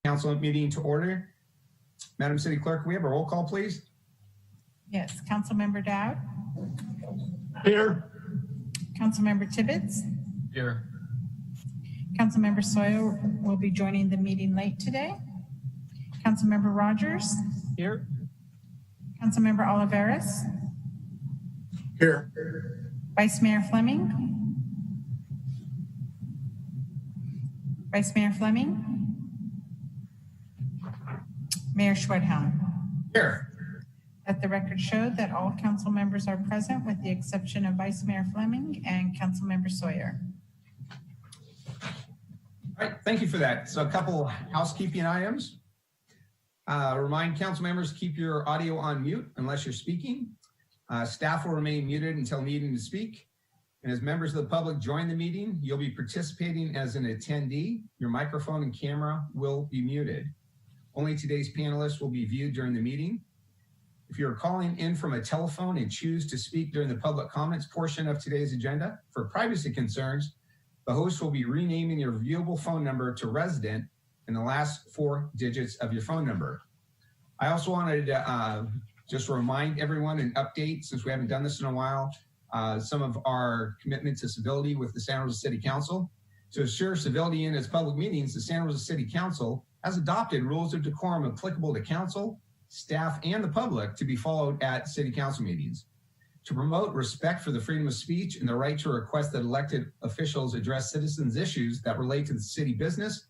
Council meeting to order. Madam City Clerk, can we have a roll call, please? Yes, Councilmember Dowd. Here. Councilmember Tibbetts. Here. Councilmember Sawyer will be joining the meeting late today. Councilmember Rogers. Here. Councilmember Oliveras. Here. Vice Mayor Fleming. Vice Mayor Fleming. Mayor Schwedhelm. Here. Let the record show that all council members are present with the exception of Vice Mayor Fleming and Councilmember Sawyer. All right, thank you for that. So a couple housekeeping items. Remind council members, keep your audio on mute unless you're speaking. Staff will remain muted until needing to speak. And as members of the public join the meeting, you'll be participating as an attendee. Your microphone and camera will be muted. Only today's panelists will be viewed during the meeting. If you're calling in from a telephone and choose to speak during the public comments portion of today's agenda, for privacy concerns, the host will be renaming your viewable phone number to resident in the last 4 digits of your phone number. I also wanted to just remind everyone and update, since we haven't done this in a while, some of our commitment to civility with the Santa Rosa City Council. To assure civility in its public meetings, the Santa Rosa City Council has adopted rules of decorum applicable to council, staff, and the public to be followed at city council meetings. To promote respect for the freedom of speech and the right to request that elected officials address citizens' issues that relate to the city business,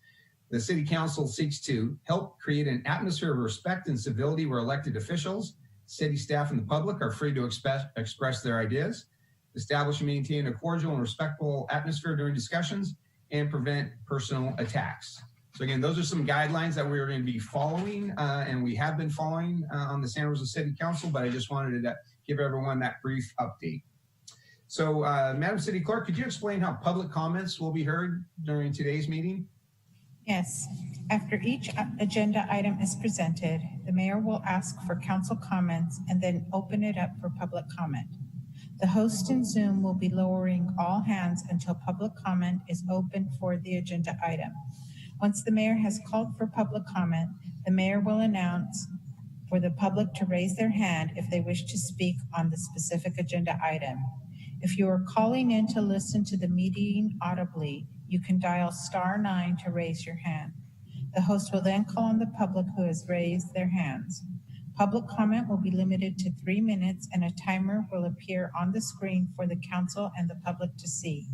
the city council seeks to help create an atmosphere of respect and civility where elected officials, city staff, and the public are free to express their ideas, establish and maintain a cordial and respectful atmosphere during discussions, and prevent personal attacks. So again, those are some guidelines that we're going to be following, and we have been following on the Santa Rosa City Council, but I just wanted to give everyone that brief update. So Madam City Clerk, could you explain how public comments will be heard during today's meeting? Yes. After each agenda item is presented, the mayor will ask for council comments and then open it up for public comment. The host in Zoom will be lowering all hands until public comment is open for the agenda item. Once the mayor has called for public comment, the mayor will announce for the public to raise their hand if they wish to speak on the specific agenda item. If you are calling in to listen to the meeting audibly, you can dial *9 to raise your hand. The host will then call on the public who has raised their hands. Public comment will be limited to 3 minutes and a timer will appear on the screen for the council and the public to see.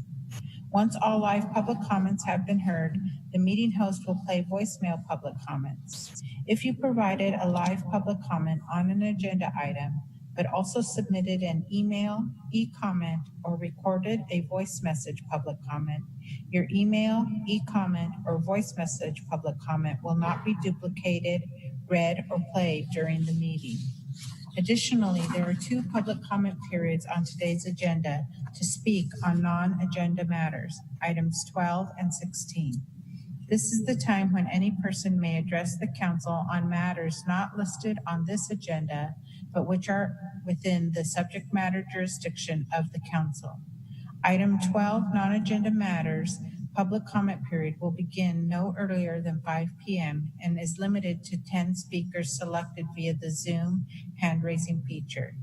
Once all live public comments have been heard, the meeting host will play voicemail public comments. If you provided a live public comment on an agenda item, but also submitted an email, e-comment, or recorded a voice message public comment, your email, e-comment, or voice message public comment will not be duplicated, read, or played during the meeting. Additionally, there are 2 public comment periods on today's agenda to speak on non-agenda matters, items 12 and 16. This is the time when any person may address the council on matters not listed on this agenda, but which are within the subject matter jurisdiction of the council. Item 12, non-agenda matters, public comment period will begin no earlier than 5 p.m. and is limited to 10 speakers selected via the Zoom hand-raising feature.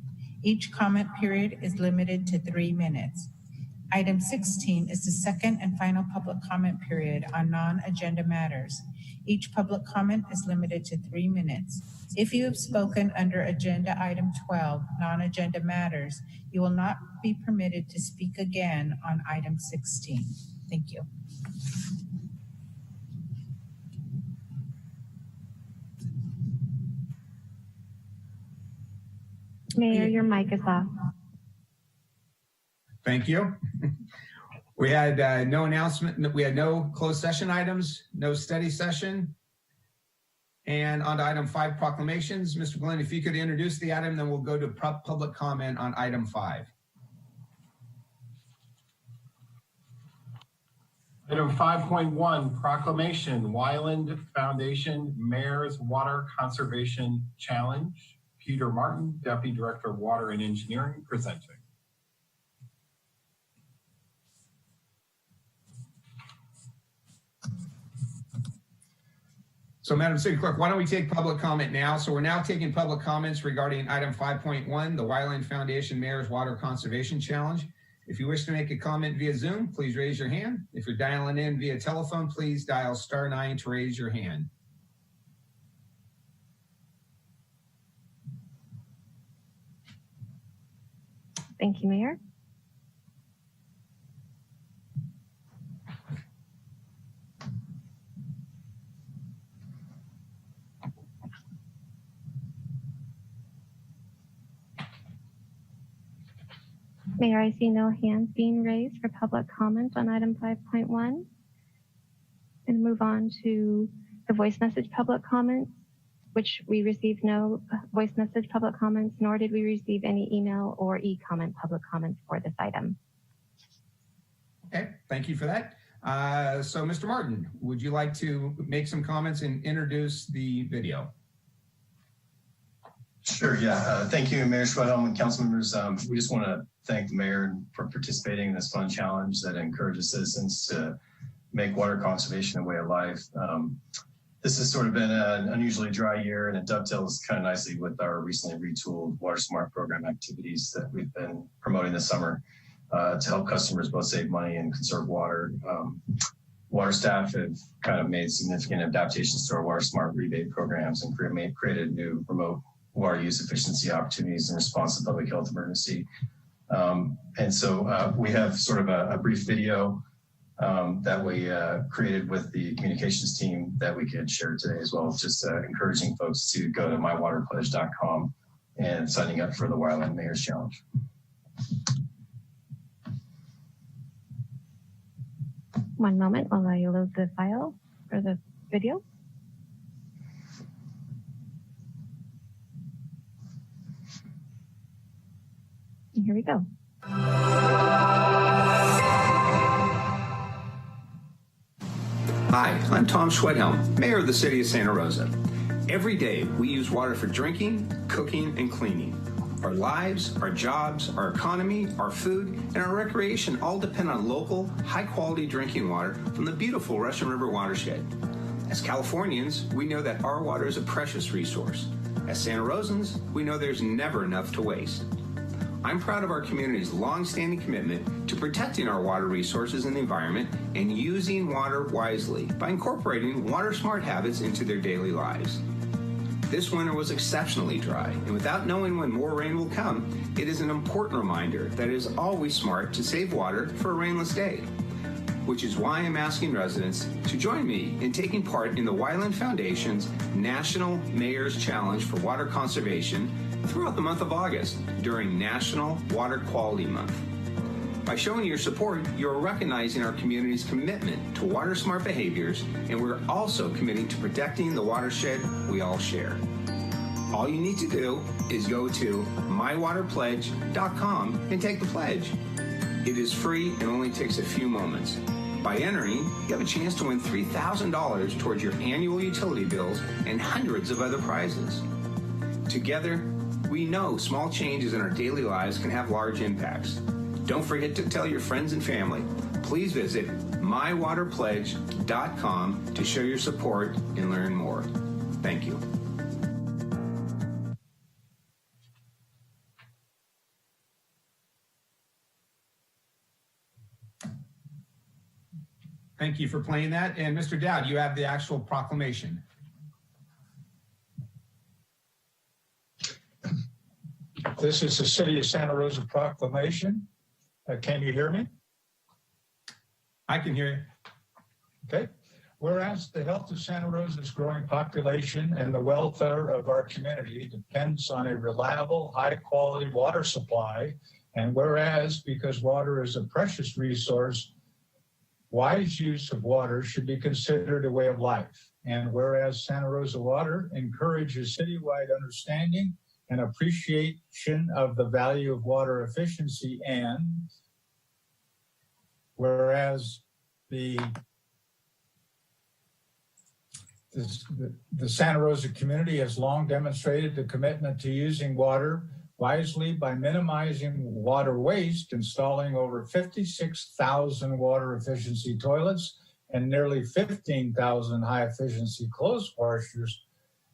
Each comment period is limited to 3 minutes. Item 16 is the second and final public comment period on non-agenda matters. Each public comment is limited to 3 minutes. If you have spoken under agenda item 12, non-agenda matters, you will not be permitted to speak again on item 16. Thank you. Mayor, your mic is off. Thank you. We had no announcement. We had no closed session items, no study session. And on to item 5, proclamations. Mr. Glenn, if you could introduce the item, then we'll go to public comment on item 5. Item 5.1, proclamation, Wyland Foundation Mayor's Water Conservation Challenge. Peter Martin, Deputy Director of Water and Engineering, presenting. So Madam City Clerk, why don't we take public comment now? So we're now taking public comments regarding item 5.1, the Wyland Foundation Mayor's Water Conservation Challenge. If you wish to make a comment via Zoom, please raise your hand. If you're dialing in via telephone, please dial *9 to raise your hand. Thank you, Mayor. Mayor, I see no hands being raised for public comment on item 5.1. And move on to the voice message public comments, which we received no voice message public comments, nor did we receive any email or e-comment public comments for this item. Okay, thank you for that. So Mr. Martin, would you like to make some comments and introduce the video? Sure, yeah. Thank you, Mayor Schwedhelm and council members. We just want to thank the mayor for participating in this fun challenge that encourages citizens to make water conservation a way of life. This has sort of been an unusually dry year, and it dovetails kind of nicely with our recently retooled Water Smart program activities that we've been promoting this summer to help customers both save money and conserve water. Water staff have kind of made significant adaptations to our Water Smart rebate programs and created new remote water use efficiency opportunities in response to public health emergency. And so we have sort of a brief video that we created with the communications team that we could share today as well, just encouraging folks to go to mywaterpledge.com and signing up for the Wyland Mayor's Challenge. One moment while I load the file for the video. And here we go. Hi, I'm Tom Schwedhelm, Mayor of the City of Santa Rosa. Every day, we use water for drinking, cooking, and cleaning. Our lives, our jobs, our economy, our food, and our recreation all depend on local, high-quality drinking water from the beautiful Russian River watershed. As Californians, we know that our water is a precious resource. As Santa Rosans, we know there's never enough to waste. I'm proud of our community's long-standing commitment to protecting our water resources and the environment and using water wisely by incorporating water smart habits into their daily lives. This winter was exceptionally dry, and without knowing when more rain will come, it is an important reminder that it is always smart to save water for a rainless day, which is why I'm asking residents to join me in taking part in the Wyland Foundation's National Mayor's Challenge for Water Conservation throughout the month of August during National Water Quality Month. By showing your support, you're recognizing our community's commitment to water smart behaviors, and we're also committing to protecting the watershed we all share. All you need to do is go to mywaterpledge.com and take the pledge. It is free and only takes a few moments. By entering, you have a chance to win $3,000 towards your annual utility bills and hundreds of other prizes. Together, we know small changes in our daily lives can have large impacts. Don't forget to tell your friends and family. Please visit mywaterpledge.com to show your support and learn more. Thank you. Thank you for playing that. And Mr. Dowd, you have the actual proclamation. This is the City of Santa Rosa proclamation. Can you hear me? I can hear you. Okay. Whereas the health of Santa Rosa's growing population and the welfare of our community depends on a reliable, high-quality water supply, and whereas because water is a precious resource, wise use of water should be considered a way of life. And whereas Santa Rosa Water encourages citywide understanding and appreciation of the value of water efficiency, and whereas the Santa Rosa community has long demonstrated the commitment to using water wisely by minimizing water waste, installing over 56,000 water efficiency toilets, and nearly 15,000 high-efficiency clothes washers,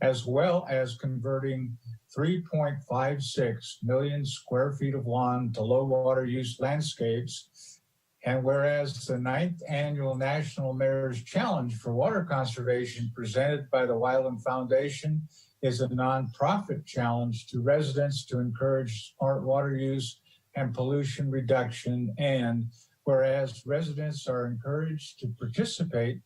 as well as converting 3.56 million square feet of lawn to low water use landscapes. And whereas the 9th Annual National Mayor's Challenge for Water Conservation presented by the Wyland Foundation is a nonprofit challenge to residents to encourage smart water use and pollution reduction. And whereas residents are encouraged to participate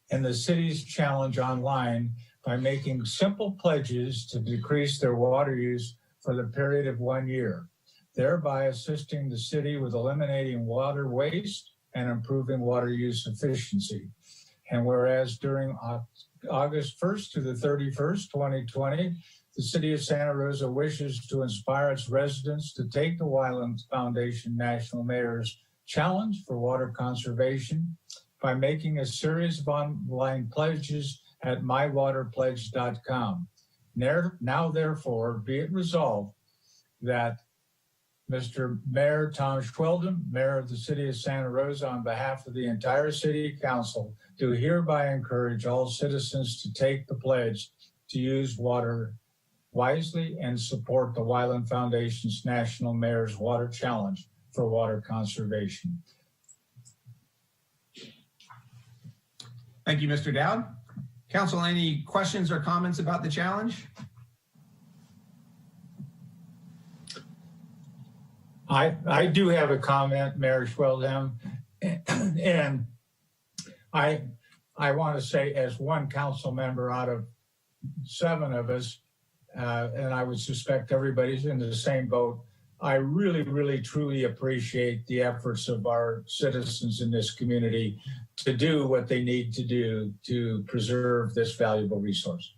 in the city's challenge online by making simple pledges to decrease their water use for the period of 1 year, thereby assisting the city with eliminating water waste and improving water use efficiency. And whereas during August 1st to the 31st, 2020, the City of Santa Rosa wishes to inspire its residents to take the Wyland Foundation National Mayor's Challenge for Water Conservation by making a series of online pledges at mywaterpledge.com. Now, therefore, be it resolved that Mr. Mayor Tom Schweldem, Mayor of the City of Santa Rosa, on behalf of the entire City Council, do hereby encourage all citizens to take the pledge to use water wisely and support the Wyland Foundation's National Mayor's Water Challenge for Water Conservation. Thank you, Mr. Dowd. Council, any questions or comments about the challenge? I do have a comment, Mayor Schweldem, and I want to say, as one council member out of 7 of us, and I would suspect everybody's in the same boat, I really, really, truly appreciate the efforts of our citizens in this community to do what they need to do to preserve this valuable resource.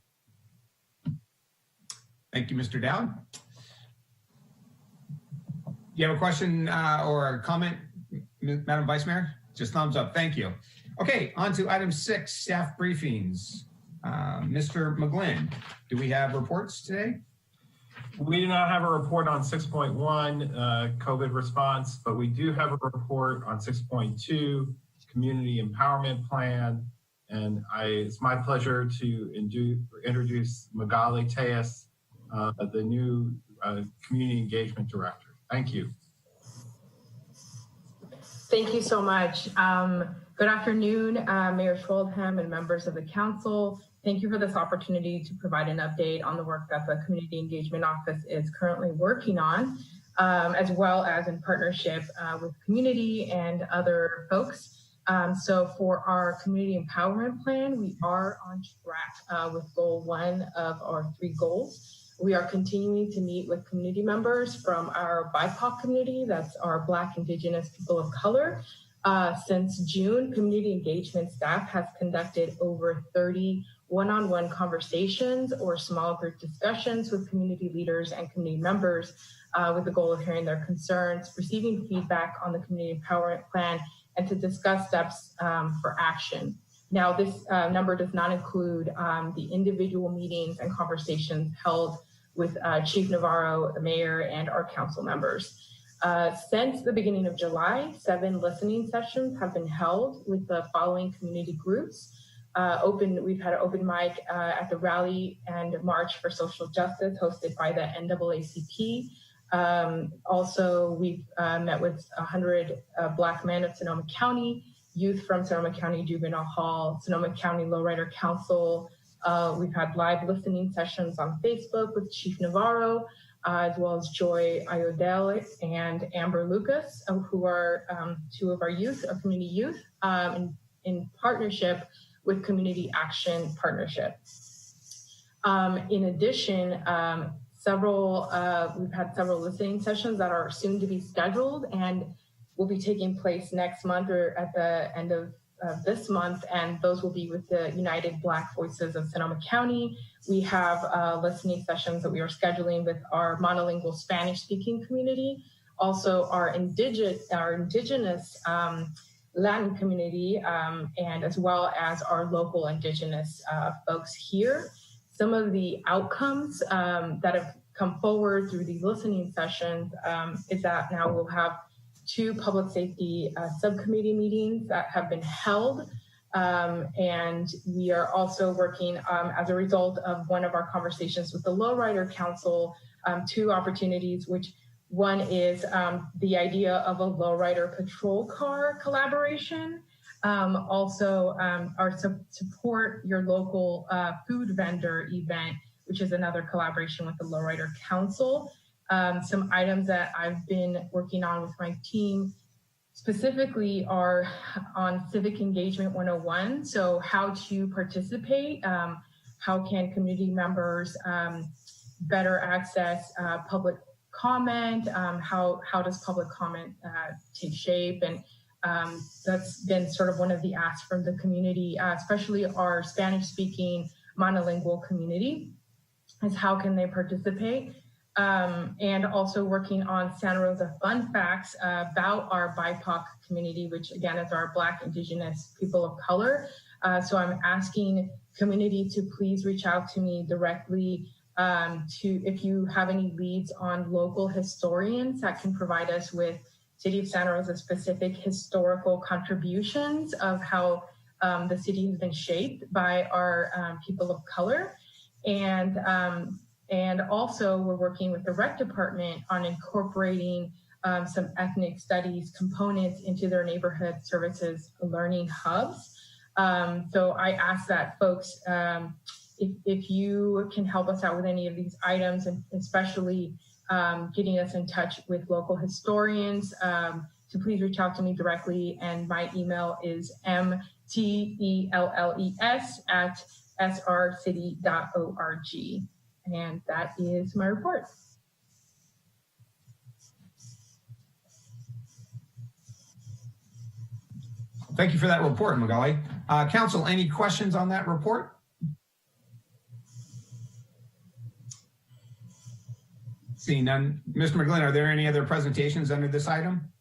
Thank you, Mr. Dowd. You have a question or a comment, Madam Vice Mayor? Just thumbs up. Thank you. Okay, on to item 6, staff briefings. Mr. McGlynn, do we have reports today? We do not have a report on 6.1 COVID response, but we do have a report on 6.2 community empowerment plan. And it's my pleasure to introduce Magali Tejas, the new community engagement director. Thank you. Thank you so much. Good afternoon, Mayor Schweldem and members of the council. Thank you for this opportunity to provide an update on the work that the Community Engagement Office is currently working on, as well as in partnership with community and other folks. So for our community empowerment plan, we are on track with goal 1 of our 3 goals. We are continuing to meet with community members from our BIPOC community, that's our Black, Indigenous, people of color. Since June, community engagement staff has conducted over 30 one-on-one conversations or small group discussions with community leaders and community members with the goal of hearing their concerns, receiving feedback on the community empowerment plan, and to discuss steps for action. Now, this number does not include the individual meetings and conversations held with Chief Navarro, the mayor, and our council members. Since the beginning of July, 7 listening sessions have been held with the following community groups. We've had an open mic at the Rally and March for Social Justice hosted by the NAACP. Also, we've met with 100 Black men of Sonoma County, youth from Sonoma County Juvenile Hall, Sonoma County Lowrider Council. We've had live listening sessions on Facebook with Chief Navarro, as well as Joy Iodale and Amber Lucas, who are 2 of our youth, our community youth, in partnership with Community Action Partnership. In addition, we've had several listening sessions that are soon to be scheduled and will be taking place next month or at the end of this month, and those will be with the United Black Voices of Sonoma County. We have listening sessions that we are scheduling with our monolingual Spanish-speaking community, also our indigenous Latin community, and as well as our local indigenous folks here. Some of the outcomes that have come forward through these listening sessions is that now we'll have 2 public safety subcommittee meetings that have been held. And we are also working as a result of one of our conversations with the Lowrider Council, 2 opportunities, which one is the idea of a lowrider patrol car collaboration. Also, our support your local food vendor event, which is another collaboration with the Lowrider Council. Some items that I've been working on with my team specifically are on Civic Engagement 101. So how to participate, how can community members better access public comment, how does public comment take shape, and that's been sort of one of the asks from the community, especially our Spanish-speaking monolingual community, is how can they participate? And also working on Santa Rosa fun facts about our BIPOC community, which again is our Black, Indigenous, people of color. So I'm asking community to please reach out to me directly if you have any leads on local historians that can provide us with City of Santa Rosa specific historical contributions of how the city has been shaped by our people of color. And also we're working with the rec department on incorporating some ethnic studies components into their neighborhood services learning hubs. So I ask that folks, if you can help us out with any of these items, and especially getting us in touch with local historians, to please reach out to me directly. And my email is mtelles@srcity.org. And that is my report. Thank you for that report, Magali. Council, any questions on that report? Seeing none. Mr. McGlynn, are there any other presentations under this item?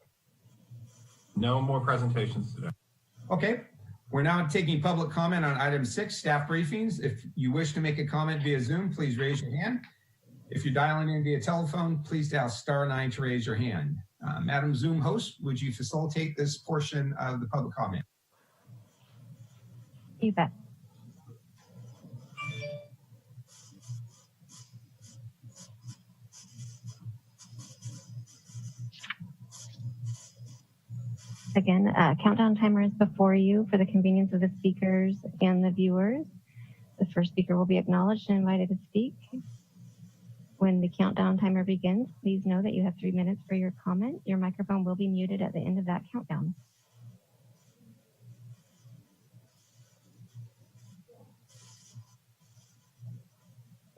No more presentations today. Okay. We're now taking public comment on item 6, staff briefings. If you wish to make a comment via Zoom, please raise your hand. If you're dialing in via telephone, please dial *9 to raise your hand. Madam Zoom host, would you facilitate this portion of the public comment? You bet. Again, countdown timer is before you for the convenience of the speakers and the viewers. The first speaker will be acknowledged and invited to speak. When the countdown timer begins, please know that you have 3 minutes for your comment. Your microphone will be muted at the end of that countdown.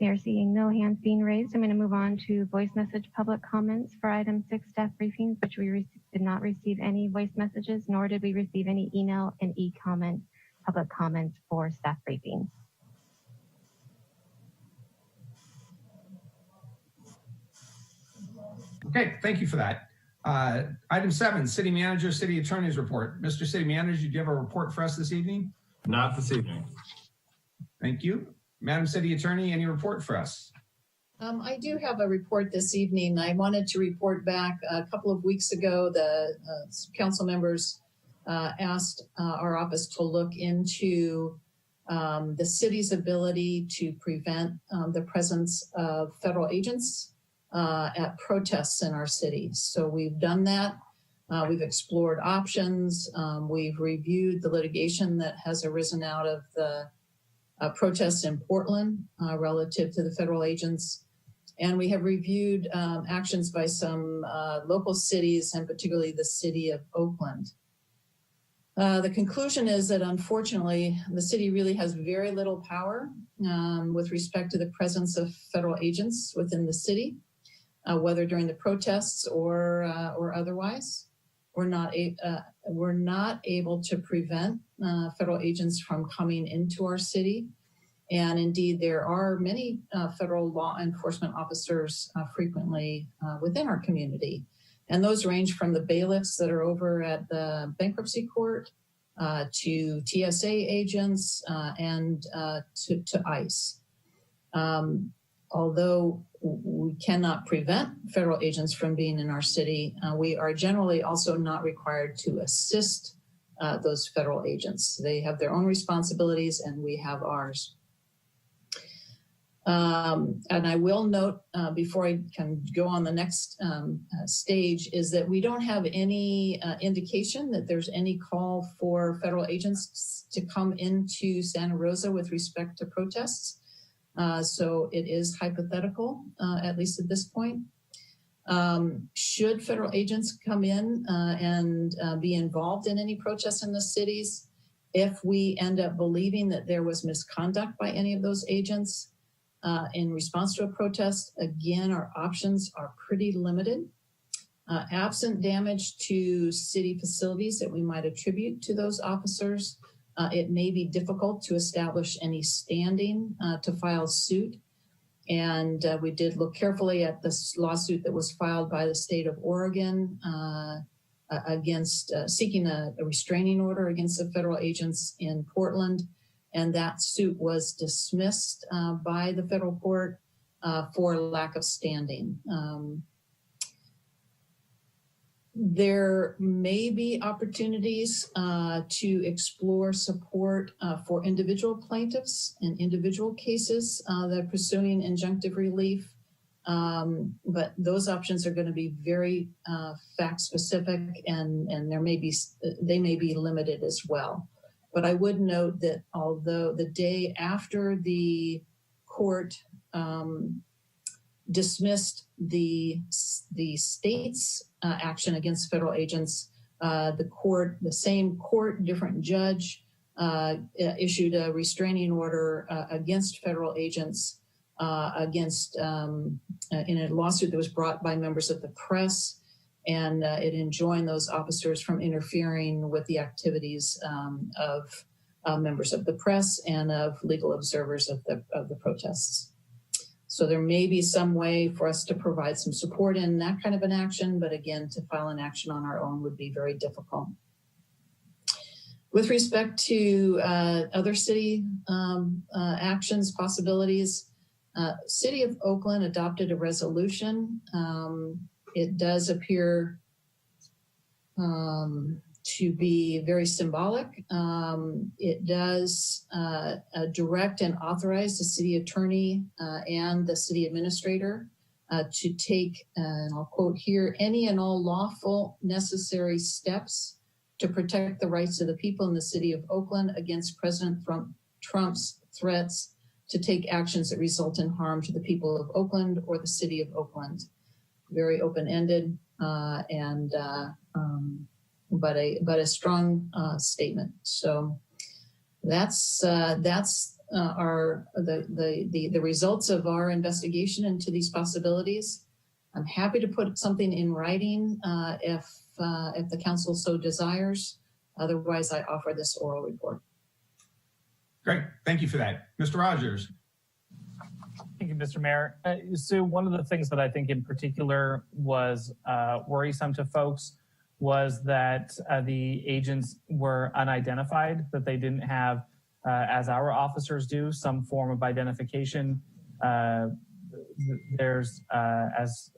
We are seeing no hands being raised. I'm going to move on to voice message public comments for item 6, staff briefings, which we did not receive any voice messages, nor did we receive any email and e-comment public comments for staff briefings. Okay, thank you for that. Item 7, City Manager, City Attorney's report. Mr. City Manager, do you have a report for us this evening? Not this evening. Thank you. Madam City Attorney, any report for us? I do have a report this evening. I wanted to report back a couple of weeks ago. The council members asked our office to look into the city's ability to prevent the presence of federal agents at protests in our city. So we've done that. We've explored options. We've reviewed the litigation that has arisen out of the protests in Portland relative to the federal agents. And we have reviewed actions by some local cities, and particularly the city of Oakland. The conclusion is that unfortunately, the city really has very little power with respect to the presence of federal agents within the city, whether during the protests or otherwise. We're not able to prevent federal agents from coming into our city. And indeed, there are many federal law enforcement officers frequently within our community. And those range from the bailiffs that are over at the bankruptcy court to TSA agents and to ICE. Although we cannot prevent federal agents from being in our city. We are generally also not required to assist those federal agents. They have their own responsibilities and we have ours. And I will note before I can go on the next stage is that we don't have any indication that there's any call for federal agents to come into Santa Rosa with respect to protests. So it is hypothetical, at least at this point. Should federal agents come in and be involved in any protests in the cities, if we end up believing that there was misconduct by any of those agents, in response to a protest, again, our options are pretty limited. Absent damage to city facilities that we might attribute to those officers, it may be difficult to establish any standing to file suit. And we did look carefully at this lawsuit that was filed by the state of Oregon against seeking a restraining order against the federal agents in Portland. And that suit was dismissed by the federal court for lack of standing. There may be opportunities to explore support for individual plaintiffs in individual cases that are pursuing injunctive relief. But those options are going to be very fact specific and they may be limited as well. But I would note that although the day after the court dismissed the state's action against federal agents, the same court, different judge, issued a restraining order against federal agents in a lawsuit that was brought by members of the press. And it enjoined those officers from interfering with the activities of members of the press and of legal observers of the protests. So there may be some way for us to provide some support in that kind of an action, but again, to file an action on our own would be very difficult. With respect to other city actions, possibilities, City of Oakland adopted a resolution. It does appear to be very symbolic. It does direct and authorize the city attorney and the city administrator to take, and I'll quote here, any and all lawful necessary steps to protect the rights of the people in the city of Oakland against President Trump's threats to take actions that result in harm to the people of Oakland or the city of Oakland. Very open-ended but a strong statement. So that's the results of our investigation into these possibilities. I'm happy to put something in writing if the council so desires. Otherwise, I offer this oral report. Great, thank you for that. Mr. Rogers. Thank you, Mr. Mayor. So one of the things that I think in particular was worrisome to folks was that the agents were unidentified, that they didn't have, as our officers do, some form of identification. There's, as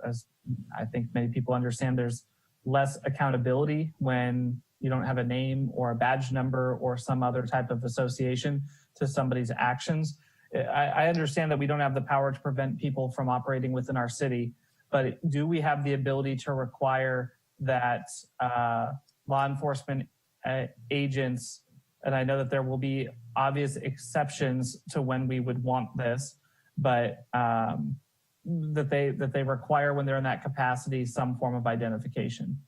I think many people understand, there's less accountability when you don't have a name or a badge number or some other type of association to somebody's actions. I understand that we don't have the power to prevent people from operating within our city, but do we have the ability to require that law enforcement agents, and I know that there will be obvious exceptions to when we would want this, but that they require when they're in that capacity some form of identification?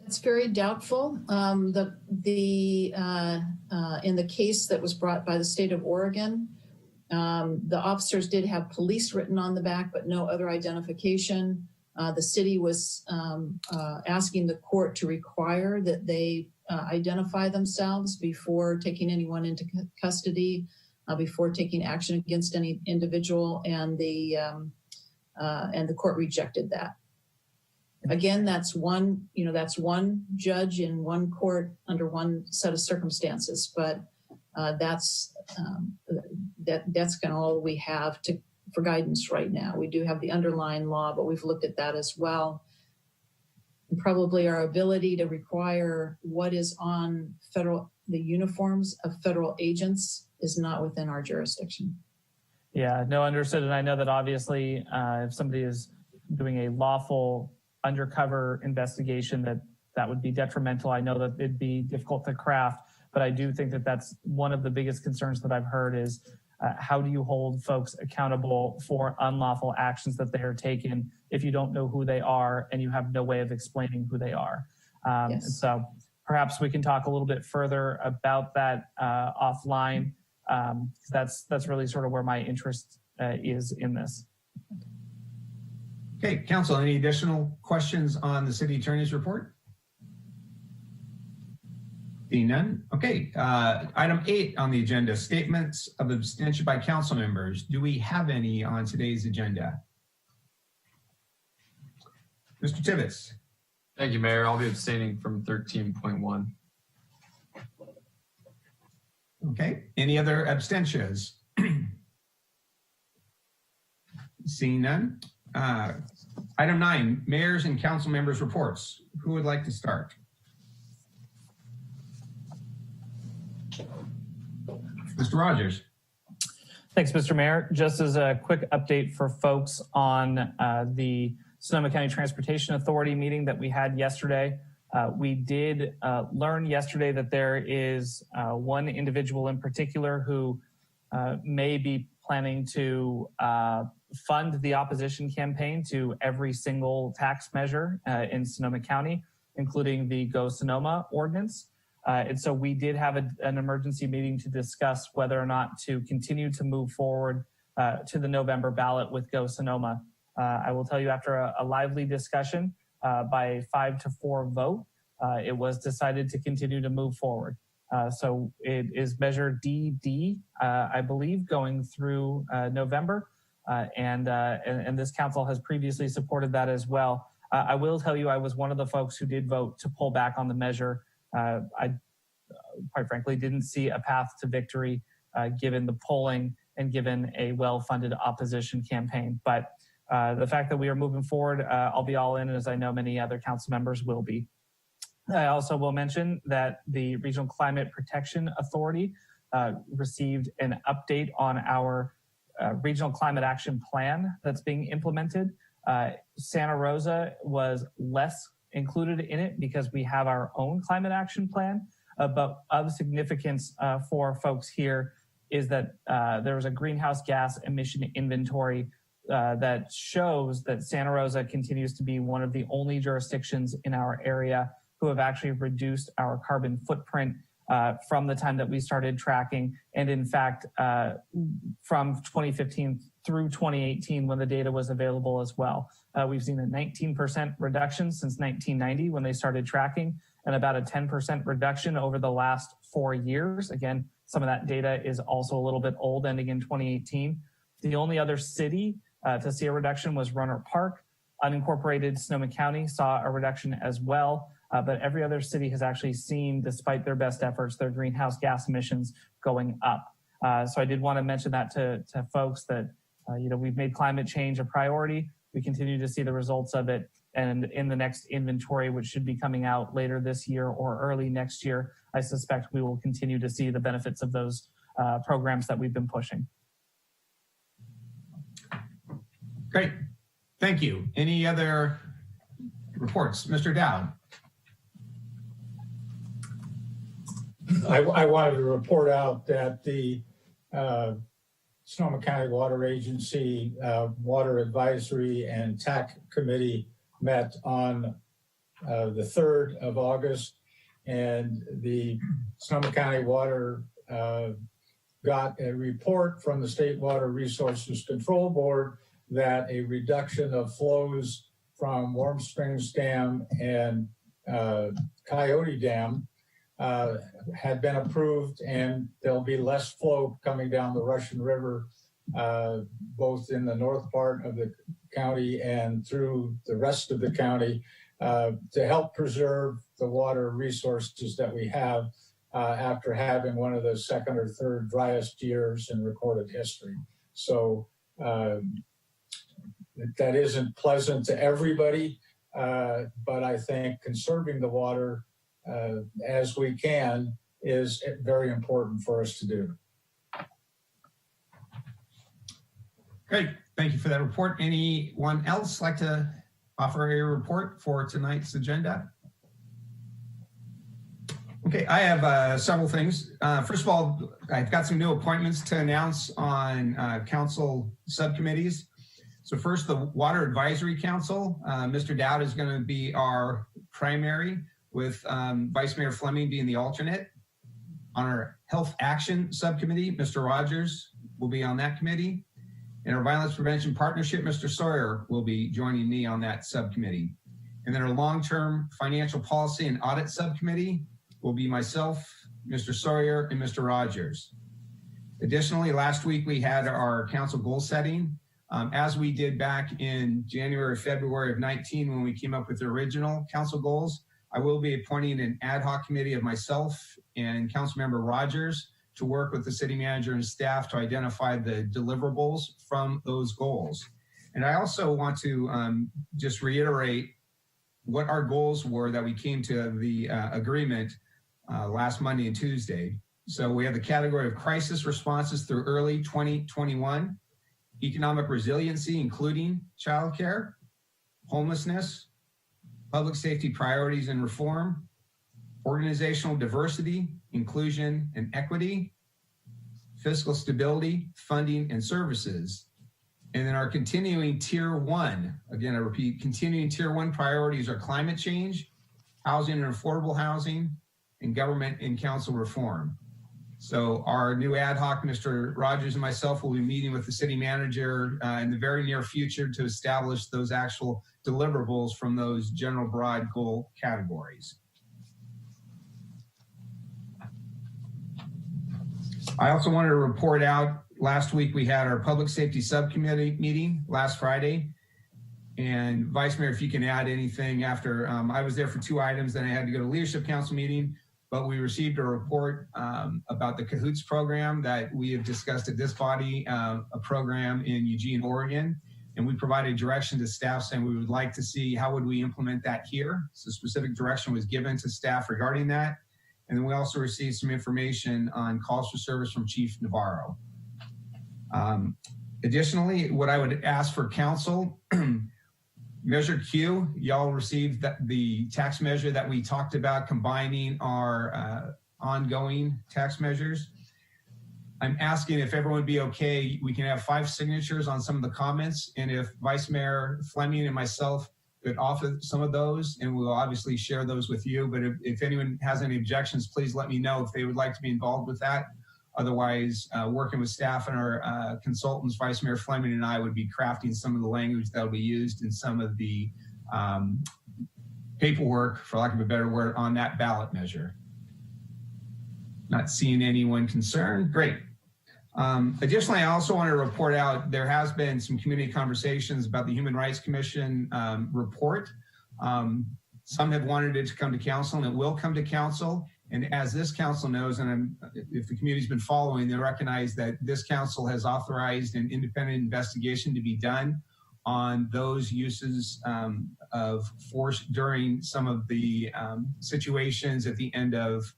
It's very doubtful. In the case that was brought by the state of Oregon, the officers did have police written on the back, but no other identification. The city was asking the court to require that they identify themselves before taking anyone into custody, before taking action against any individual, and the court rejected that. Again, that's one judge in one court under one set of circumstances, but that's kind of all we have for guidance right now. We do have the underlying law, but we've looked at that as well. And probably our ability to require what is on the uniforms of federal agents is not within our jurisdiction. Yeah, no, understood. And I know that obviously if somebody is doing a lawful undercover investigation, that would be detrimental. I know that it'd be difficult to craft, but I do think that that's one of the biggest concerns that I've heard is how do you hold folks accountable for unlawful actions that they are taking if you don't know who they are and you have no way of explaining who they are? Yes. And so perhaps we can talk a little bit further about that offline. That's really sort of where my interest is in this. Okay, Council, any additional questions on the City Attorney's report? Seeing none. Okay, item 8 on the agenda, statements of abstention by council members. Do we have any on today's agenda? Mr. Tibbetts. Thank you, Mayor. I'll be abstaining from 13.1. Okay, any other abstentions? Seeing none. Item 9, mayors and council members reports. Who would like to start? Mr. Rogers. Thanks, Mr. Mayor. Just as a quick update for folks on the Sonoma County Transportation Authority meeting that we had yesterday. We did learn yesterday that there is one individual in particular who may be planning to fund the opposition campaign to every single tax measure in Sonoma County, including the Go Sonoma ordinance. And so we did have an emergency meeting to discuss whether or not to continue to move forward to the November ballot with Go Sonoma. I will tell you, after a lively discussion by 5-4 vote, it was decided to continue to move forward. So it is measure DD, I believe, going through November, and this council has previously supported that as well. I will tell you, I was one of the folks who did vote to pull back on the measure. I quite frankly didn't see a path to victory given the polling and given a well-funded opposition campaign. But the fact that we are moving forward, I'll be all in, as I know many other council members will be. I also will mention that the Regional Climate Protection Authority received an update on our Regional Climate Action Plan that's being implemented. Santa Rosa was less included in it because we have our own climate action plan, but of significance for folks here is that there was a greenhouse gas emission inventory that shows that Santa Rosa continues to be one of the only jurisdictions in our area who have actually reduced our carbon footprint from the time that we started tracking. And in fact, from 2015 through 2018, when the data was available as well. We've seen a 19% reduction since 1990 when they started tracking, and about a 10% reduction over the last 4 years. Again, some of that data is also a little bit old, ending in 2018. The only other city to see a reduction was Roanoke Park. Unincorporated Sonoma County saw a reduction as well. But every other city has actually seen, despite their best efforts, their greenhouse gas emissions going up. So I did want to mention that to folks that, we've made climate change a priority. We continue to see the results of it. And in the next inventory, which should be coming out later this year or early next year, I suspect we will continue to see the benefits of those programs that we've been pushing. Great. Thank you. Any other reports? Mr. Dowd. I wanted to report out that the Sonoma County Water Agency Water Advisory and TAC Committee met on the 3rd of August, and the Sonoma County Water got a report from the State Water Resources Control Board that a reduction of flows from Warm Springs Dam and Coyote Dam had been approved, and there'll be less flow coming down the Russian River, both in the north part of the county and through the rest of the county, to help preserve the water resources that we have after having one of the second or third driest years in recorded history. So that isn't pleasant to everybody, but I think conserving the water as we can is very important for us to do. Great, thank you for that report. Anyone else like to offer a report for tonight's agenda? Okay, I have several things. First of all, I've got some new appointments to announce on council subcommittees. So first, the Water Advisory Council. Mr. Dowd is going to be our primary, with Vice Mayor Fleming being the alternate. On our Health Action Subcommittee, Mr. Rogers will be on that committee. In our Violence Prevention Partnership, Mr. Sawyer will be joining me on that subcommittee. And then our Long-Term Financial Policy and Audit Subcommittee will be myself, Mr. Sawyer, and Mr. Rogers. Additionally, last week we had our council goal setting. As we did back in January, February of 19, when we came up with the original council goals, I will be appointing an ad hoc committee of myself and Councilmember Rogers to work with the city manager and staff to identify the deliverables from those goals. And I also want to just reiterate what our goals were that we came to the agreement last Monday and Tuesday. So we have the category of crisis responses through early 2021, economic resiliency, including childcare, homelessness, public safety priorities and reform, organizational diversity, inclusion and equity, fiscal stability, funding and services. And then our continuing tier one, again, I repeat, continuing tier one priorities are climate change, housing and affordable housing, and government and council reform. So our new ad hoc, Mr. Rogers and myself, will be meeting with the city manager in the very near future to establish those actual deliverables from those general broad goal categories. I also wanted to report out, last week we had our public safety subcommittee meeting last Friday. And Vice Mayor, if you can add anything after, I was there for 2 items, then I had to go to leadership council meeting. But we received a report about the Cahoots program that we have discussed at this body, a program in Eugene, Oregon. And we provided direction to staff saying we would like to see how would we implement that here. So specific direction was given to staff regarding that. And then we also received some information on calls for service from Chief Navarro. Additionally, what I would ask for council, Measure Q, y'all received the tax measure that we talked about, combining our ongoing tax measures. I'm asking if everyone would be okay, we can have 5 signatures on some of the comments, and if Vice Mayor Fleming and myself could offer some of those, and we'll obviously share those with you, but if anyone has any objections, please let me know if they would like to be involved with that. Otherwise, working with staff and our consultants, Vice Mayor Fleming and I would be crafting some of the language that will be used in some of the paperwork, for lack of a better word, on that ballot measure. Not seeing anyone concerned. Great. Additionally, I also want to report out, there has been some community conversations about the Human Rights Commission report. Some have wanted it to come to council, and it will come to council. And as this council knows, and if the community's been following, they recognize that this council has authorized an independent investigation to be done on those uses of force during some of the situations at the end of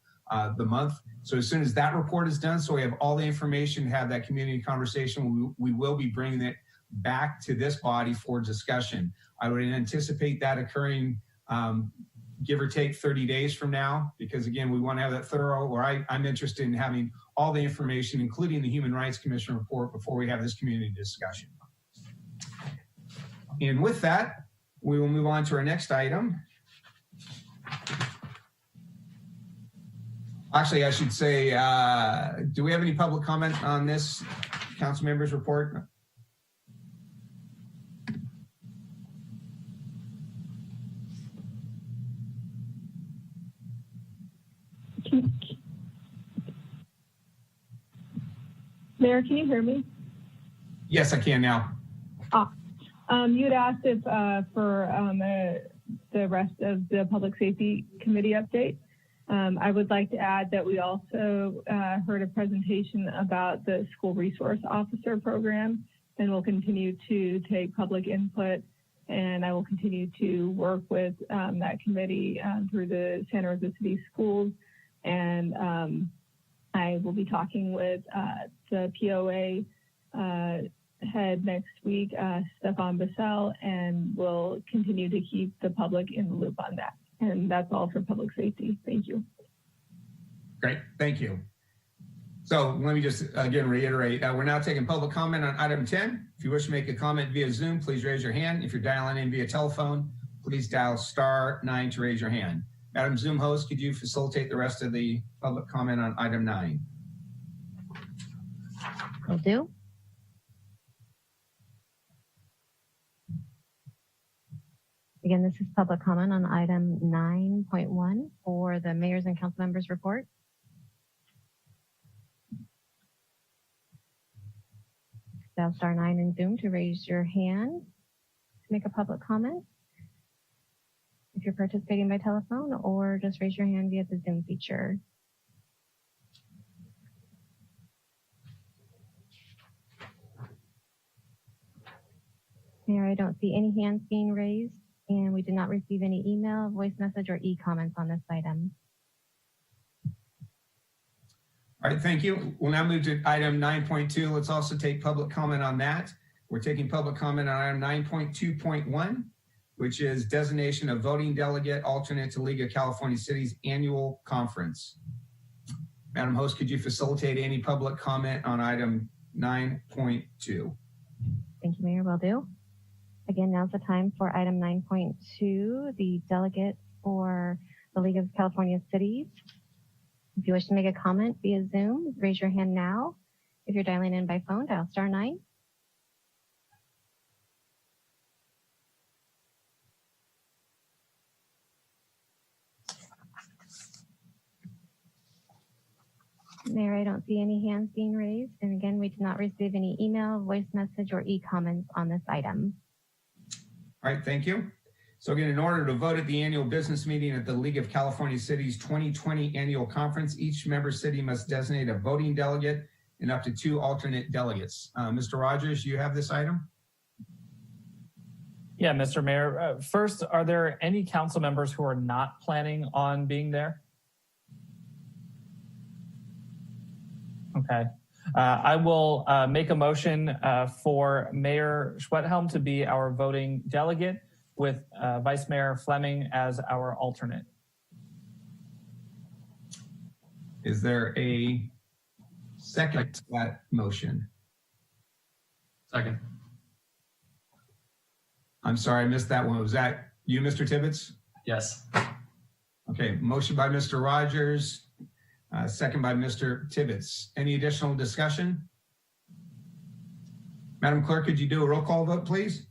the month. So as soon as that report is done, so we have all the information, have that community conversation, we will be bringing it back to this body for discussion. I would anticipate that occurring give or take 30 days from now, because again, we want to have that thorough, or I'm interested in having all the information, including the Human Rights Commission report, before we have this community discussion. And with that, we will move on to our next item. Actually, I should say, do we have any public comment on this council members report? Mayor, can you hear me? Yes, I can now. You had asked if for the rest of the Public Safety Committee update. I would like to add that we also heard a presentation about the School Resource Officer Program and we'll continue to take public input, and I will continue to work with that committee through the Santa Rosa City Schools, and I will be talking with the POA head next week, Stefan Bissell, and we'll continue to keep the public in the loop on that. And that's all for public safety. Thank you. Great, thank you. So let me just again reiterate, we're now taking public comment on item 10. If you wish to make a comment via Zoom, please raise your hand. If you're dialing in via telephone, please dial *9 to raise your hand. Madam Zoom host, could you facilitate the rest of the public comment on item 9? Will do. Again, this is public comment on item 9.1 for the mayor's and council members report. Dial *9 in Zoom to raise your hand to make a public comment. If you're participating by telephone, or just raise your hand via the Zoom feature. Mayor, I don't see any hands being raised, and we did not receive any email, voice message, or e-comments on this item. All right, thank you. We'll now move to item 9.2. Let's also take public comment on that. We're taking public comment on item 9.2.1, which is designation of voting delegate alternate to League of California Cities annual conference. Madam Host, could you facilitate any public comment on item 9.2? Thank you, Mayor, will do. Again, now's the time for item 9.2, the delegate for the League of California Cities. If you wish to make a comment via Zoom, raise your hand now. If you're dialing in by phone, dial *9. Mayor, I don't see any hands being raised. And again, we did not receive any email, voice message, or e-comments on this item. All right, thank you. So again, in order to vote at the annual business meeting at the League of California Cities 2020 annual conference, each member city must designate a voting delegate and up to 2 alternate delegates. Mr. Rogers, you have this item? Yeah, Mr. Mayor. First, are there any council members who are not planning on being there? Okay. I will make a motion for Mayor Schwedhelm to be our voting delegate, with Vice Mayor Fleming as our alternate. Is there a second to that motion? Second. I'm sorry, I missed that one. Was that you, Mr. Tibbetts? Yes. Okay, motion by Mr. Rogers, second by Mr. Tibbetts. Any additional discussion? Madam Clerk, could you do a roll call vote, please?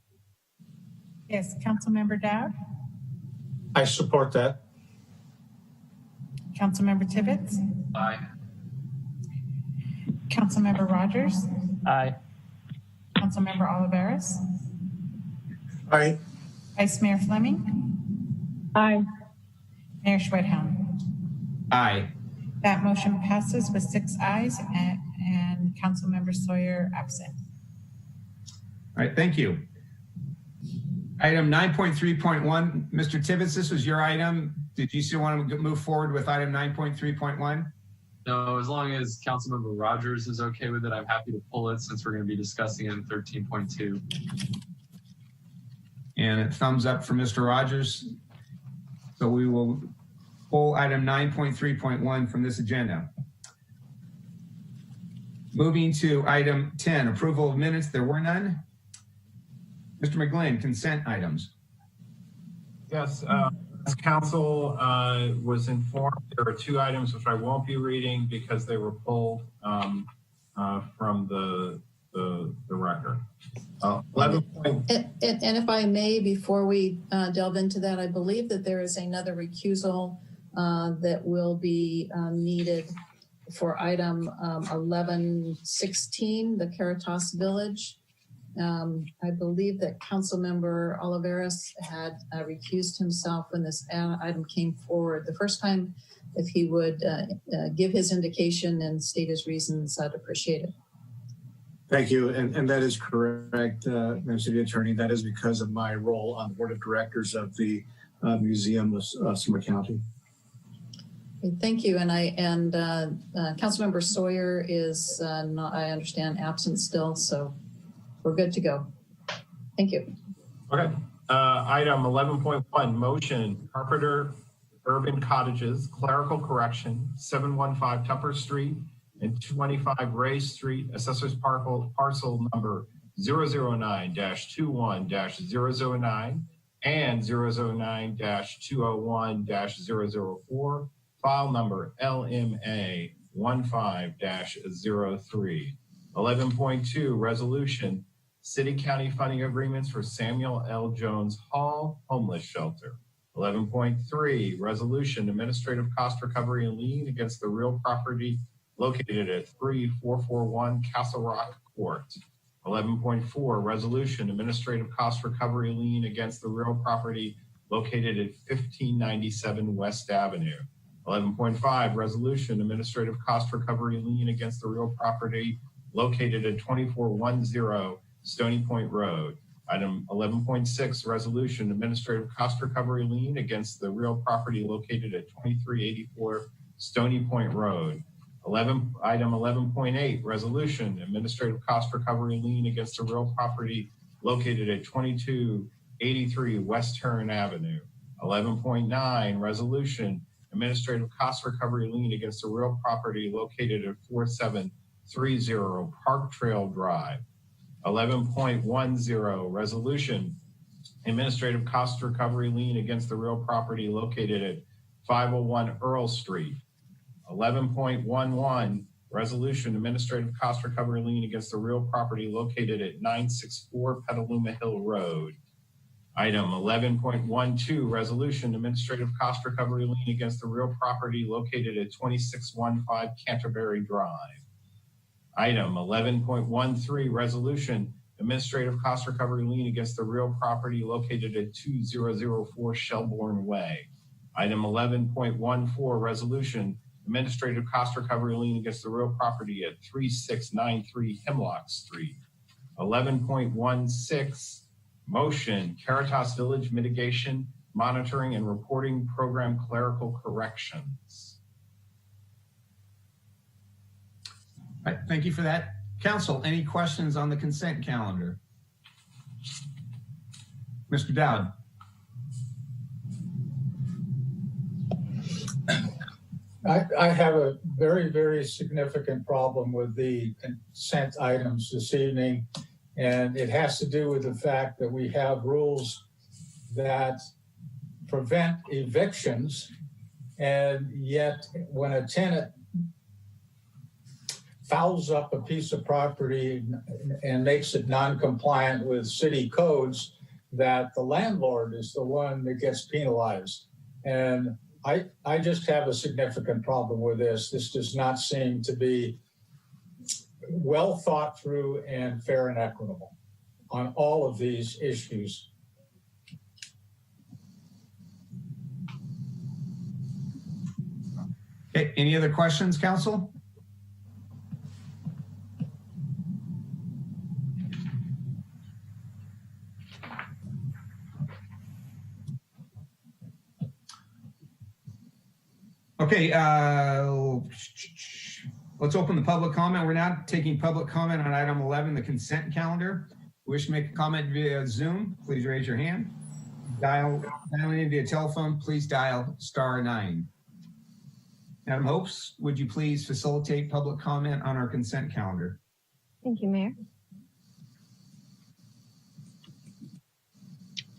Yes, Councilmember Dowd, I support that. Councilmember Tibbetts, Aye. Councilmember Rogers, Aye. Councilmember Olivares, Aye. Vice Mayor Fleming, Aye. Mayor Schwedhelm. Aye. That motion passes with 6 ayes and Councilmember Sawyer absent. All right, thank you. Item 9.3.1, Mr. Tibbetts, this was your item. Did you still want to move forward with item 9.3.1? No, as long as Councilmember Rogers is okay with it, I'm happy to pull it since we're going to be discussing it in 13.2. And a thumbs up for Mr. Rogers. So we will pull item 9.3.1 from this agenda. Moving to item 10, approval of minutes. There were none. Mr. McGlynn, consent items. Yes, as council was informed, there are 2 items which I won't be reading because they were pulled from the record. 11. And if I may, before we delve into that, I believe that there is another recusal that will be needed for item 1116, the Caritas Village. I believe that Councilmember Olivares had recused himself when this item came forward. The first time, if he would give his indication and state his reasons, I'd appreciate it. Thank you. And that is correct, Madam City Attorney. That is because of my role on the board of directors of the Museum of Sonoma County. Thank you. And Councilmember Sawyer is not, I understand, absent still, so we're good to go. Thank you. Okay. Item 11.1, motion, Carpenter Urban Cottages, clerical correction, 715 Tupper Street and 25 Ray Street, assessors parcel number 009-21-009 and 009-201-004, file number LMA 15-03. 11.2, resolution, City County funding agreements for Samuel L. Jones Hall Homeless Shelter. 11.3, resolution, administrative cost recovery and lien against the real property located at 3441 Castle Rock Court. 11.4, resolution, administrative cost recovery lien against the real property located at 1597 West Avenue. 11.5, resolution, administrative cost recovery lien against the real property located at 2410 Stony Point Road. Item 11.6, resolution, administrative cost recovery lien against the real property located at 2384 Stony Point Road. Item 11.8, resolution, administrative cost recovery lien against the real property located at 2283 West Hearn Avenue. 11.9, resolution, administrative cost recovery lien against the real property located at 4730 Park Trail Drive. 11.10, resolution, administrative cost recovery lien against the real property located at 501 Earl Street. 11.11, resolution, administrative cost recovery lien against the real property located at 964 Petaluma Hill Road. Item 11.12, resolution, administrative cost recovery lien against the real property located at 2615 Canterbury Drive. Item 11.13, resolution, administrative cost recovery lien against the real property located at 2004 Shelbourne Way. Item 11.14, resolution, administrative cost recovery lien against the real property at 3693 Hemlock Street. 11.16, motion, Caritas Village Mitigation, Monitoring and Reporting Program Clerical Corrections. All right, thank you for that. Council, any questions on the consent calendar? Mr. Dowd. I have a very, very significant problem with the consent items this evening, and it has to do with the fact that we have rules that prevent evictions, and yet when a tenant fouls up a piece of property and makes it non-compliant with city codes, that the landlord is the one that gets penalized. And I just have a significant problem with this. This does not seem to be well thought through and fair and equitable on all of these issues. Okay, any other questions, Council? Okay, let's open the public comment. We're now taking public comment on item 11, the consent calendar. Wish to make a comment via Zoom, please raise your hand. Dialing in via telephone, please dial *9. Madam Hopes, would you please facilitate public comment on our consent calendar? Thank you, Mayor.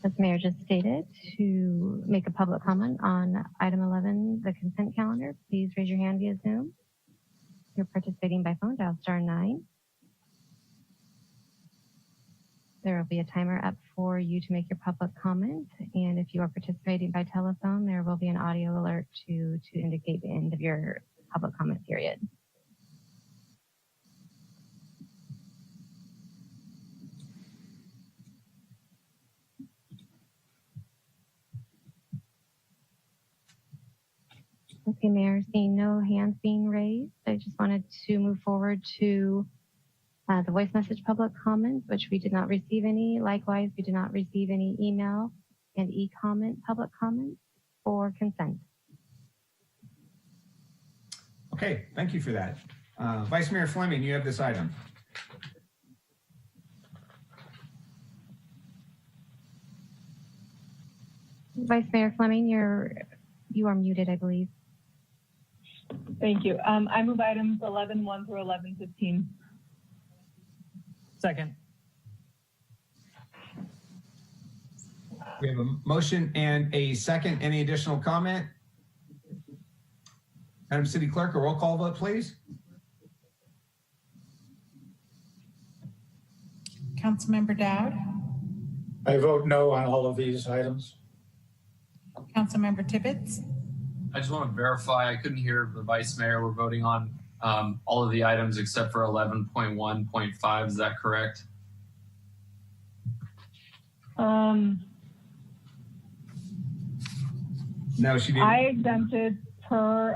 As Mayor just stated, to make a public comment on item 11, the consent calendar, please raise your hand via Zoom. If you're participating by phone, dial *9. There will be a timer up for you to make your public comment. And if you are participating by telephone, there will be an audio alert to indicate the end of your public comment period. Okay, Mayor, seeing no hands being raised, I just wanted to move forward to The voice message public comments, which we did not receive any. Likewise, we did not receive any email and e-comment public comments for consent. Okay, thank you for that. Vice Mayor Fleming, you have this item. Vice Mayor Fleming, you are muted, I believe. Thank you. I move items 11.1 through 11.15. Second. We have a motion and a second. Any additional comment? Madam City Clerk, a roll call vote, please. Councilmember Dowd, I vote no on all of these items. Councilmember Tibbetts, I just want to verify, I couldn't hear the Vice Mayor. We're voting on all of the items except for 11.1.5. Is that correct? No, she didn't. I exempted per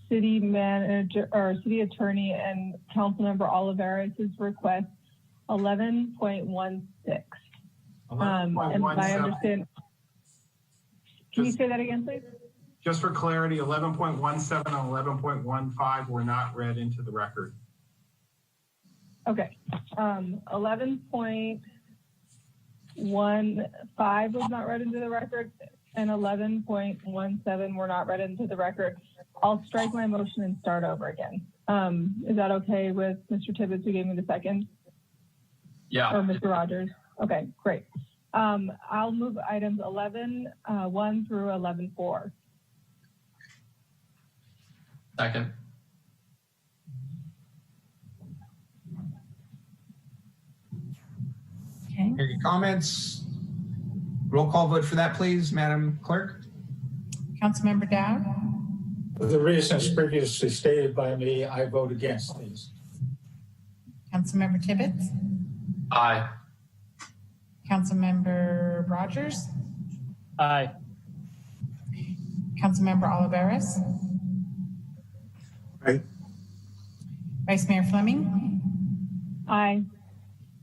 city manager or city attorney and Councilmember Olivares' request 11.16. And I understand. Can you say that again, please? Just for clarity, 11.17 and 11.15 were not read into the record. Okay. 11.15 was not read into the record, and 11.17 were not read into the record. I'll strike my motion and start over again. Is that okay with Mr. Tibbetts, who gave me the second? Yeah. Or Mr. Rogers? Okay, great. I'll move items 11.1 through 11.4. Second. okay. Any comments? Roll call vote for that, please, Madam Clerk. Councilmember Dowd, For the reasons previously stated by me, I vote against these. Councilmember Tibbetts, Aye. Councilmember Rogers, Aye. Councilmember Olivares, Aye. Vice Mayor Fleming, Aye.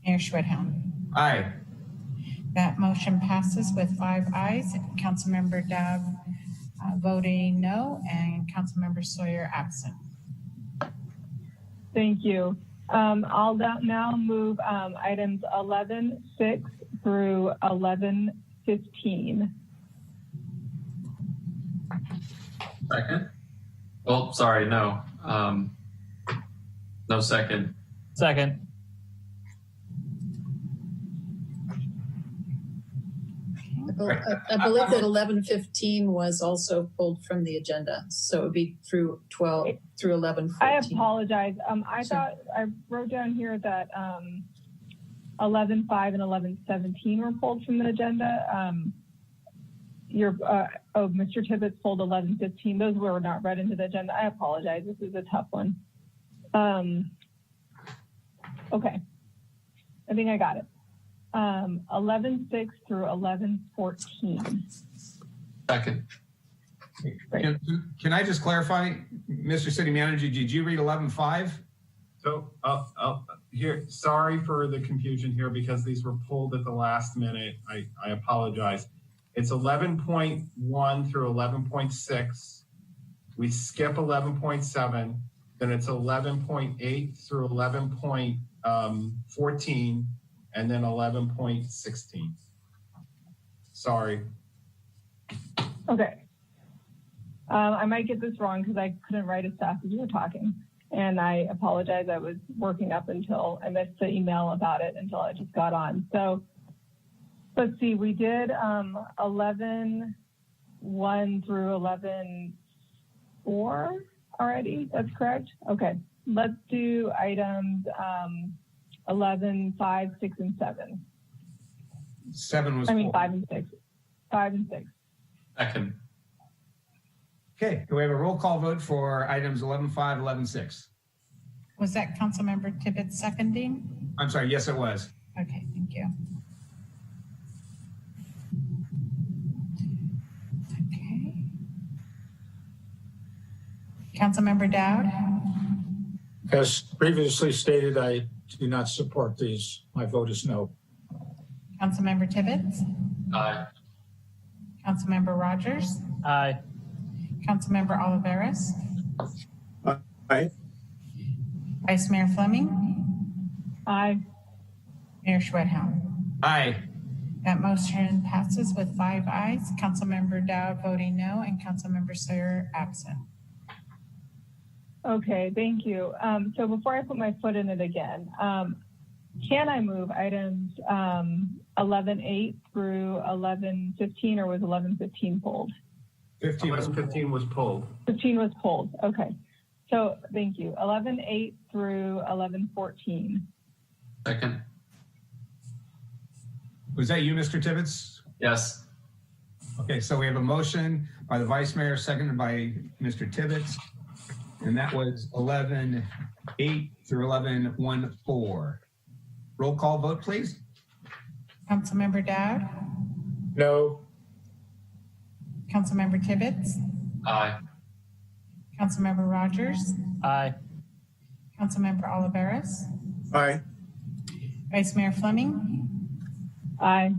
Mayor Schwedhelm. Aye. That motion passes with 5 ayes. Councilmember Dowd voting no, and Councilmember Sawyer absent. Thank you. I'll now move items 11.6 through 11.15. Second. Oh, sorry, no. No second. Second. I believe that 11:15 was pulled pulled from the agenda, so it would be through 12 through 11:14. I apologize. I thought I wrote down here that 11.5 and 11.17 were pulled from the agenda. Mr. Tibbetts pulled 11.15. Those were not read into the agenda. I apologize. This is a tough one. Okay. I think I got it. 11.6 through 11.14. Second. Can I just clarify, Mr. City Manager, did you read 11.5? So here, sorry for the confusion here because these were pulled at the last minute. I apologize. It's 11.1 through 11.6. We skip 11.7. Then it's 11.8 through 11.14. And then 11.16. Sorry. Okay. I might get this wrong because I couldn't write as fast as you were talking. And I apologize. I was working up until I missed the email about it until I just got on. So let's see. We did 11.1 through 11.4 already. That's correct? Okay. Let's do items 11, 5, 6, and 7. 7 was. 5 and 6. 5 and 6. Second. Okay, do we have a roll call vote for items 11.5, 11.6? Was that Councilmember Tibbetts seconding? I'm sorry, yes, it was. Okay, thank you. Okay. Councilmember Dowd, As previously stated, I do not support these. My vote is no. Councilmember Tibbetts, Aye. Councilmember Rogers, Aye. Councilmember Oliveras, Aye. Vice Mayor Fleming, Aye. Mayor Schwedhelm. Aye. That motion passes with 5 ayes, Councilmember Dowd voting no, and Councilmember Sawyer absent. Okay, thank you. So before I put my foot in it again, can I move items 11.8 through 11.15, or was 11.15 pulled? 15 was pulled. 15 was pulled. Okay. So thank you. 11.8 through 11.14. Second. Was that you, Mr. Tibbetts? Yes. Okay, so we have a motion by the Vice Mayor, seconded by Mr. Tibbetts, and that was 11.8 through 11.14. Roll call vote, please. Councilmember Dowd, No. Councilmember Tibbetts, Aye. Councilmember Rogers, Aye. Councilmember Oliveras, Aye. Vice Mayor Fleming, Aye.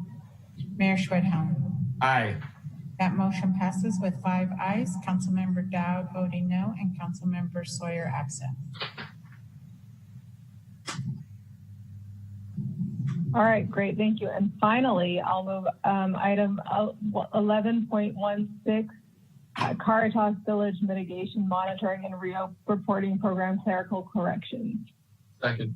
Mayor Schwedhelm. Aye. That motion passes with 5 ayes, Councilmember Dowd voting no, and Councilmember Sawyer absent. All right, great, thank you. And finally, I'll move item 11.16, Caritas Village Mitigation Monitoring and Reporting Program Clerical Corrections. Second.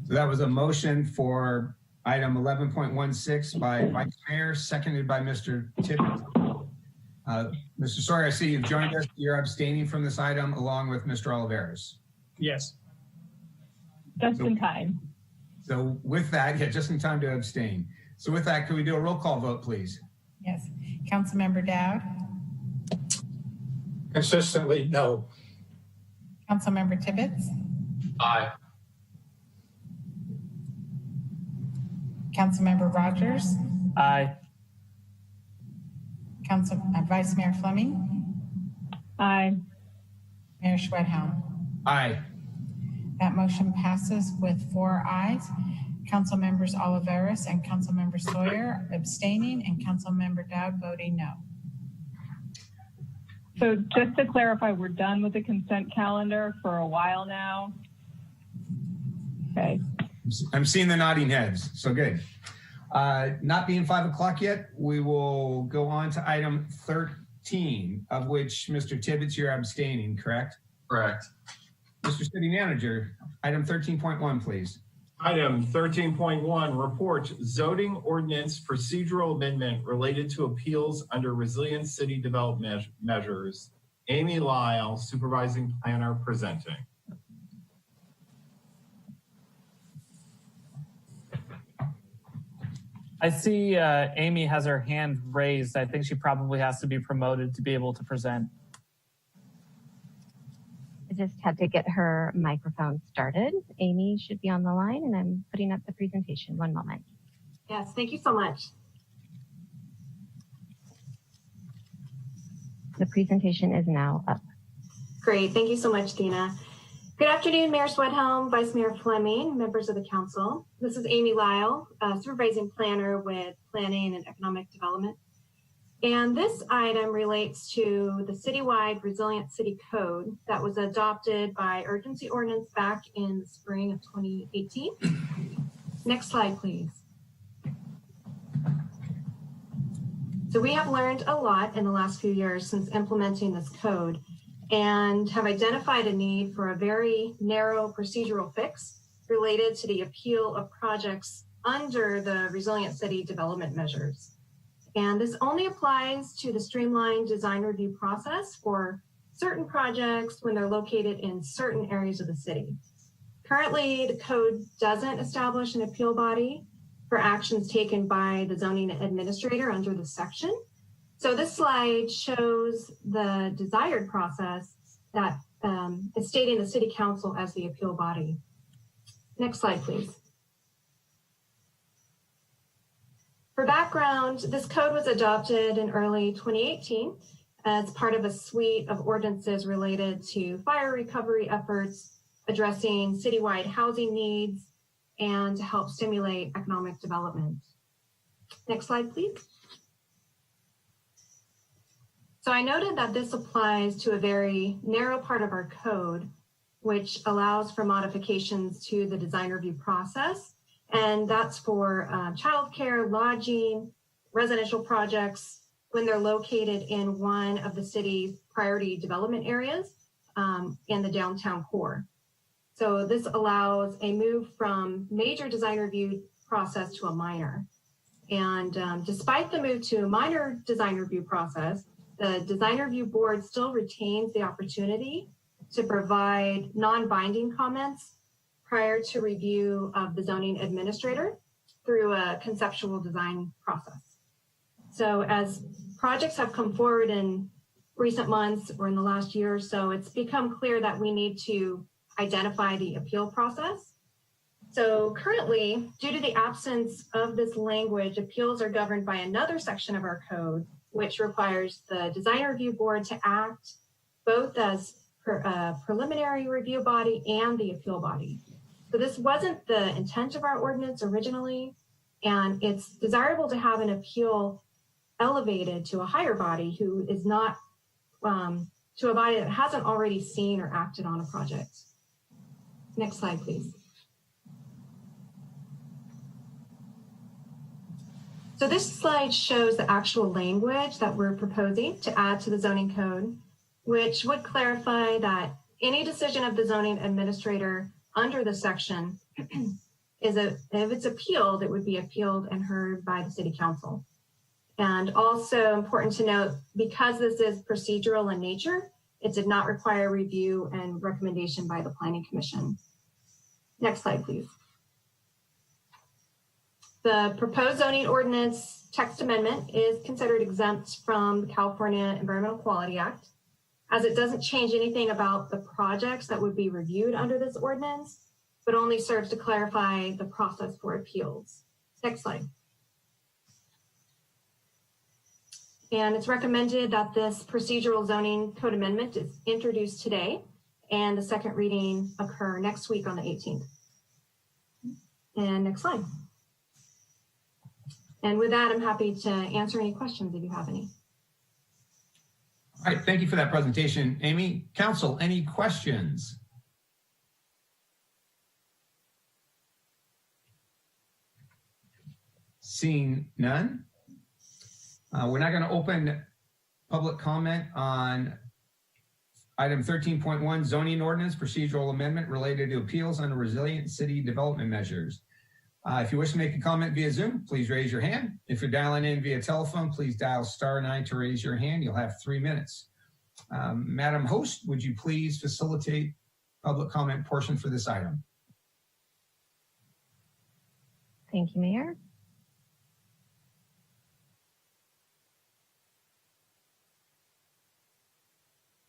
So that was a motion for item 11.16 by Vice Mayor, seconded by Mr. Tibbetts. Mr. Sawyer, I see you've joined us. You're abstaining from this item along with Mr. Oliveras. Yes. Just in time. So with that, yeah, just in time to abstain. So with that, can we do a roll call vote, please? Yes. Councilmember Dowd, Consistently, no. Councilmember Tibbetts, Aye. Councilmember Rogers, Aye. Vice Mayor Fleming, Aye. Mayor Schwedhelm. Aye. That motion passes with 4 ayes. Councilmembers Oliveras and Councilmember Sawyer abstaining, and Councilmember Dowd voting no. So just to clarify, we're done with the consent calendar for a while now. Okay. I'm seeing the nodding heads, so good. Not being 5 o'clock yet, we will go on to item 13, of which Mr. Tibbetts, you're abstaining, correct? Correct. Mr. City Manager, item 13.1, please. Item 13.1, report zoning ordinance procedural amendment related to appeals under resilient city development measures. Amy Lyle, supervising planner, presenting. I see Amy has her hand raised. I think she probably has to be promoted to be able to present. I just had to get her microphone started. Amy should be on the line, and I'm putting up the presentation. One moment. Yes, thank you so much. The presentation is now up. Great, thank you so much, Dina. Good afternoon, Mayor Schwedhelm, Vice Mayor Fleming, members of the council. This is Amy Lyle, supervising planner with Planning and Economic Development. And this item relates to the citywide Resilient City Code that was adopted by urgency ordinance back in the spring of 2018. Next slide, please. So we have learned a lot in the last few years since implementing this code, and have identified a need for a very narrow procedural fix related to the appeal of projects under the Resilient City development measures. And this only applies to the streamlined design review process for certain projects when they're located in certain areas of the city. Currently, the code doesn't establish an appeal body for actions taken by the zoning administrator under this section. So this slide shows the desired process that is stating the city council as the appeal body. Next slide, please. For background, this code was adopted in early 2018 as part of a suite of ordinances related to fire recovery efforts, addressing citywide housing needs, and to help stimulate economic development. Next slide, please. So I noted that this applies to a very narrow part of our code, which allows for modifications to the design review process. And that's for childcare, lodging, residential projects when they're located in one of the city's priority development areas in the downtown core. So this allows a move from major design review process to a minor. And despite the move to a minor design review process, the design review board still retains the opportunity to provide non-binding comments prior to review of the zoning administrator through a conceptual design process. So as projects have come forward in recent months or in the last year or so, it's become clear that we need to identify the appeal process. So currently, due to the absence of this language, appeals are governed by another section of our code, which requires the design review board to act both as a preliminary review body and the appeal body. So this wasn't the intent of our ordinance originally, and it's desirable to have an appeal elevated to a higher body who is not, to a body that hasn't already seen or acted on a project. Next slide, please. So this slide shows the actual language that we're proposing to add to the zoning code, which would clarify that any decision of the zoning administrator under the section is if it's appealed, it would be appealed and heard by the city council. And also important to note, because this is procedural in nature, it did not require review and recommendation by the Planning Commission. Next slide, please. The proposed zoning ordinance text amendment is considered exempt from the California Environmental Quality Act, as it doesn't change anything about the projects that would be reviewed under this ordinance, but only serves to clarify the process for appeals. Next slide. And it's recommended that this procedural zoning code amendment is introduced today and the second reading occur next week on the 18th. And next slide. And with that, I'm happy to answer any questions if you have any. All right, thank you for that presentation, Amy. Council, any questions? Seeing none, we're not going to open public comment on item 13.1, zoning ordinance procedural amendment related to appeals on the resilient city development measures. If you wish to make a comment via Zoom, please raise your hand. If you're dialing in via telephone, please dial *9 to raise your hand. You'll have 3 minutes. Madam Host, would you please facilitate public comment portion for this item? Thank you, Mayor.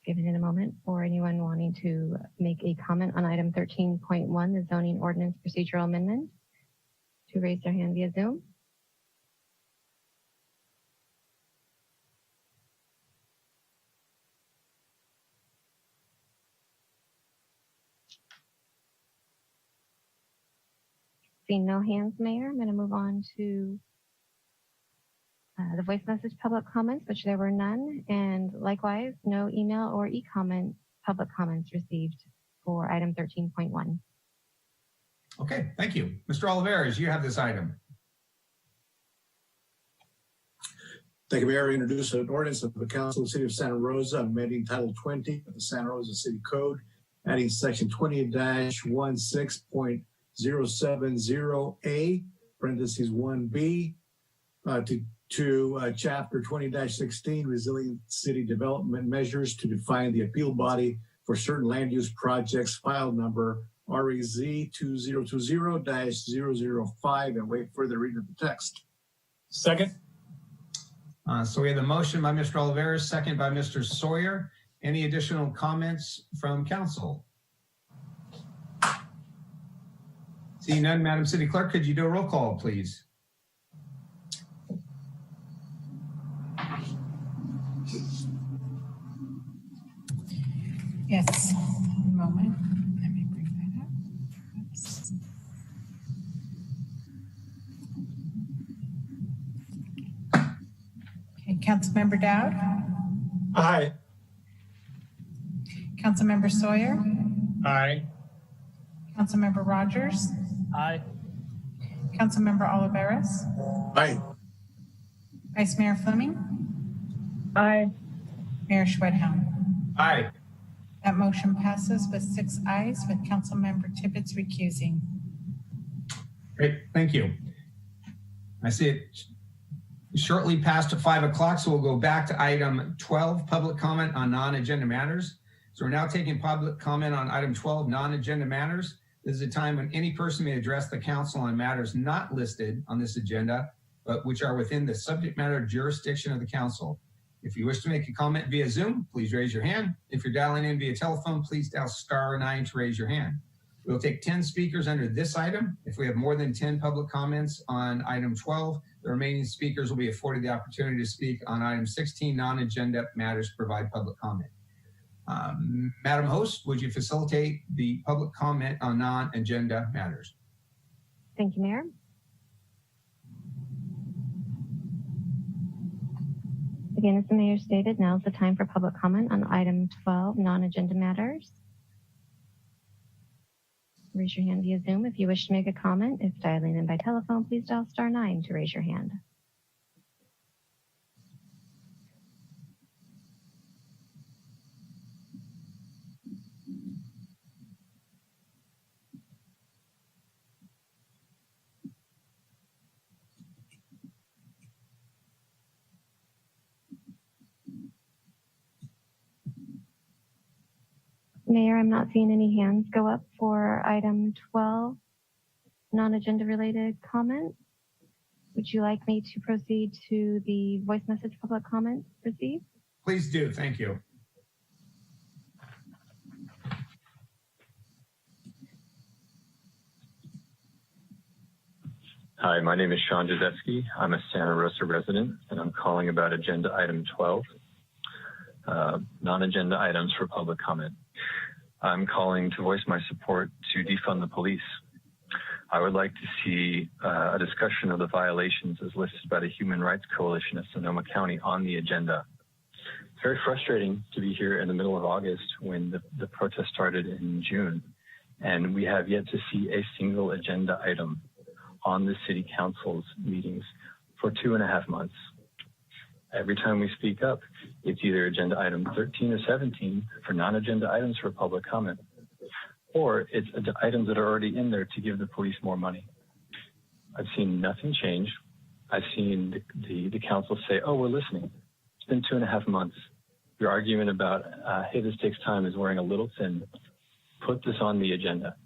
Giving it a moment for anyone wanting to make a comment on item 13.1, the zoning ordinance procedural amendment, to raise their hand via Zoom. Seeing no hands, Mayor, I'm going to move on to the voice message public comments, which there were none, and likewise, no email or e-comment public comments received for item 13.1. Okay, thank you. Mr. Olivares, you have this item. Thank you, Mayor. I introduce an ordinance of the Council of the City of Santa Rosa amending Title 20 of the Santa Rosa City Code, adding Section 20-16.070A, parentheses 1B, to Chapter 20-16, Resilient City Development Measures, to define the appeal body for certain land use projects, file number REZ 2020-005, and wait for the reading of the text. Second. So we have the motion by Mr. Olivares, second by Mr. Sawyer. Any additional comments from council? Seeing none, Madam City Clerk, could you do a roll call, please? Yes, one moment. Let me bring Councilmember Dowd, Aye. Councilmember Sawyer, Aye. Councilmember Rogers, Aye. Councilmember Oliveras, Aye. Vice Mayor Fleming, Aye. Mayor Schwedhelm. Aye. That motion passes with 6 ayes, with Councilmember Tibbetts recusing. Great, thank you. I see it shortly past 5 o'clock, so we'll go back to item 12, public comment on non-agenda matters. So we're now taking public comment on item 12, non-agenda matters. This is a time when any person may address the council on matters not listed on this agenda, but which are within the subject matter jurisdiction of the council. If you wish to make a comment via Zoom, please raise your hand. If you're dialing in via telephone, please dial *9 to raise your hand. We'll take 10 speakers under this item. If we have more than 10 public comments on item 12, the remaining speakers will be afforded the opportunity to speak on item 16, non-agenda matters, provide public comment. Madam Host, would you facilitate the public comment on non-agenda matters? Thank you, Mayor. Again, as the Mayor stated, now is the time for public comment on item 12, non-agenda matters. Raise your hand via Zoom if you wish to make a comment. If dialing in by telephone, please dial *9 to raise your hand. Mayor, I'm not seeing any hands go up for item 12, non-agenda related comments. Would you like me to proceed to the voice message public comments received? Please do, thank you. Hi, my name is Sean Jazewski. I'm a Santa Rosa resident, and I'm calling about agenda item 12, non-agenda items for public comment. I'm calling to voice my support to defund the police. I would like to see a discussion of the violations as listed by the Human Rights Coalition of Sonoma County on the agenda. It's very frustrating to be here in the middle of August when the protest started in June, and we have yet to see a single agenda item on the City Council's meetings for 2.5 months. Every time we speak up, it's either agenda item 13 or 17 for non-agenda items for public comment, or it's items that are already in there to give the police more money. I've seen nothing change. I've seen the council say, oh, we're listening. It's been 2.5 months. Your argument about, hey, this takes time is wearing a little thin. Put this on the agenda.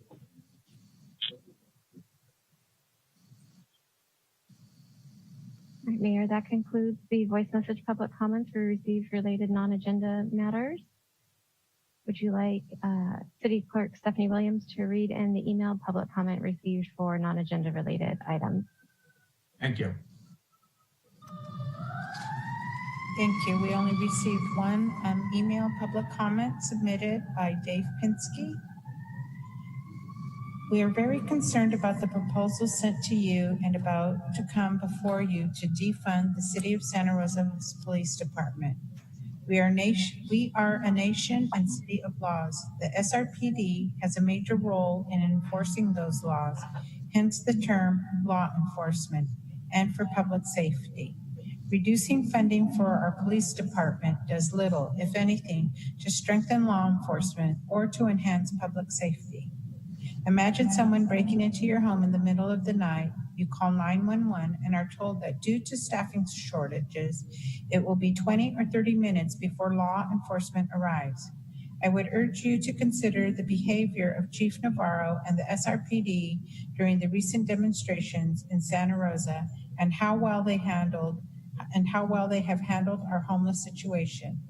All right, Mayor, that concludes the voice message public comments we received related non-agenda matters. Would you like City Clerk Stephanie Williams to read in the email public comment received for non-agenda related items? Thank you. Thank you. We only received one email public comment submitted by Dave Pinsky. We are very concerned about the proposal sent to you and about to come before you to defund the City of Santa Rosa's Police Department. We are a nation and city of laws. The SRPD has a major role in enforcing those laws, hence the term law enforcement, and for public safety. Reducing funding for our police department does little, if anything, to strengthen law enforcement or to enhance public safety. Imagine someone breaking into your home in the middle of the night. You call 911 and are told that due to staffing shortages, it will be 20 or 30 minutes before law enforcement arrives. I would urge you to consider the behavior of Chief Navarro and the SRPD during the recent demonstrations in Santa Rosa and how well they have handled our homeless situation.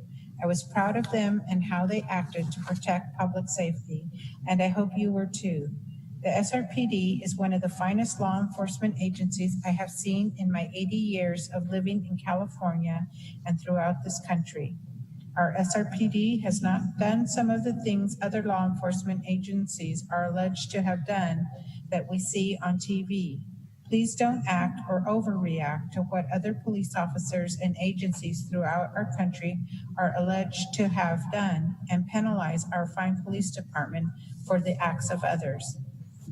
I was proud of them and how they acted to protect public safety, and I hope you were too. The SRPD is one of the finest law enforcement agencies I have seen in my 80 years of living in California and throughout this country. Our SRPD has not done some of the things other law enforcement agencies are alleged to have done that we see on TV. Please don't act or overreact to what other police officers and agencies throughout our country are alleged to have done and penalize our fine police department for the acts of others.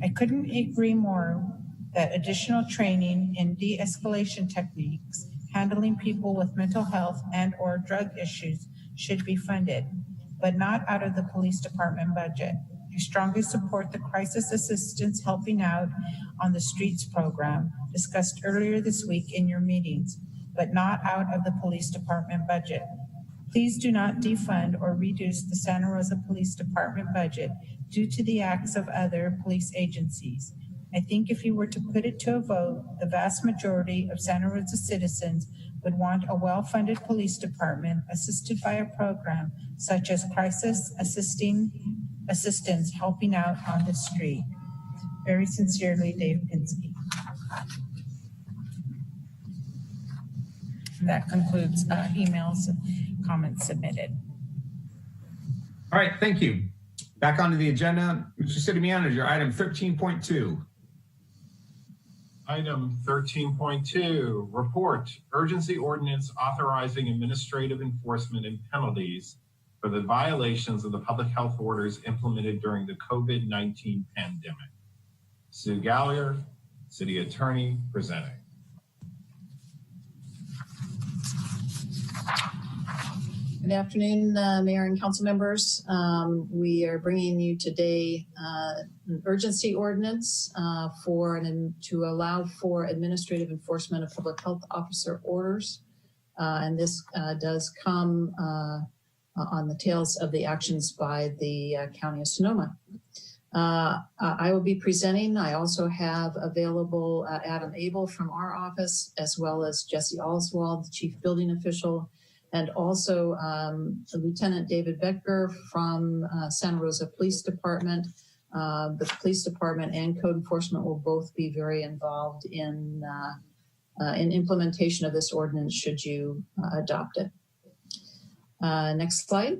I couldn't agree more that additional training in de-escalation techniques, handling people with mental health and or drug issues should be funded, but not out of the police department budget. I strongly support the Crisis Assistance Helping Out on the Streets program discussed earlier this week in your meetings, but not out of the police department budget. Please do not defund or reduce the Santa Rosa Police Department budget due to the acts of other police agencies. I think if you were to put it to a vote, the vast majority of Santa Rosa citizens would want a well-funded police department assisted by a program such as Crisis Assistance Helping Out on the Street. Very sincerely, Dave Pinsky. That concludes emails and comments submitted. All right, thank you. Back onto the agenda, Mr. City Manager, item 13.2. Item 13.2, report, urgency ordinance authorizing administrative enforcement and penalties for the violations of the public health orders implemented during the COVID-19 pandemic. Sue Gallagher, City Attorney, presenting. Good afternoon, Mayor and council members. We are bringing you today an urgency ordinance to allow for administrative enforcement of public health officer orders. And this does come on the tails of the actions by the County of Sonoma. I will be presenting. I also have available Adam Abel from our office, as well as Jesse Oswald, the Chief Building Official, and also Lieutenant David Becker from Santa Rosa Police Department. The police department and code enforcement will both be very involved in implementation of this ordinance should you adopt it. Next slide.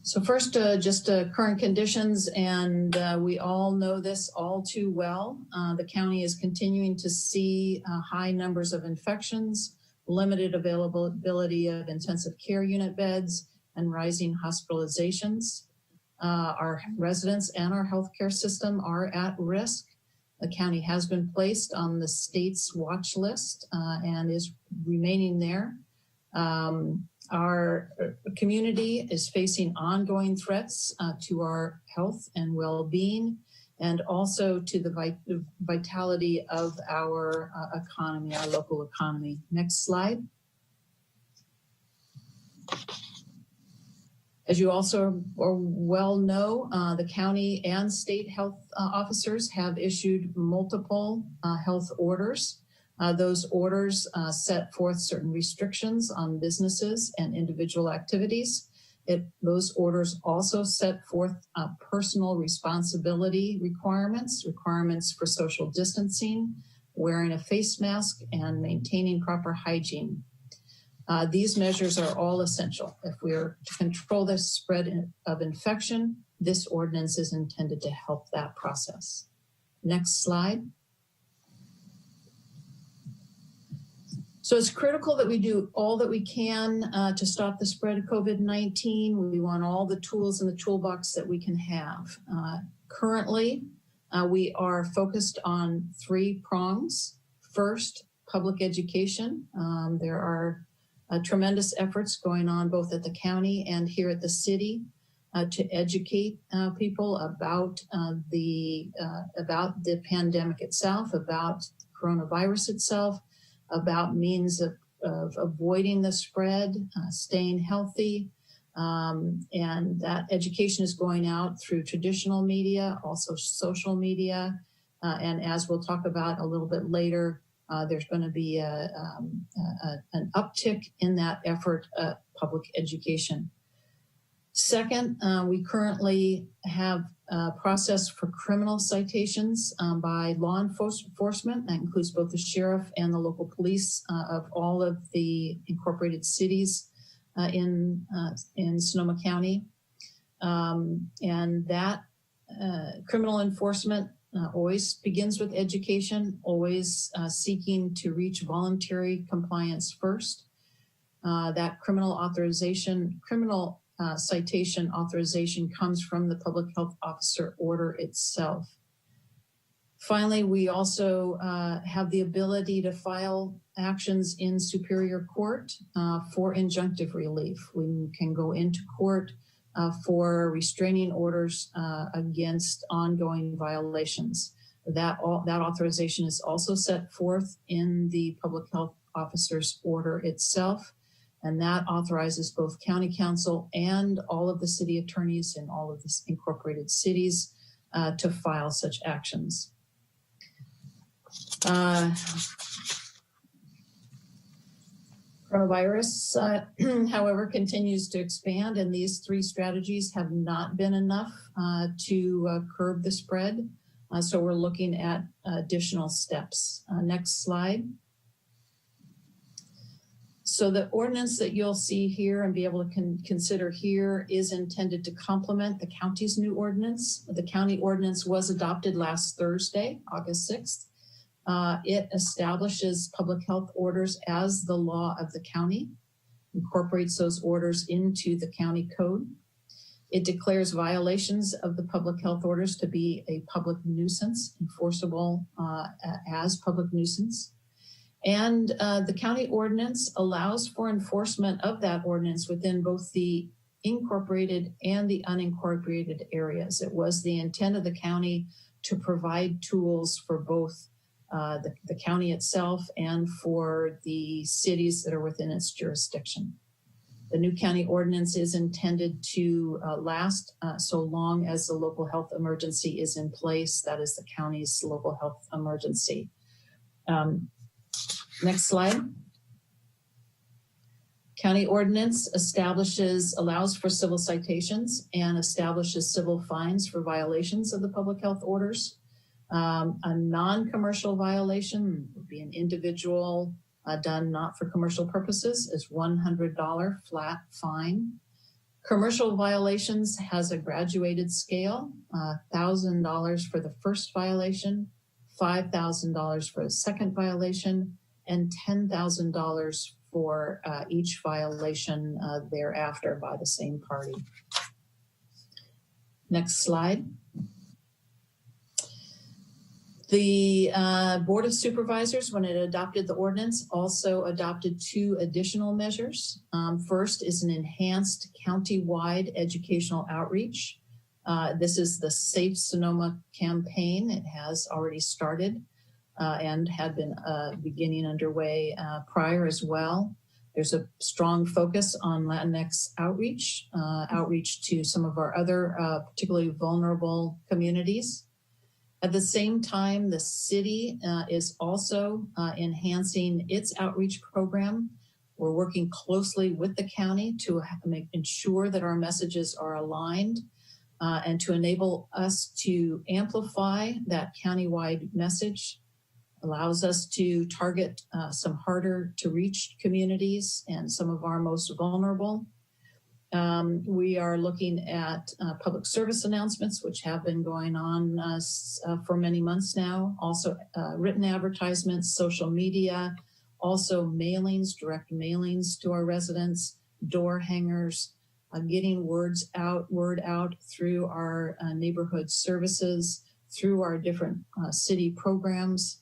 So first, just current conditions, and we all know this all too well. The county is continuing to see high numbers of infections, limited availability of intensive care unit beds, and rising hospitalizations. Our residents and our healthcare system are at risk. The county has been placed on the state's watch list and is remaining there. Our community is facing ongoing threats to our health and well-being, and also to the vitality of our economy, our local economy. Next slide. As you also well know, the county and state health officers have issued multiple health orders. Those orders set forth certain restrictions on businesses and individual activities. Those orders also set forth personal responsibility requirements for social distancing, wearing a face mask, and maintaining proper hygiene. These measures are all essential. If we are to control the spread of infection, this ordinance is intended to help that process. Next slide. So it's critical that we do all that we can to stop the spread of COVID-19. We want all the tools in the toolbox that we can have. Currently, we are focused on 3 prongs. First, public education. There are tremendous efforts going on both at the county and here at the city to educate people about the pandemic itself, about coronavirus itself, about means of avoiding the spread, staying healthy. And that education is going out through traditional media, also social media. And as we'll talk about a little bit later, there's going to be an uptick in that effort at public education. Second, we currently have a process for criminal citations by law enforcement. That includes both the sheriff and the local police of all of the incorporated cities in Sonoma County. And that criminal enforcement always begins with education, always seeking to reach voluntary compliance first. That criminal citation authorization comes from the public health officer order itself. Finally, we also have the ability to file actions in Superior Court for injunctive relief. We can go into court for restraining orders against ongoing violations. That authorization is also set forth in the public health officer's order itself, and that authorizes both county council and all of the city attorneys in all of the incorporated cities to file such actions. Coronavirus, however, continues to expand, and these three strategies have not been enough to curb the spread. So we're looking at additional steps. Next slide. So the ordinance that you'll see here and be able to consider here is intended to complement the county's new ordinance. The county ordinance was adopted last Thursday, August 6th. It establishes public health orders as the law of the county, incorporates those orders into the county code. It declares violations of the public health orders to be a public nuisance, enforceable as public nuisance. And the county ordinance allows for enforcement of that ordinance within both the incorporated and the unincorporated areas. It was the intent of the county to provide tools for both the county itself and for the cities that are within its jurisdiction. The new county ordinance is intended to last so long as the local health emergency is in place. That is the county's local health emergency. Next slide. County ordinance allows for civil citations and establishes civil fines for violations of the public health orders. A non-commercial violation would be an individual done not for commercial purposes is $100 flat fine. Commercial violations has a graduated scale, $1,000 for the first violation, $5,000 for a second violation, and $10,000 for each violation thereafter by the same party. Next slide. The Board of Supervisors, when it adopted the ordinance, also adopted two additional measures. First is an enhanced county-wide educational outreach. This is the Safe Sonoma campaign. It has already started and had been beginning underway prior as well. There's a strong focus on Latinx outreach, outreach to some of our other particularly vulnerable communities. At the same time, the city is also enhancing its outreach program. We're working closely with the county to ensure that our messages are aligned and to enable us to amplify that countywide message. Allows us to target some harder to reach communities and some of our most vulnerable. We are looking at public service announcements, which have been going on for many months now. Also written advertisements, social media, also mailings, direct mailings to our residents, door hangers, getting word out through our neighborhood services, through our different city programs.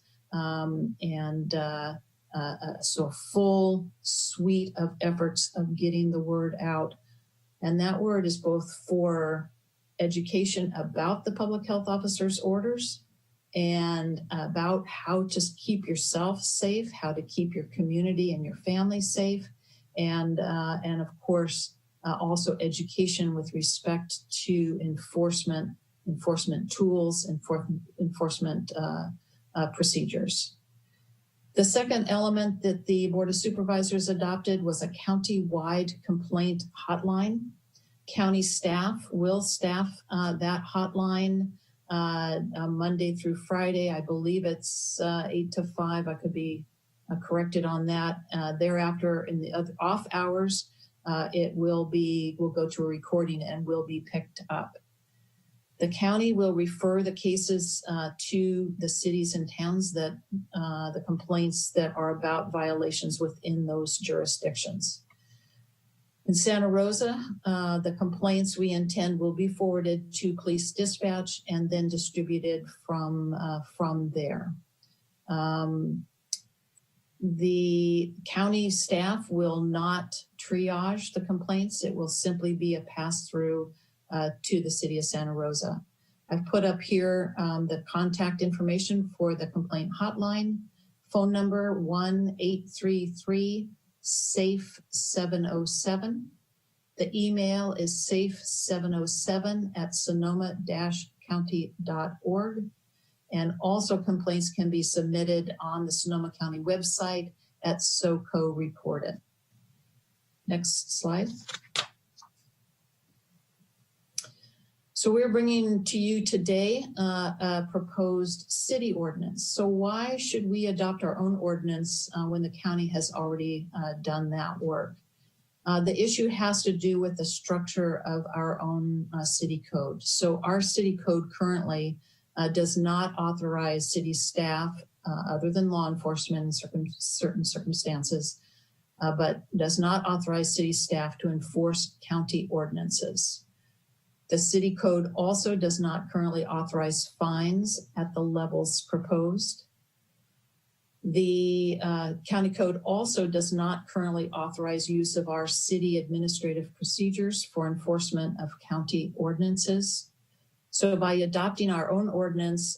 So a full suite of efforts of getting the word out. And that word is both for education about the public health officer's orders and about how to keep yourself safe, how to keep your community and your family safe, and of course, also education with respect to enforcement tools, enforcement procedures. The second element that the Board of Supervisors adopted was a county-wide complaint hotline. County staff will staff that hotline Monday through Friday. I believe it's 8 to 5. I could be corrected on that. Thereafter, in the off hours, we'll go to a recording and will be picked up. The county will refer the cases to the cities and towns that the complaints that are about violations within those jurisdictions. In Santa Rosa, the complaints we intend will be forwarded to police dispatch and then distributed from there. The county staff will not triage the complaints. It will simply be a pass-through to the city of Santa Rosa. I've put up here the contact information for the complaint hotline, phone number 1-833-SAFE-707. The email is safe707@sonoma-county.org. And also complaints can be submitted on the Sonoma County website at SoCo Reported. Next slide. So we're bringing to you today a proposed city ordinance. So why should we adopt our own ordinance when the county has already done that work? The issue has to do with the structure of our own city code. So our city code currently does not authorize city staff, other than law enforcement in certain circumstances, but does not authorize city staff to enforce county ordinances. The city code also does not currently authorize fines at the levels proposed. The county code also does not currently authorize use of our city administrative procedures for enforcement of county ordinances. So by adopting our own ordinance,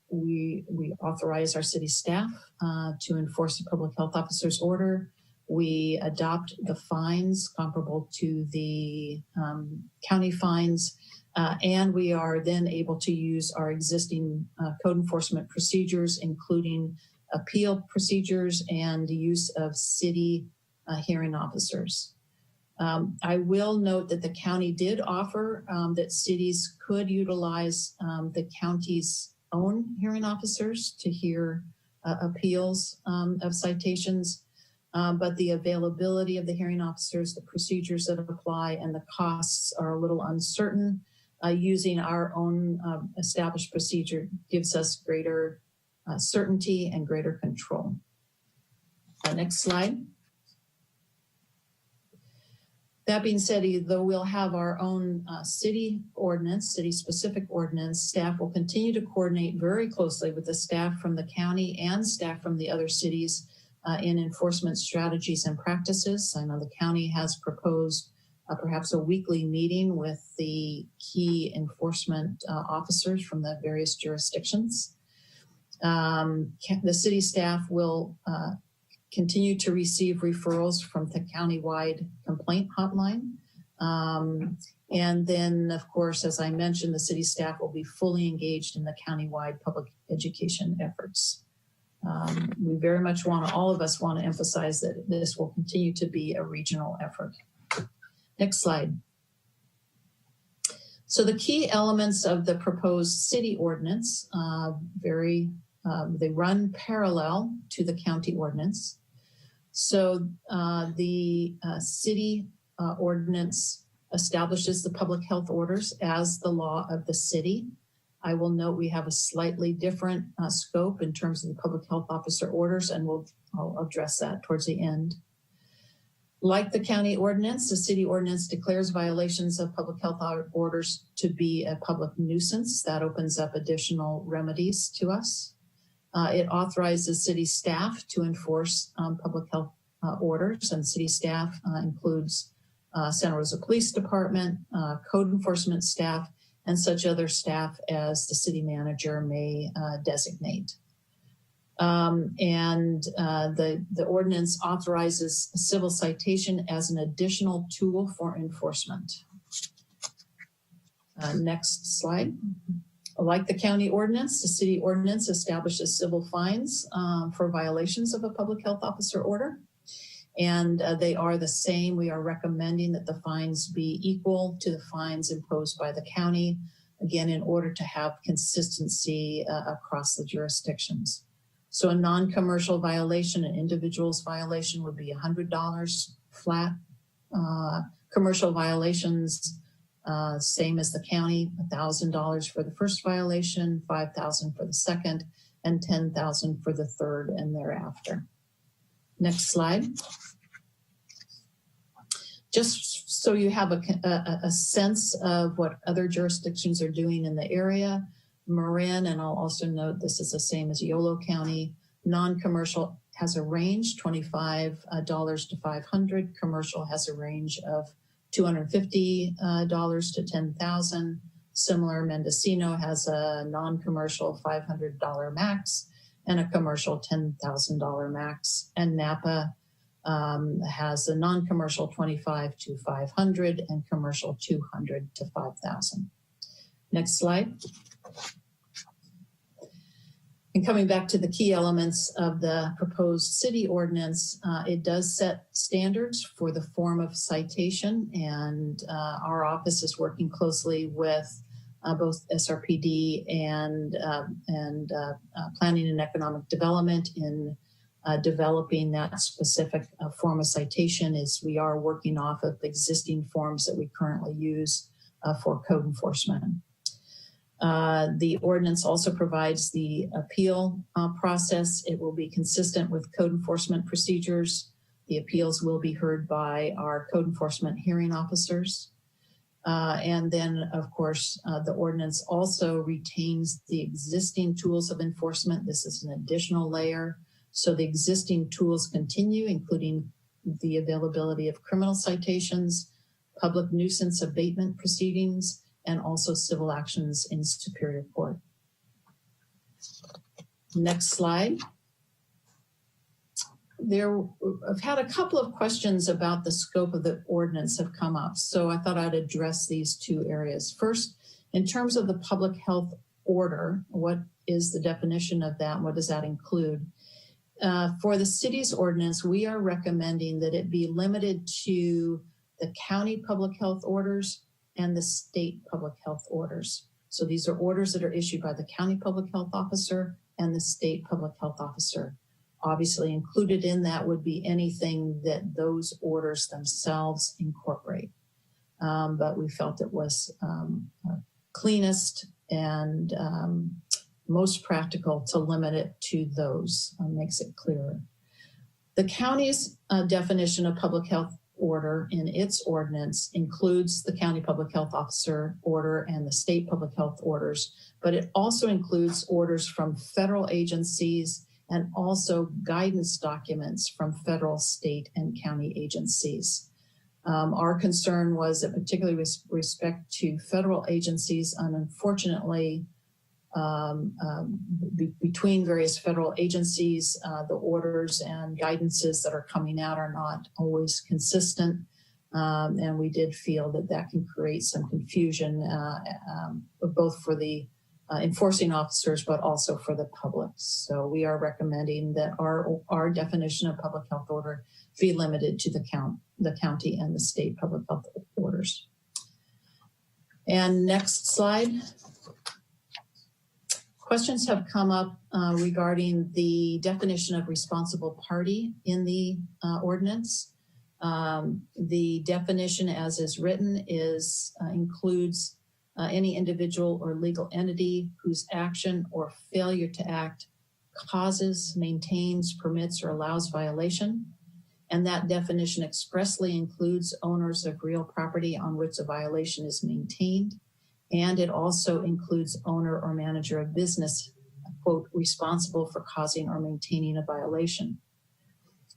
we authorize our city staff to enforce the public health officer's order. We adopt the fines comparable to the county fines, and we are then able to use our existing code enforcement procedures, including appeal procedures and the use of city hearing officers. I will note that the county did offer that cities could utilize the county's own hearing officers to hear appeals of citations, but the availability of the hearing officers, the procedures that apply, and the costs are a little uncertain. Using our own established procedure gives us greater certainty and greater control. Next slide. That being said, though we'll have our own city ordinance, city-specific ordinance, staff will continue to coordinate very closely with the staff from the county and staff from the other cities in enforcement strategies and practices. I know the county has proposed perhaps a weekly meeting with the key enforcement officers from the various jurisdictions. The city staff will continue to receive referrals from the countywide complaint hotline. And then, of course, as I mentioned, the city staff will be fully engaged in the countywide public education efforts. We very much all of us want to emphasize that this will continue to be a regional effort. Next slide. So the key elements of the proposed city ordinance, they run parallel to the county ordinance. So the city ordinance establishes the public health orders as the law of the city. I will note we have a slightly different scope in terms of the public health officer orders, and I'll address that towards the end. Like the county ordinance, the city ordinance declares violations of public health orders to be a public nuisance. That opens up additional remedies to us. It authorizes city staff to enforce public health orders, and city staff includes Santa Rosa Police Department, code enforcement staff, and such other staff as the city manager may designate. The ordinance authorizes a civil citation as an additional tool for enforcement. Next slide. Like the county ordinance, the city ordinance establishes civil fines for violations of a public health officer order. And they are the same. We are recommending that the fines be equal to the fines imposed by the county, again, in order to have consistency across the jurisdictions. So a non-commercial violation, an individual's violation would be $100 flat. Commercial violations Same as the county, $1,000 for the first violation, $5,000 for the second, and $10,000 for the third and thereafter. Next slide. Just so you have a sense of what other jurisdictions are doing in the area, Marin, and I'll also note this is the same as Yolo County, non-commercial has a range, $25 to $500. Commercial has a range of $250 to $10,000. Similar, Mendocino has a non-commercial $500 max and a commercial $10,000 max. And Napa has a non-commercial $25 to $500 and commercial $200 to $5,000. Next slide. And coming back to the key elements of the proposed city ordinance, it does set standards for the form of citation, and our office is working closely with both SRPD and Planning and Economic Development in developing that specific form of citation. Is we are working off of existing forms that we currently use for code enforcement. The ordinance also provides the appeal process. It will be consistent with code enforcement procedures. The appeals will be heard by our code enforcement hearing officers. And then, of course, the ordinance also retains the existing tools of enforcement. This is an additional layer. So the existing tools continue, including the availability of criminal citations, public nuisance abatement proceedings, and also civil actions in Superior Court. Next slide. I've had a couple of questions about the scope of the ordinance have come up, so I thought I'd address these two areas. First, in terms of the public health order, what is the definition of that? What does that include? For the city's ordinance, we are recommending that it be limited to the county public health orders and the state public health orders. So these are orders that are issued by the county public health officer and the state public health officer. Obviously included in that would be anything that those orders themselves incorporate. But we felt it was cleanest and most practical to limit it to those, makes it clearer. The county's definition of public health order in its ordinance includes the county public health officer order and the state public health orders, but it also includes orders from federal agencies and also guidance documents from federal, state, and county agencies. Our concern was that particularly with respect to federal agencies, and unfortunately, between various federal agencies, the orders and guidances that are coming out are not always consistent. And we did feel that that can create some confusion, both for the enforcing officers, but also for the public. So we are recommending that our definition of public health order be limited to the county and the state public health orders. And next slide. Questions have come up regarding the definition of responsible party in the ordinance. The definition as is written includes any individual or legal entity whose action or failure to act causes, maintains, permits, or allows violation. And that definition expressly includes owners of real property on which a violation is maintained. And it also includes owner or manager of business, quote, responsible for causing or maintaining a violation.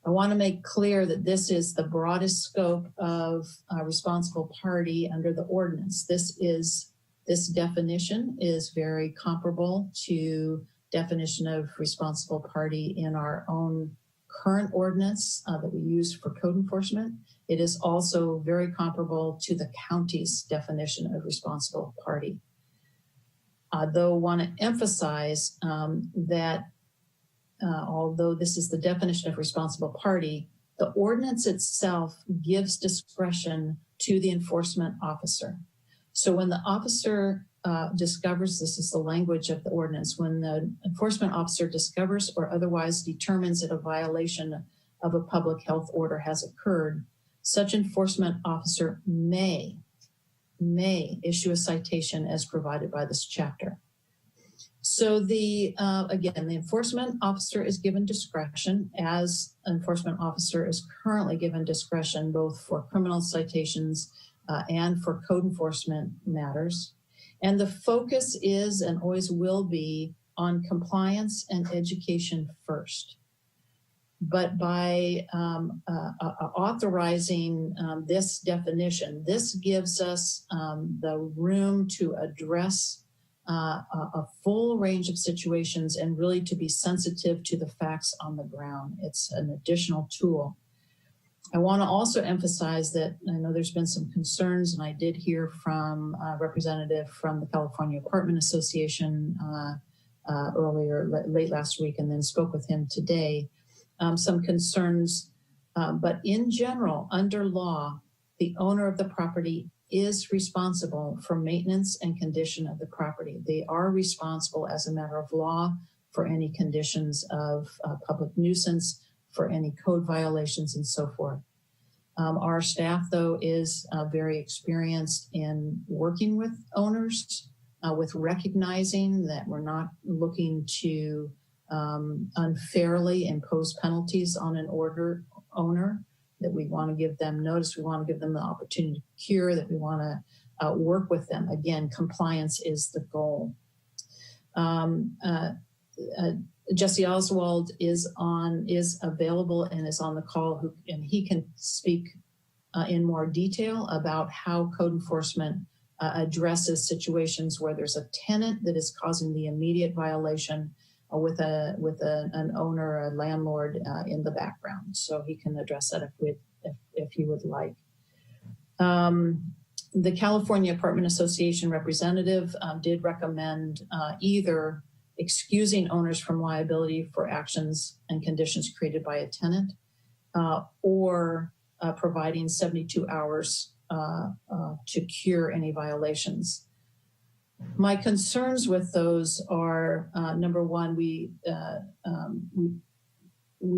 I want to make clear that this is the broadest scope of responsible party under the ordinance. This definition is very comparable to definition of responsible party in our own current ordinance that we use for code enforcement. It is also very comparable to the county's definition of responsible party. Though I want to emphasize that although this is the definition of responsible party, the ordinance itself gives discretion to the enforcement officer. So when the officer discovers, this is the language of the ordinance, when the enforcement officer discovers or otherwise determines that a violation of a public health order has occurred, such enforcement officer may may issue a citation as provided by this chapter. So again, the enforcement officer is given discretion, as enforcement officer is currently given discretion both for criminal citations and for code enforcement matters. And the focus is and always will be on compliance and education first. But by authorizing this definition, this gives us the room to address a full range of situations and really to be sensitive to the facts on the ground. It's an additional tool. I want to also emphasize that I know there's been some concerns, and I did hear from a representative from the California Apartment Association late last week, and then spoke with him today. Some concerns, but in general, under law, the owner of the property is responsible for maintenance and condition of the property. They are responsible as a matter of law for any conditions of public nuisance, for any code violations, and so forth. Our staff, though, is very experienced in working with owners, with recognizing that we're not looking to unfairly impose penalties on an owner, that we want to give them notice, we want to give them the opportunity to cure, that we want to work with them. Again, compliance is the goal. Jesse Oswald is available and is on the call, and he can speak in more detail about how code enforcement addresses situations where there's a tenant that is causing the immediate violation with an owner, a landlord in the background. So he can address that if you would like. The California Apartment Association representative did recommend either excusing owners from liability for actions and conditions created by a tenant, or providing 72 hours to cure any violations. My concerns with those are, number one, we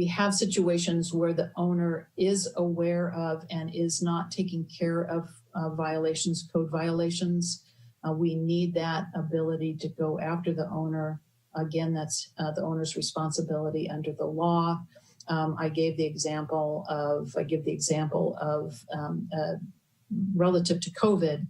have situations where the owner is aware of and is not taking care of violations, code violations. We need that ability to go after the owner. Again, that's the owner's responsibility under the law. I give the example of relative to COVID.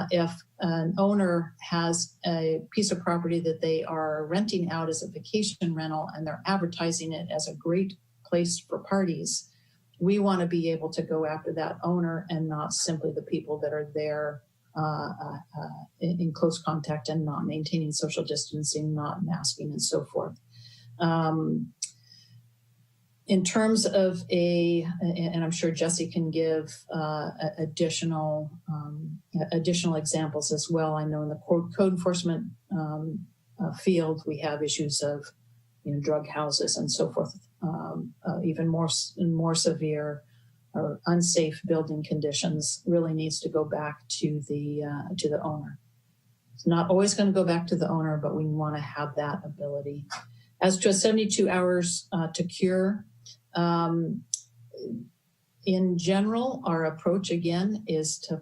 If an owner has a piece of property that they are renting out as a vacation rental and they're advertising it as a great place for parties, we want to be able to go after that owner and not simply the people that are there in close contact and not maintaining social distancing, not masking, and so forth. In terms of and I'm sure Jesse can give additional examples as well. I know in the code enforcement field, we have issues of drug houses and so forth, even more severe or unsafe building conditions. Really needs to go back to the owner. It's not always going to go back to the owner, but we want to have that ability. As to 72 hours to cure, in general, our approach again is to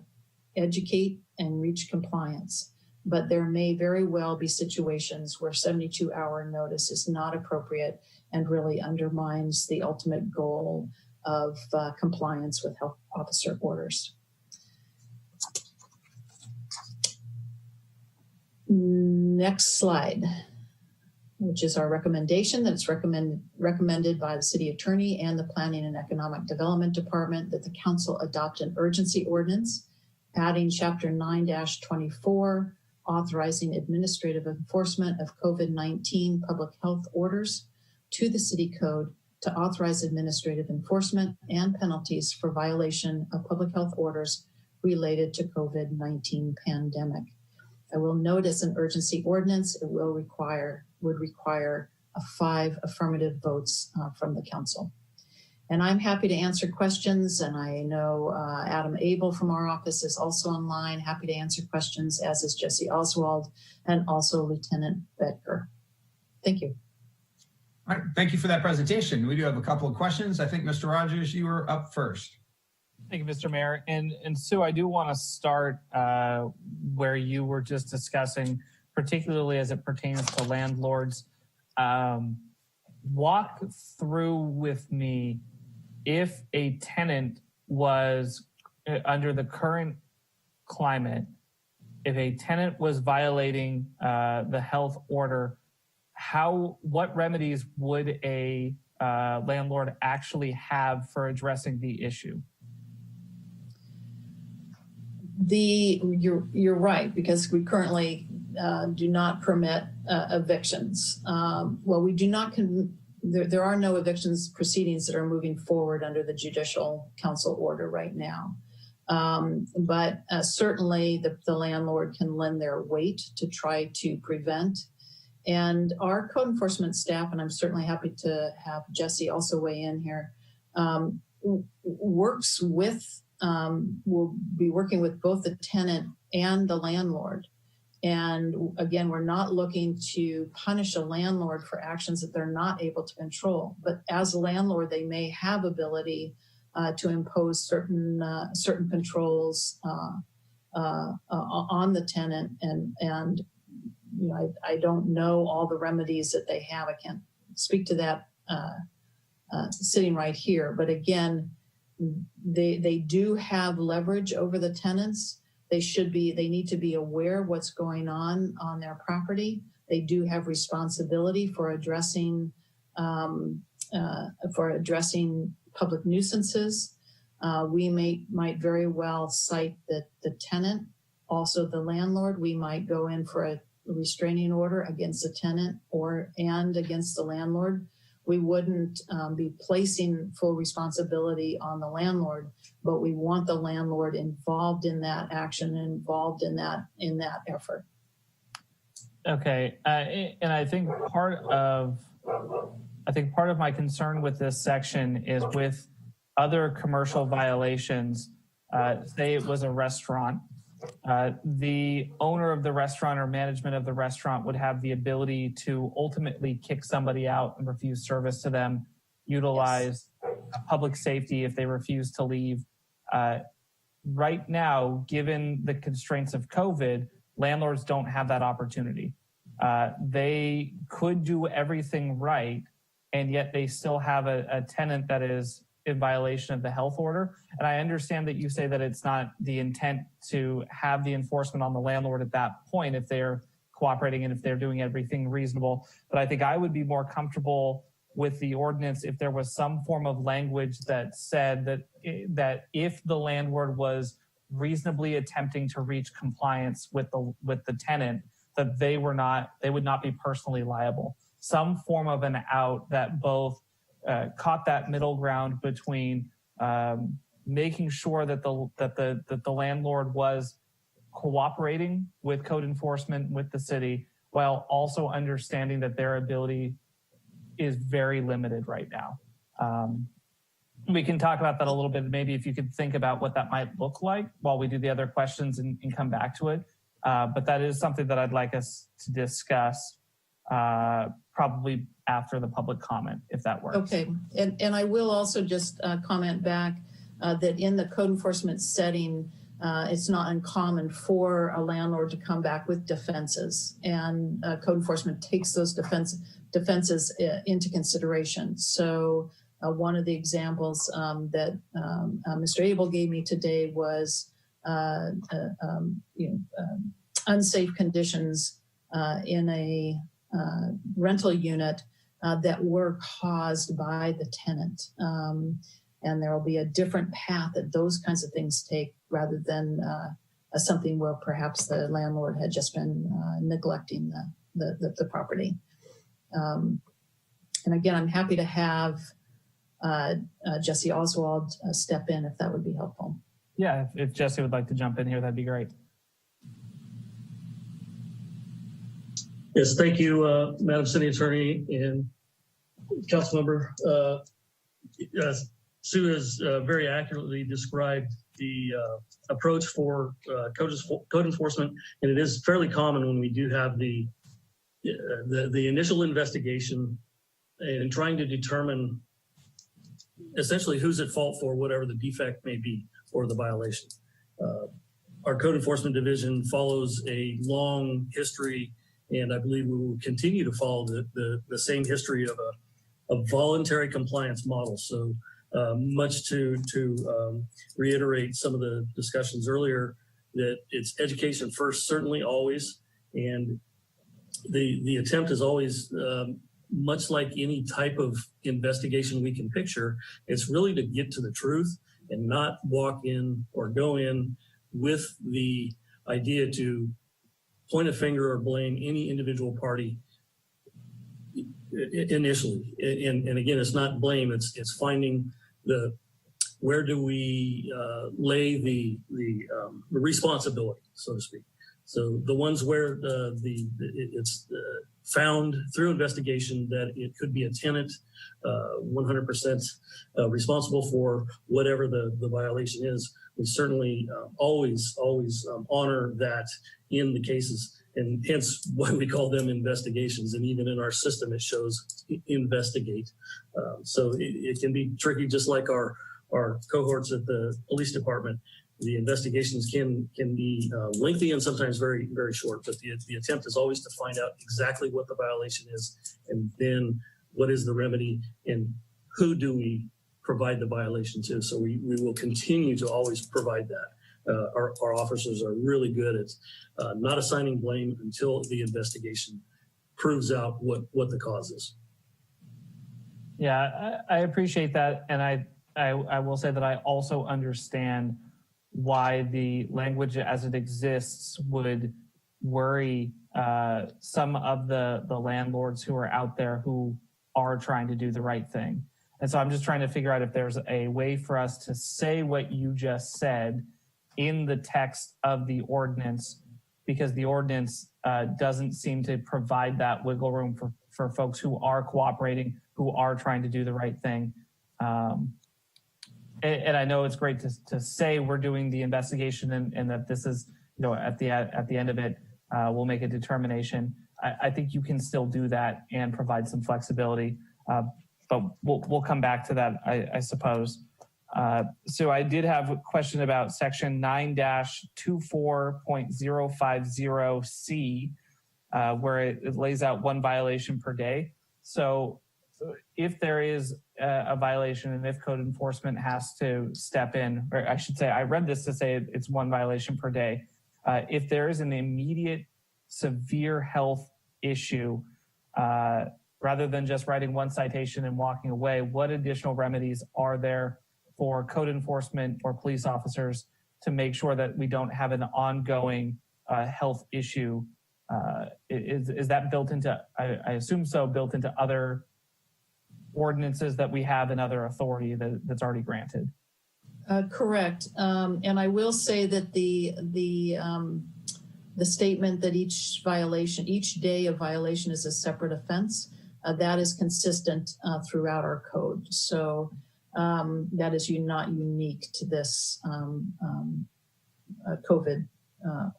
educate and reach compliance. But there may very well be situations where 72-hour notice is not appropriate and really undermines the ultimate goal of compliance with health officer orders. Next slide, which is our recommendation that's recommended by the city attorney and the Planning and Economic Development Department that the council adopt an urgency ordinance, adding chapter 9-24, authorizing administrative enforcement of COVID-19 public health orders to the city code to authorize administrative enforcement and penalties for violation of public health orders related to COVID-19 pandemic. I will note as an urgency ordinance, it would require 5 affirmative votes from the council. And I'm happy to answer questions, and I know Adam Abel from our office is also online, happy to answer questions, as is Jesse Oswald and also Lieutenant Bedker. Thank you. All right, thank you for that presentation. We do have a couple of questions. I think Mr. Rogers, you were up first. Thank you, Mr. Mayor. And Sue, I do want to start where you were just discussing, particularly as it pertains to landlords. Walk through with me if a tenant was under the current climate, if a tenant was violating the health order, what remedies would a landlord actually have for addressing the issue? You're right, because we currently do not permit evictions. Well, we do not, there are no evictions proceedings that are moving forward under the Judicial Council order right now. But certainly the landlord can lend their weight to try to prevent. And our code enforcement staff, and I'm certainly happy to have Jesse also weigh in here, works with, will be working with both the tenant and the landlord. And again, we're not looking to punish a landlord for actions that they're not able to control. But as a landlord, they may have ability to impose certain controls on the tenant. And you know, I don't know all the remedies that they have. I can't speak to that sitting right here. But again, they do have leverage over the tenants. They need to be aware of what's going on their property. They do have responsibility for addressing public nuisances. We might very well cite the tenant, also the landlord. We might go in for a restraining order against the tenant and against the landlord. We wouldn't be placing full responsibility on the landlord, but we want the landlord involved in that action, involved in that effort. Okay, and I think part of my concern with this section is with other commercial violations. Say it was a restaurant. The owner of the restaurant or management of the restaurant would have the ability to ultimately kick somebody out and refuse service to them, utilize public safety if they refuse to leave. Right now, given the constraints of COVID, landlords don't have that opportunity. They could do everything right, and yet they still have a tenant that is in violation of the health order. And I understand that you say that it's not the intent to have the enforcement on the landlord at that point if they're cooperating and if they're doing everything reasonable. But I think I would be more comfortable with the ordinance if there was some form of language that said that if the landlord was reasonably attempting to reach compliance with the tenant, that they would not be personally liable. Some form of an out that both caught that middle ground between making sure that the landlord was cooperating with code enforcement with the city, while also understanding that their ability is very limited right now. We can talk about that a little bit. Maybe if you could think about what that might look like while we do the other questions and come back to it. But that is something that I'd like us to discuss probably after the public comment, if that works. Okay, and I will also just comment back that in the code enforcement setting, it's not uncommon for a landlord to come back with defenses, and code enforcement takes those defenses into consideration. So one of the examples that Mr. Abel gave me today was unsafe conditions in a rental unit that were caused by the tenant. And there will be a different path that those kinds of things take rather than something where perhaps the landlord had just been neglecting the property. And again, I'm happy to have Jesse Oswald step in if that would be helpful. Yeah, if Jesse would like to jump in here, that'd be great. Yes, thank you, Madam City Attorney and Councilmember. Sue has very accurately described the approach for code enforcement, and it is fairly common when we do have the initial investigation and trying to determine essentially who's at fault for whatever the defect may be. for the violation. Our code enforcement division follows a long history, and I believe we will continue to follow the same history of a voluntary compliance model. So much to reiterate some of the discussions earlier, that it's education first, certainly always, and the attempt is always, much like any type of investigation we can picture, it's really to get to the truth and not walk in or go in with the idea to point a finger or blame any individual party initially. And again, it's not blame, it's finding where do we lay the responsibility, so to speak. So the ones where it's found through investigation that it could be a tenant 100% responsible for whatever the violation is, we certainly always honor that in the cases, and hence why we call them investigations. And even in our system, it shows investigate. So it can be tricky, just like our cohorts at the police department. The investigations can be lengthy and sometimes very, very short, but the attempt is always to find out exactly what the violation is, and then what is the remedy, and who do we provide the violation to. So we will continue to always provide that. Our officers are really good at not assigning blame until the investigation proves out what the cause is. Yeah, I appreciate that. And I will say that I also understand why the language as it exists would worry some of the landlords who are out there who are trying to do the right thing. And so I'm just trying to figure out if there's a way for us to say what you just said in the text of the ordinance, because the ordinance doesn't seem to provide that wiggle room for folks who are cooperating, who are trying to do the right thing. And I know it's great to say we're doing the investigation and that this is, at the end of it, we'll make a determination. I think you can still do that and provide some flexibility, but we'll come back to that, I suppose. So I did have a question about section 9-24.050C, where it lays out one violation per day. So if there is a violation and if code enforcement has to step in, or I should say, I read this to say it's one violation per day. If there is an immediate severe health issue, rather than just writing one citation and walking away, what additional remedies are there for code enforcement or police officers to make sure that we don't have an ongoing health issue? Is that built into, I assume so, built into other ordinances that we have and other authority that's already granted? Correct. And I will say that the statement that each day of violation is a separate offense, that is consistent throughout our code. So that is not unique to this COVID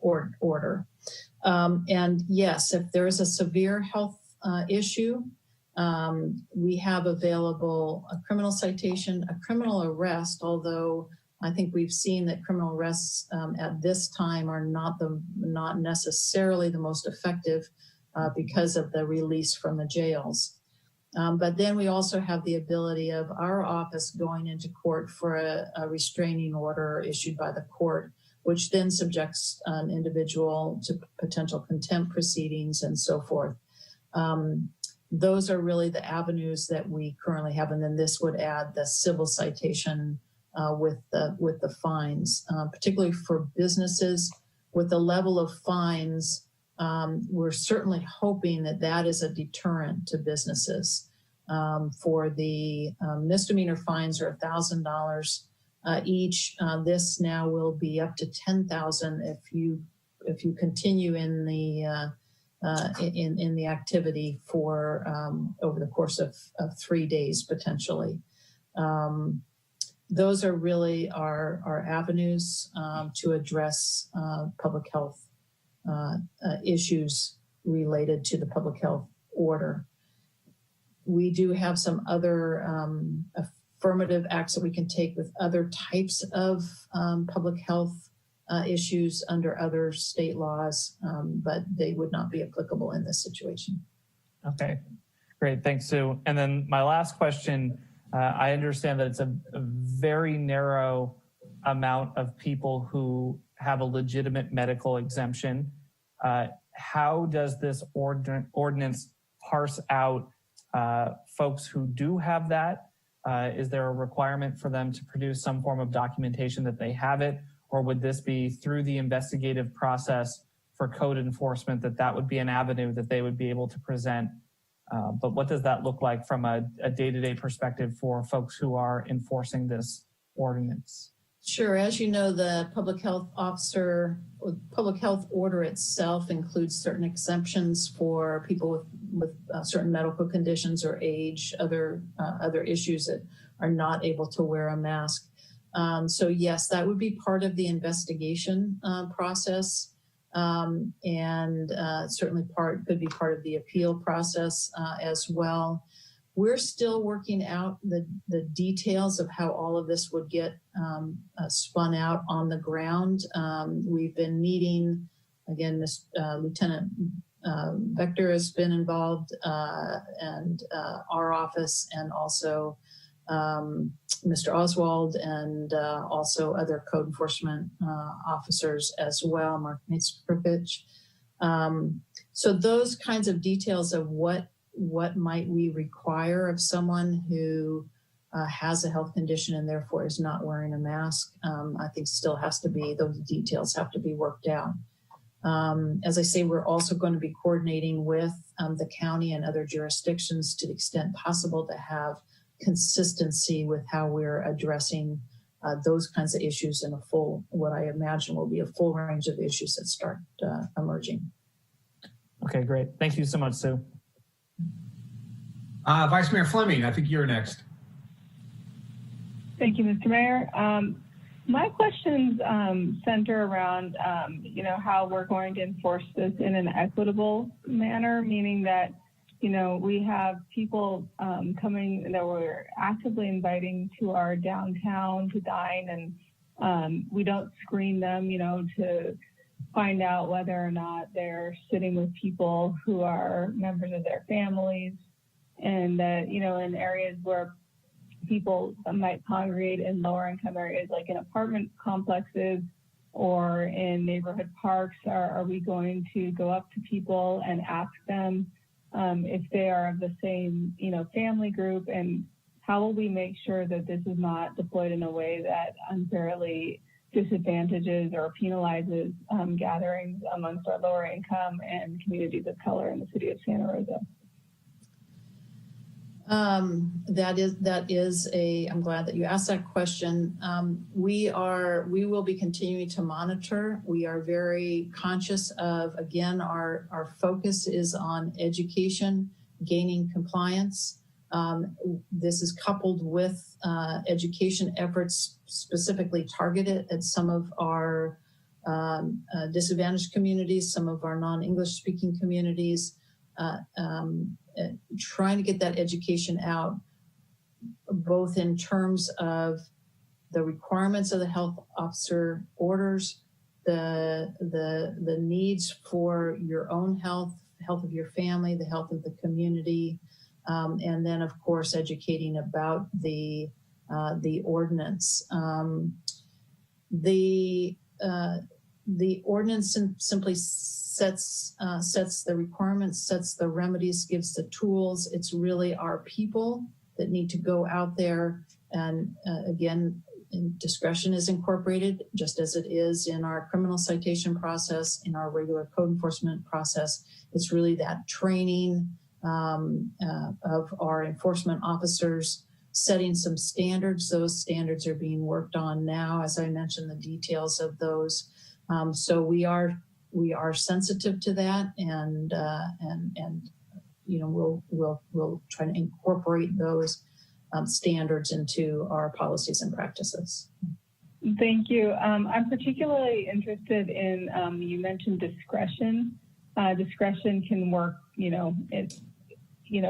order. And yes, if there is a severe health issue, we have available a criminal citation, a criminal arrest, although I think we've seen that criminal arrests at this time are not necessarily the most effective because of the release from the jails. But then we also have the ability of our office going into court for a restraining order issued by the court, which then subjects an individual to potential contempt proceedings and so forth. Those are really the avenues that we currently have. And then this would add the civil citation with the fines, particularly for businesses. With the level of fines, we're certainly hoping that is a deterrent to businesses. For the misdemeanor fines are $1,000 each. This now will be up to $10,000 if you continue in the activity for over the course of 3 days potentially. Those are really our avenues to address public health issues related to the public health order. We do have some other affirmative acts that we can take with other types of public health issues under other state laws, but they would not be applicable in this situation. Okay, great. Thanks, Sue. And then my last question, I understand that it's a very narrow amount of people who have a legitimate medical exemption. How does this ordinance parse out folks who do have that? Is there a requirement for them to produce some form of documentation that they have it? Or would this be through the investigative process for code enforcement that would be an avenue that they would be able to present? But what does that look like from a day-to-day perspective for folks who are enforcing this ordinance? Sure. As you know, the public health order itself includes certain exemptions for people with certain medical conditions or age, other issues that are not able to wear a mask. So yes, that would be part of the investigation process, and certainly could be part of the appeal process as well. We're still working out the details of how all of this would get spun out on the ground. We've been meeting, again, Lieutenant Vector has been involved, and our office, and also Mr. Oswald, and also other code enforcement officers as well, Mark Mitzkovich. So those kinds of details of what might we require of someone who has a health condition and therefore is not wearing a mask, I think still has to be, those details have to be worked out. As I say, we're also going to be coordinating with the county and other jurisdictions to the extent possible to have consistency with how we're addressing those kinds of issues in what I imagine will be a full range of issues that start emerging. Okay, great. Thank you so much, Sue. Vice Mayor Fleming, I think you're next. Thank you, Mr. Mayor. My questions center around, how we're going to enforce this in an equitable manner, meaning that, we have people coming that we're actively inviting to our downtown to dine, and we don't screen them, to find out whether or not they're sitting with people who are members of their families, and that, in areas where people might congregate in lower income areas, like in apartment complexes or in neighborhood parks, are we going to go up to people and ask them if they are of the same, family group, and how will we make sure that this is not deployed in a way that unfairly disadvantages or penalizes gatherings amongst our lower income and communities of color in the city of Santa Rosa? I'm glad that you asked that question. We will be continuing to monitor. We are very conscious of, again, our focus is on education, gaining compliance. This is coupled with education efforts specifically targeted at some of our disadvantaged communities, some of our non-English speaking communities, trying to get that education out, both in terms of the requirements of the health officer orders, the needs for your own health of your family, the health of the community, and then of course educating about the ordinance. The ordinance simply sets the requirements, sets the remedies, gives the tools. It's really our people that need to go out there, and again, discretion is incorporated, just as it is in our criminal citation process, in our regular code enforcement process. It's really that training of our enforcement officers, setting some standards. Those standards are being worked on now, as I mentioned, the details of those. So we are sensitive to that, and we'll try to incorporate those standards into our policies and practices. Thank you. I'm particularly interested in, you mentioned discretion. Discretion can work,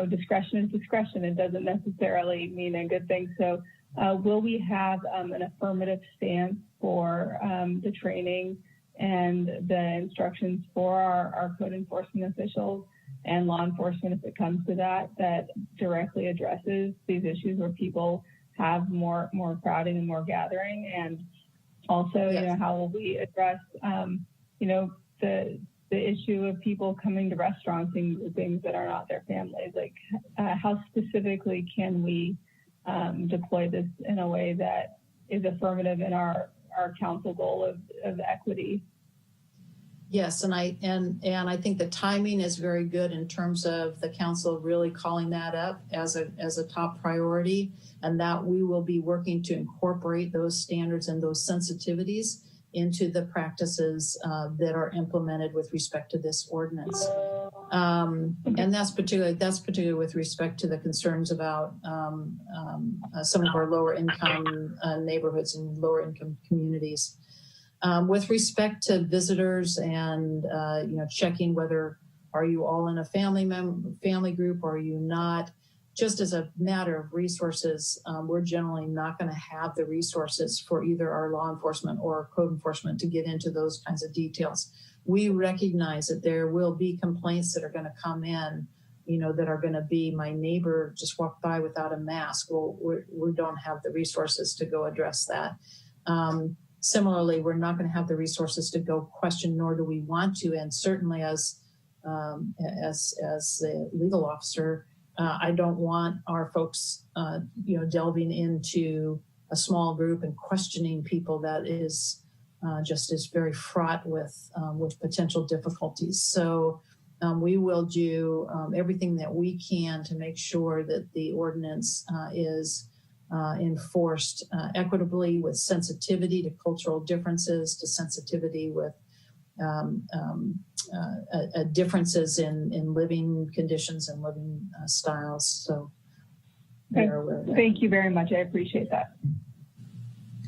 discretion is discretion. It doesn't necessarily mean a good thing. So Will we have an affirmative stance for the training and the instructions for our code enforcement officials and law enforcement, if it comes to that directly addresses these issues where people have more crowding and more gathering? And also, yes. How will we address, the issue of people coming to restaurants and things that are not their families? Like, how specifically can we deploy this in a way that is affirmative in our council goal of equity? Yes, and I think the timing is very good in terms of the council really calling that up as a top priority, and that we will be working to incorporate those standards and those sensitivities into the practices that are implemented with respect to this ordinance. And that's particularly with respect to the concerns about some of our lower income neighborhoods and lower income communities. With respect to visitors and checking whether are you all in a family group or are you not, just as a matter of resources, we're generally not going to have the resources for either our law enforcement or code enforcement to get into those kinds of details. We recognize that there will be complaints that are going to come in, that are going to be, my neighbor just walked by without a mask. Well, we don't have the resources to go address that. Similarly, we're not going to have the resources to go question, nor do we want to. And certainly as the legal officer, I don't want our folks, delving into a small group and questioning people. That is just is very fraught with potential difficulties. So we will do everything that we can to make sure that the ordinance is enforced equitably, with sensitivity to cultural differences, to sensitivity with differences in living conditions and living styles. So thank you very much. I appreciate that.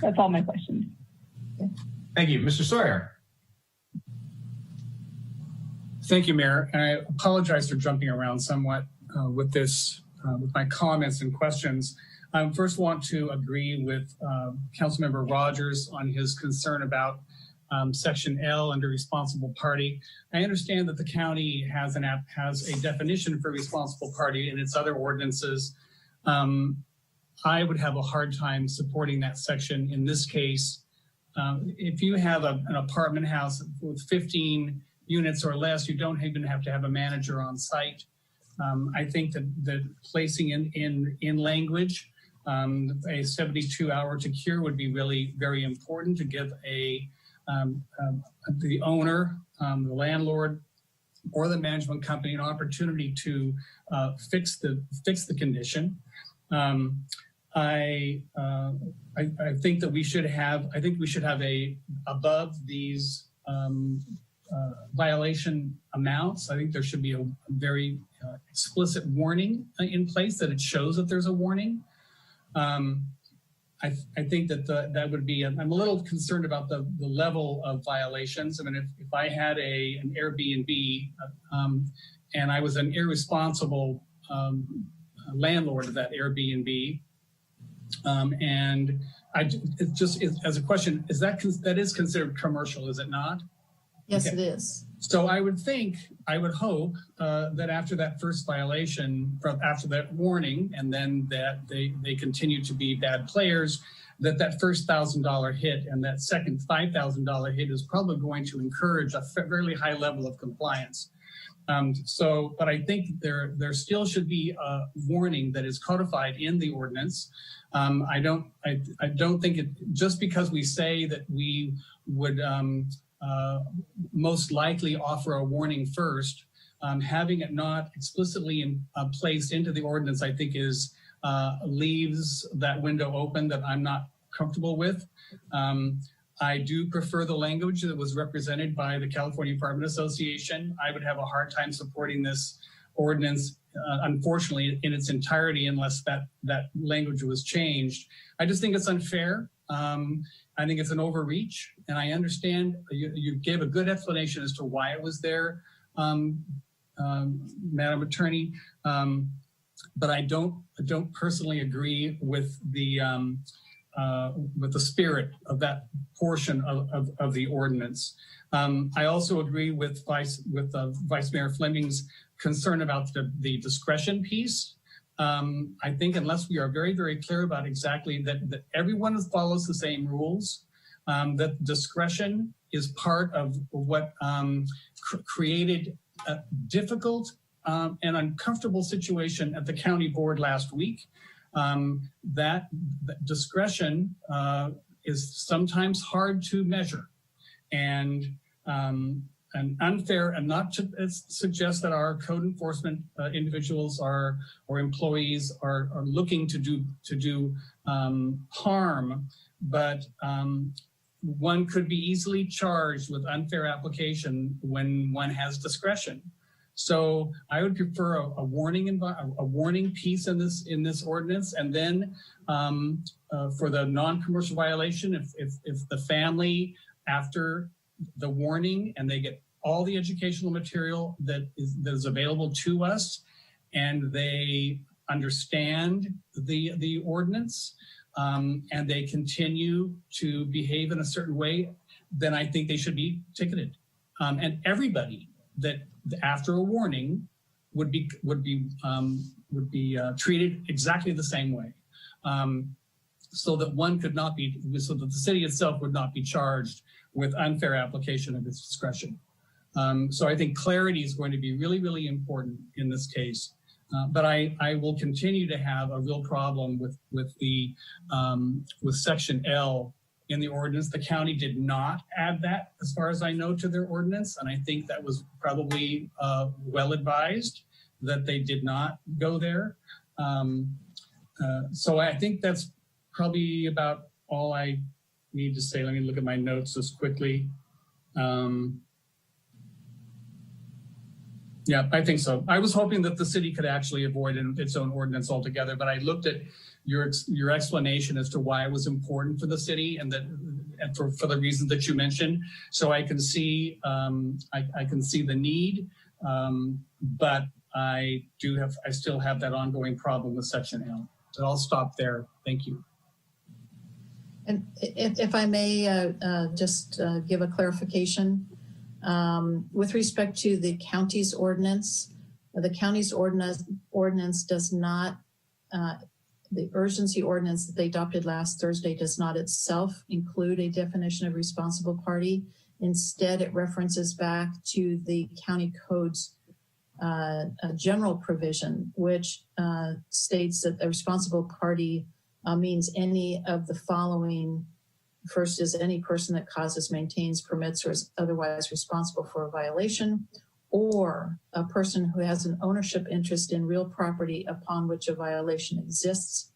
That's all my questions. Okay. Thank you. Mr. Sawyer. Thank you, Mayor. And I apologize for jumping around somewhat with this, with my comments and questions. I first want to agree with Councilmember Rogers on his concern about Section L under responsible party. I understand that the county has a definition for responsible party in its other ordinances. I would have a hard time supporting that section in this case. If you have an apartment house with 15 units or less, you don't even have to have a manager on site. I think that placing in language a 72-hour to cure would be really very important to give the owner, the landlord, or the management company an opportunity to fix the condition. I think that we should have a above these violation amounts. I think there should be a very explicit warning in place that it shows that there's a warning. I think that that would be, I'm a little concerned about the level of violations. I mean, if I had an Airbnb and I was an irresponsible landlord of that Airbnb, and as a question, that is considered commercial, is it not? Yes, okay. It is. So I would hope that after that first violation, after that warning, and then that they continue to be bad players, that first $1,000 hit and that second $5,000 hit is probably going to encourage a fairly high level of compliance. But I think there still should be a warning that is codified in the ordinance. I don't think just because we say that we would most likely offer a warning first, having it not explicitly placed into the ordinance, I think leaves that window open that I'm not comfortable with. I do prefer the language that was represented by the California Apartment Association. I would have a hard time supporting this ordinance, unfortunately, in its entirety, unless that language was changed. I just think it's unfair. I think it's an overreach, and I understand you gave a good explanation as to why it was there, Madam Attorney. but I don't personally agree with the spirit of that portion of the ordinance. I also agree with Vice Mayor Fleming's concern about the discretion piece. I think unless we are very, very clear about exactly that everyone follows the same rules, that discretion is part of what created a difficult and uncomfortable situation at the county board last week. That discretion is sometimes hard to measure and unfair, and not to suggest that our code enforcement individuals or employees are looking to do harm, but one could be easily charged with unfair application when one has discretion. So I would prefer a warning piece in this ordinance, and then for the non-commercial violation, if the family, after the warning and they get all the educational material that is available to us, and they understand the ordinance, and they continue to behave in a certain way, then I think they should be ticketed. And everybody that after a warning would be treated exactly the same way, so that the city itself would not be charged with unfair application of its discretion. So I think clarity is going to be really, really important in this case. But I will continue to have a real problem with Section L in the ordinance. The county did not add that, as far as I know, to their ordinance, and I think that was probably well advised that they did not go there. So I think that's probably about all I need to say. Let me look at my notes just quickly. Yeah, I think so. I was hoping that the city could actually avoid its own ordinance altogether, but I looked at your explanation as to why it was important for the city, and for the reasons that you mentioned. So I can see I can see the need, but I still have that ongoing problem with Section L. So I'll stop there. Thank you. And if I may just give a clarification. With respect to the county's ordinance, does not, the urgency ordinance that they adopted last Thursday does not itself include a definition of responsible party. Instead, it references back to the county code's general provision, which states that a responsible party means any of the following. First is any person that causes, maintains, permits, or is otherwise responsible for a violation, or a person who has an ownership interest in real property upon which a violation exists,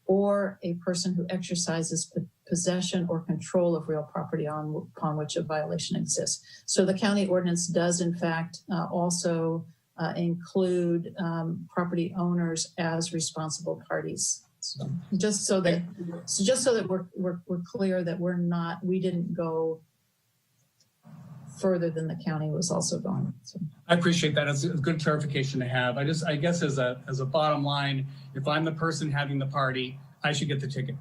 or a person who exercises possession or control of real property upon which a violation exists. So the county ordinance does, in fact, also include property owners as responsible parties. So just so that we're clear that we didn't go further than the county was also going. So I appreciate that. It's a good clarification to have. I guess as a bottom line, if I'm the person having the party, I should get the ticket.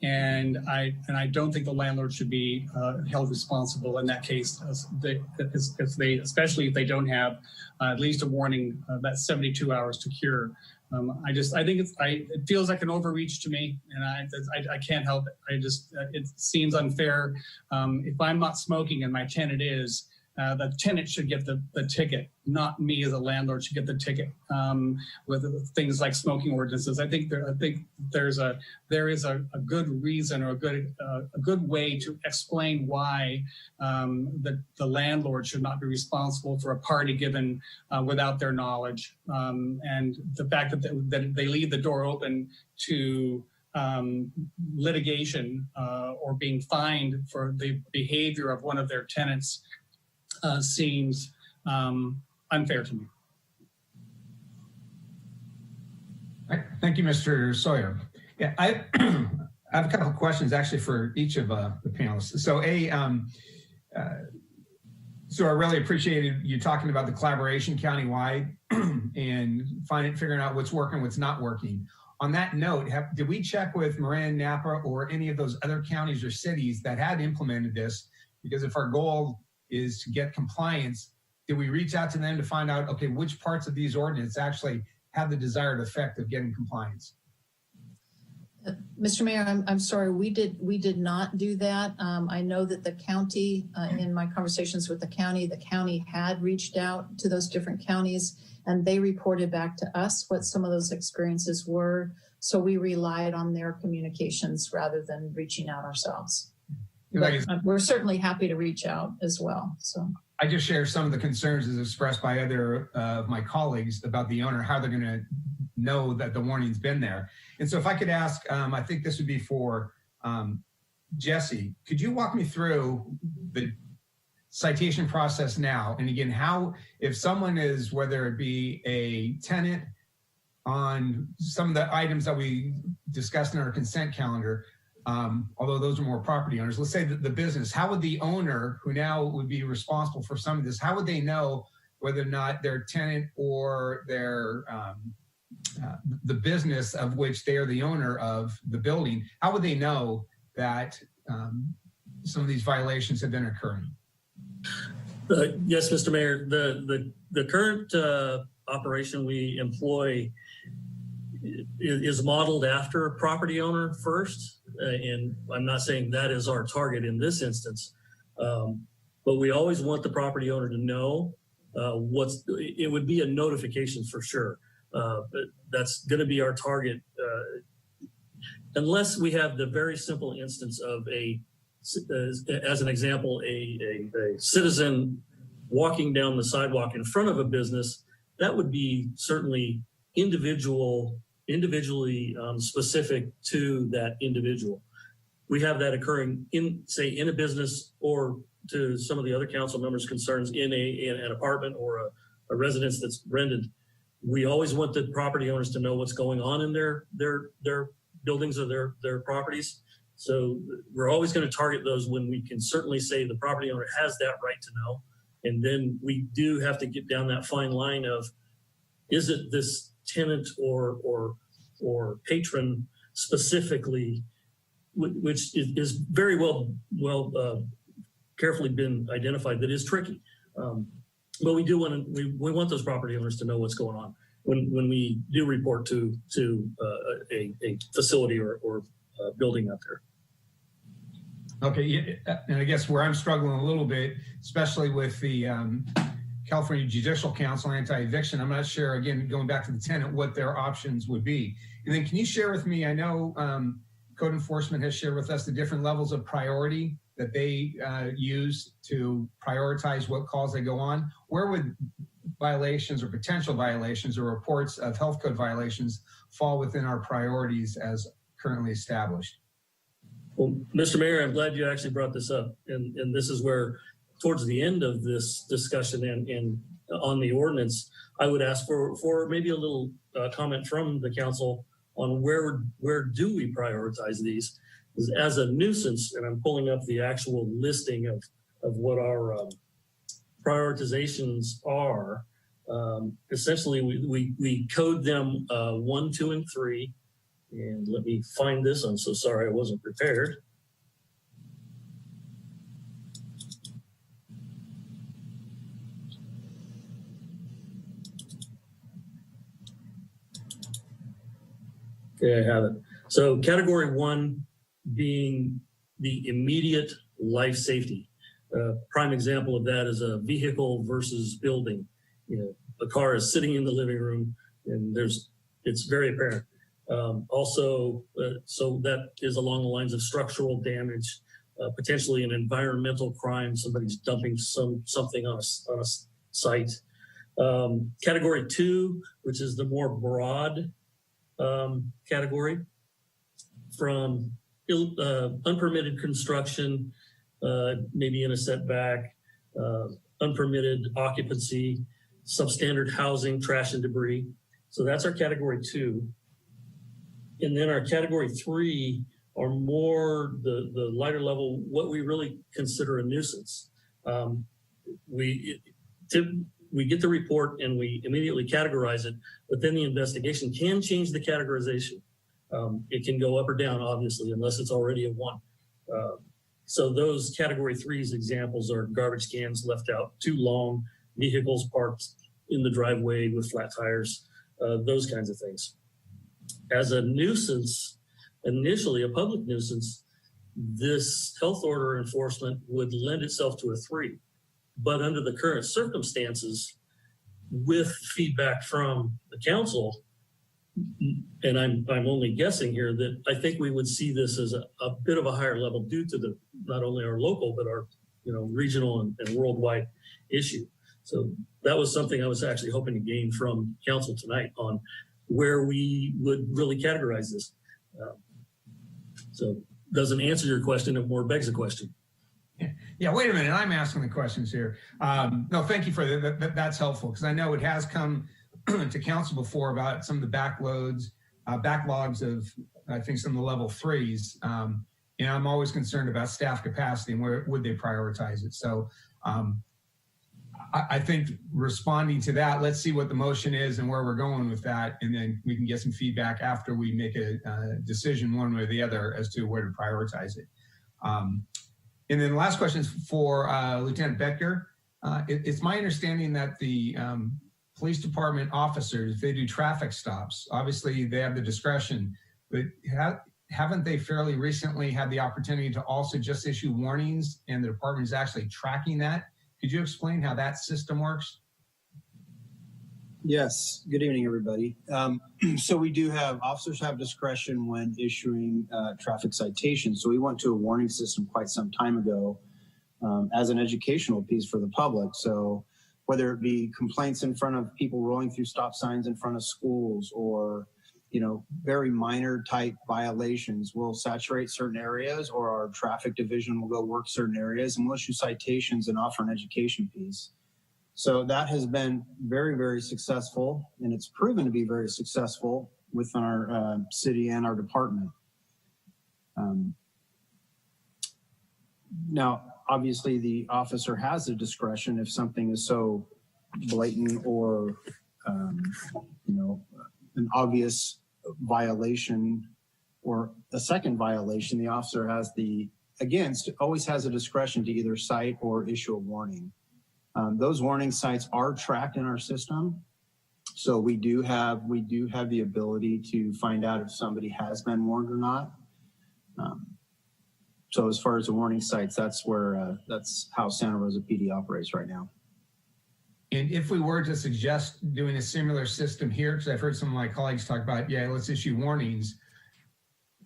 And I don't think the landlord should be held responsible in that case, especially if they don't have at least a warning that's 72 hours to cure. I think it feels like an overreach to me, and I can't help it. It seems unfair. If I'm not smoking and my tenant is, the tenant should get the ticket, not me as a landlord should get the ticket. With things like smoking ordinances, I think there is a good reason or a good way to explain why the landlord should not be responsible for a party given without their knowledge, and the fact that they leave the door open to litigation or being fined for the behavior of one of their tenants seems unfair to me. Thank you, Mr. Sawyer. Yeah, I have a couple of questions actually for each of the panelists. So So I really appreciated you talking about the collaboration countywide and figuring out what's working, what's not working. On that note, did we check with Marin, Napa, or any of those other counties or cities that had implemented this? Because if our goal is to get compliance, did we reach out to them to find out, okay, which parts of these ordinances actually have the desired effect of getting compliance? Mr. Mayor, I'm sorry, we did not do that. I know that the county, in my conversations with the county had reached out to those different counties, and they reported back to us what some of those experiences were. So we relied on their communications rather than reaching out ourselves. But we're certainly happy to reach out as well. So I just share some of the concerns as expressed by other of my colleagues about the owner, how they're going to know that the warning's been there. And so if I could ask, I think this would be for Jesse, could you walk me through the citation process now? And again, how, if someone is, whether it be a tenant on some of the items that we discussed in our consent calendar, although those are more property owners, let's say that the business, how would the owner who now would be responsible for some of this, how would they know whether or not their tenant or their the business of which they are the owner of the building, how would they know that some of these violations have been occurring? Yes, Mr. Mayor, the current operation we employ is modeled after a property owner first. And I'm not saying that is our target in this instance, but we always want the property owner to know it would be a notification for sure. But that's going to be our target, unless we have the very simple instance of as an example, a citizen walking down the sidewalk in front of a business. That would be certainly individually specific to that individual. We have that occurring in a business, or to some of the other council members' concerns in an apartment or a residence that's rented. We always want the property owners to know what's going on in their buildings or their properties. So we're always going to target those when we can certainly say the property owner has that right to know. And then we do have to get down that fine line of, is it this tenant or patron specifically, which is very well carefully been identified, that is tricky. But we do want we want those property owners to know what's going on when we do report to a facility or building out there. Okay, and I guess where I'm struggling a little bit, especially with the California Judicial Council anti-eviction, I'm not sure, again, going back to the tenant, what their options would be. And then can you share with me, I know code enforcement has shared with us the different levels of priority that they use to prioritize what calls they go on. Where would violations or potential violations or reports of health code violations fall within our priorities as currently established? Well, Mr. Mayor, I'm glad you actually brought this up. And this is where, towards the end of this discussion and on the ordinance, I would ask for maybe a little comment from the council on where do we prioritize these as a nuisance. And I'm pulling up the actual listing of what our prioritizations are. Essentially, we code them 1, 2, and 3. And let me find this. I'm so sorry I wasn't prepared. Okay, I have it. So category 1 being the immediate life safety. Prime example of that is a vehicle versus building. You know, a car is sitting in the living room and it's very apparent. So that is along the lines of structural damage, potentially an environmental crime. Somebody's dumping something on a site. Category 2, which is the more broad category, from unpermitted construction, maybe in a setback, unpermitted occupancy, substandard housing, trash and debris. So that's our category 2. And then our category 3 are more the lighter level, what we really consider a nuisance. we get the report and we immediately categorize it, but then the investigation can change the categorization. It can go up or down, obviously, unless it's already a 1. So those category 3s examples are garbage cans left out too long, vehicles parked in the driveway with flat tires, those kinds of things. As a nuisance, initially a public nuisance, this health order enforcement would lend itself to a 3. But under the current circumstances, with feedback from the council, and I'm only guessing here, that I think we would see this as a bit of a higher level due to the not only our local but our regional and worldwide issue. So that was something I was actually hoping to gain from council tonight on where we would really categorize this. So doesn't answer your question, it more begs a question. Yeah, wait a minute, I'm asking the questions here. No, thank you for that. That's helpful, because I know it has come to council before about some of the backlogs of, I think, some of the level 3s. And I'm always concerned about staff capacity and where would they prioritize it. So I think responding to that, let's see what the motion is and where we're going with that. And then we can get some feedback after we make a decision one way or the other as to where to prioritize it. And then the last question is for Lieutenant Becker. It's my understanding that the police department officers, if they do traffic stops, obviously they have the discretion, but haven't they fairly recently had the opportunity to also just issue warnings, and the department is actually tracking that? Could you explain how that system works? Yes. Good evening, everybody. So we do have officers have discretion when issuing traffic citations. So we went to a warning system quite some time ago as an educational piece for the public. So whether it be complaints in front of people rolling through stop signs in front of schools, or very minor type violations, we'll saturate certain areas, or our traffic division will go work certain areas, and we'll issue citations and offer an education piece. So that has been very, very successful, and it's proven to be very successful within our city and our department. Now, obviously, the officer has the discretion if something is so blatant or, an obvious violation or a second violation. The officer has always has a discretion to either cite or issue a warning. Those warning sites are tracked in our system. So we do have the ability to find out if somebody has been warned or not. So as far as the warning sites, that's how Santa Rosa PD operates right now. And if we were to suggest doing a similar system here, because I've heard some of my colleagues talk about, yeah, let's issue warnings,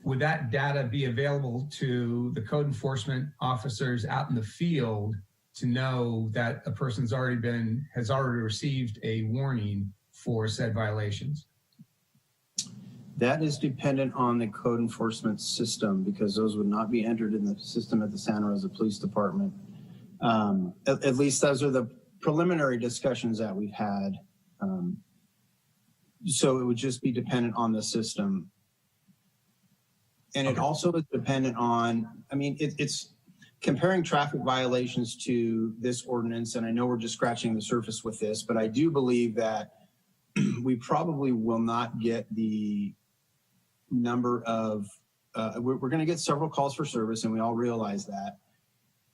would that data be available to the code enforcement officers out in the field to know that a person's has already received a warning for said violations? That is dependent on the code enforcement system, because those would not be entered in the system at the Santa Rosa Police Department. At least those are the preliminary discussions that we've had. So it would just be dependent on the system. And it also is dependent on, it's comparing traffic violations to this ordinance, and I know we're just scratching the surface with this, but I do believe that we probably will not get the number of, we're going to get several calls for service, and we all realize that.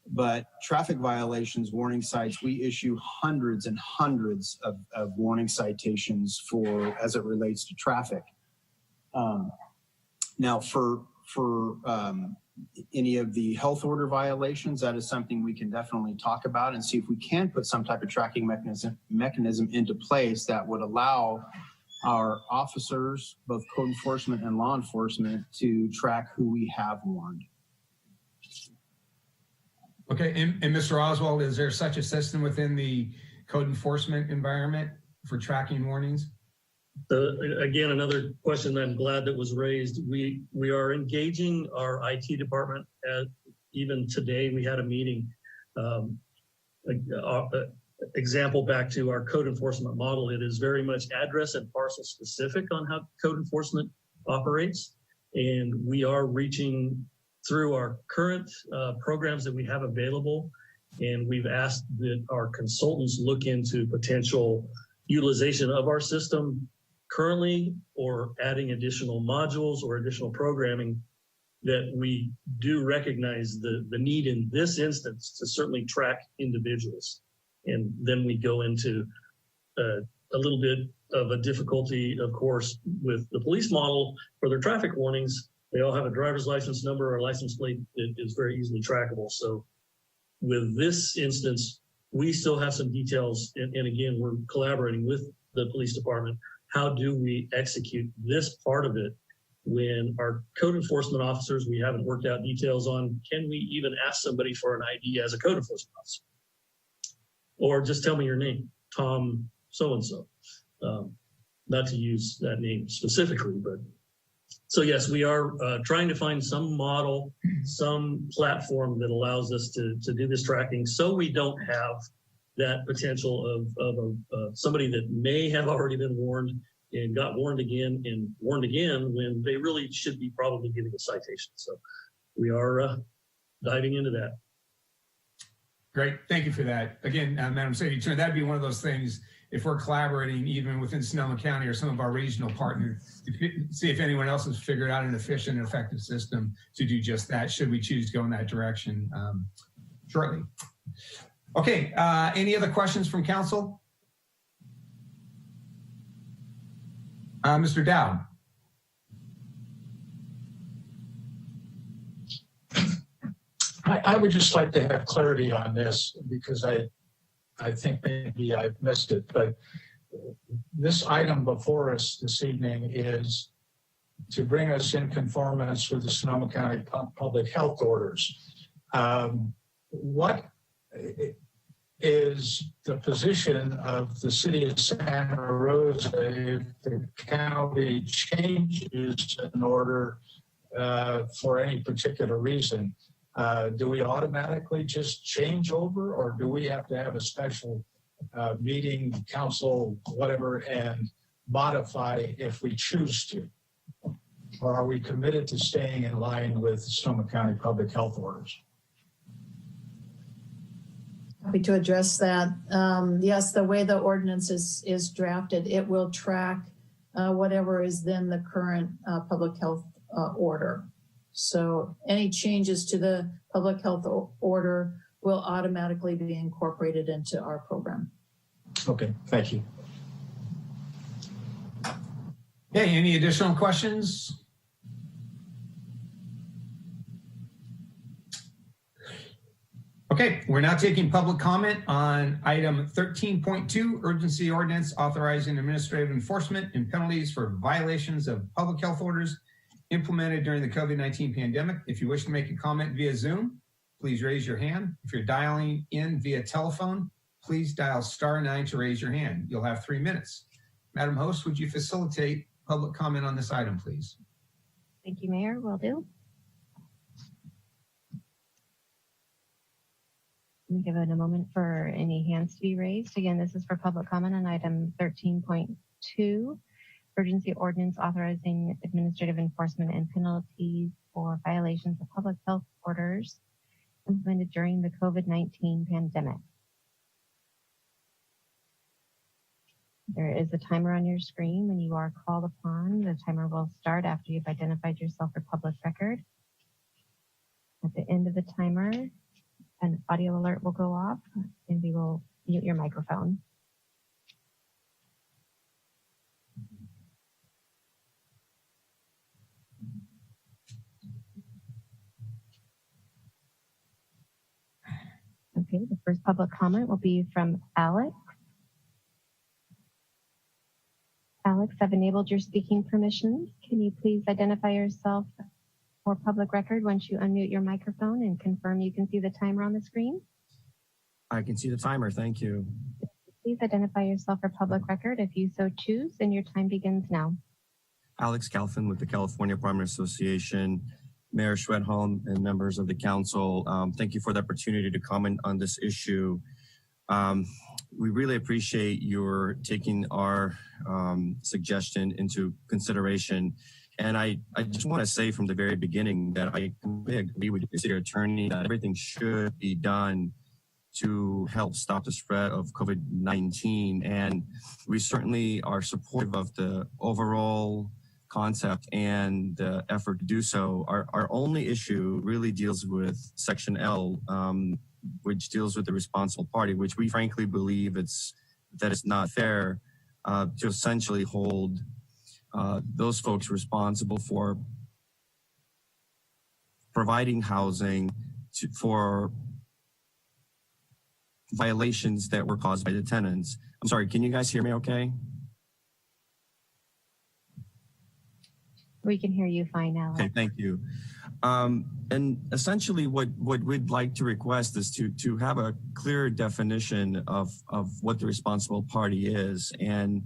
But traffic violations, warning cites, we issue hundreds and hundreds of warning citations as it relates to traffic. Now, for any of the health order violations, that is something we can definitely talk about and see if we can put some type of tracking mechanism into place that would allow our officers, both code enforcement and law enforcement, to track who we have warned. Okay, and Mr. Oswald, is there such a system within the code enforcement environment for tracking warnings? Again, another question I'm glad that was raised. We are engaging our IT department. Even today, we had a meeting. Example back to our code enforcement model. It is very much address and parcel specific on how code enforcement operates. And we are reaching through our current programs that we have available And we've asked that our consultants look into potential utilization of our system currently, or adding additional modules or additional programming, that we do recognize the need in this instance to certainly track individuals. And then we go into a little bit of a difficulty, of course, with the police model for their traffic warnings. They all have a driver's license number or license plate that is very easily trackable. So with this instance, we still have some details. And again, we're collaborating with the police department. How do we execute this part of it when our code enforcement officers, we haven't worked out details on, can we even ask somebody for an ID as a code enforcement officer? Or just tell me your name, Tom so-and-so. Not to use that name specifically, but so yes, we are trying to find some model, some platform that allows us to do this tracking, so we don't have that potential of somebody that may have already been warned and got warned again when they really should be probably getting a citation. So we are diving into that. Great, thank you for that. Again, Madam City Attorney, that'd be one of those things, if we're collaborating even within Sonoma County or some of our regional partners, to see if anyone else has figured out an efficient and effective system to do just that, should we choose to go in that direction shortly. Okay, any other questions from council? Mr. Dowd. I would just like to have clarity on this, because I think maybe I've missed it, but this item before us this evening is to bring us in conformance with the Sonoma County public health orders. What is the position of the city of Santa Rosa if the county changes an order for any particular reason? Do we automatically just change over, or do we have to have a special meeting, council, whatever, and modify if we choose to? Or are we committed to staying in line with Sonoma County public health orders? Happy to address that. Yes, the way the ordinance is drafted, it will track whatever is then the current public health order. So any changes to the public health order will automatically be incorporated into our program. Okay, thank you. Okay, any additional questions? Okay, we're now taking public comment on item 13.2, urgency ordinance authorizing administrative enforcement and penalties for violations of public health orders implemented during the COVID-19 pandemic. If you wish to make a comment via Zoom, please raise your hand. If you're dialing in via telephone, please dial *9 to raise your hand. You'll have 3 minutes. Madam Host, would you facilitate public comment on this item, please? Thank you, Mayor. Will do. Let me give it a moment for any hands to be raised. Again, this is for public comment on item 13.2, urgency ordinance authorizing administrative enforcement and penalties for violations of public health orders implemented during the COVID-19 pandemic. There is a timer on your screen. When you are called upon, the timer will start after you've identified yourself for public record. At the end of the timer, an audio alert will go off and we will mute your microphone. Okay, the first public comment will be from Alex. Alex, I've enabled your speaking permissions. Can you please identify yourself for public record once you unmute your microphone and confirm you can see the timer on the screen? I can see the timer, thank you. Please identify yourself for public record if you so choose, and your time begins now. Alex Calfin with the California Apartment Association. Mayor Schwedholm and members of the council, thank you for the opportunity to comment on this issue. We really appreciate your taking our suggestion into consideration. And I just want to say from the very beginning that I agree with the city attorney that everything should be done to help stop the spread of COVID-19. And we certainly are supportive of the overall concept and the effort to do so. Our only issue really deals with Section L, which deals with the responsible party, which we frankly believe that it's not fair to essentially hold those folks responsible for providing housing for violations that were caused by the tenants. I'm sorry, can you guys hear me okay? We can hear you fine now. Okay, thank you. And essentially what we'd like to request is to have a clear definition of what the responsible party is, and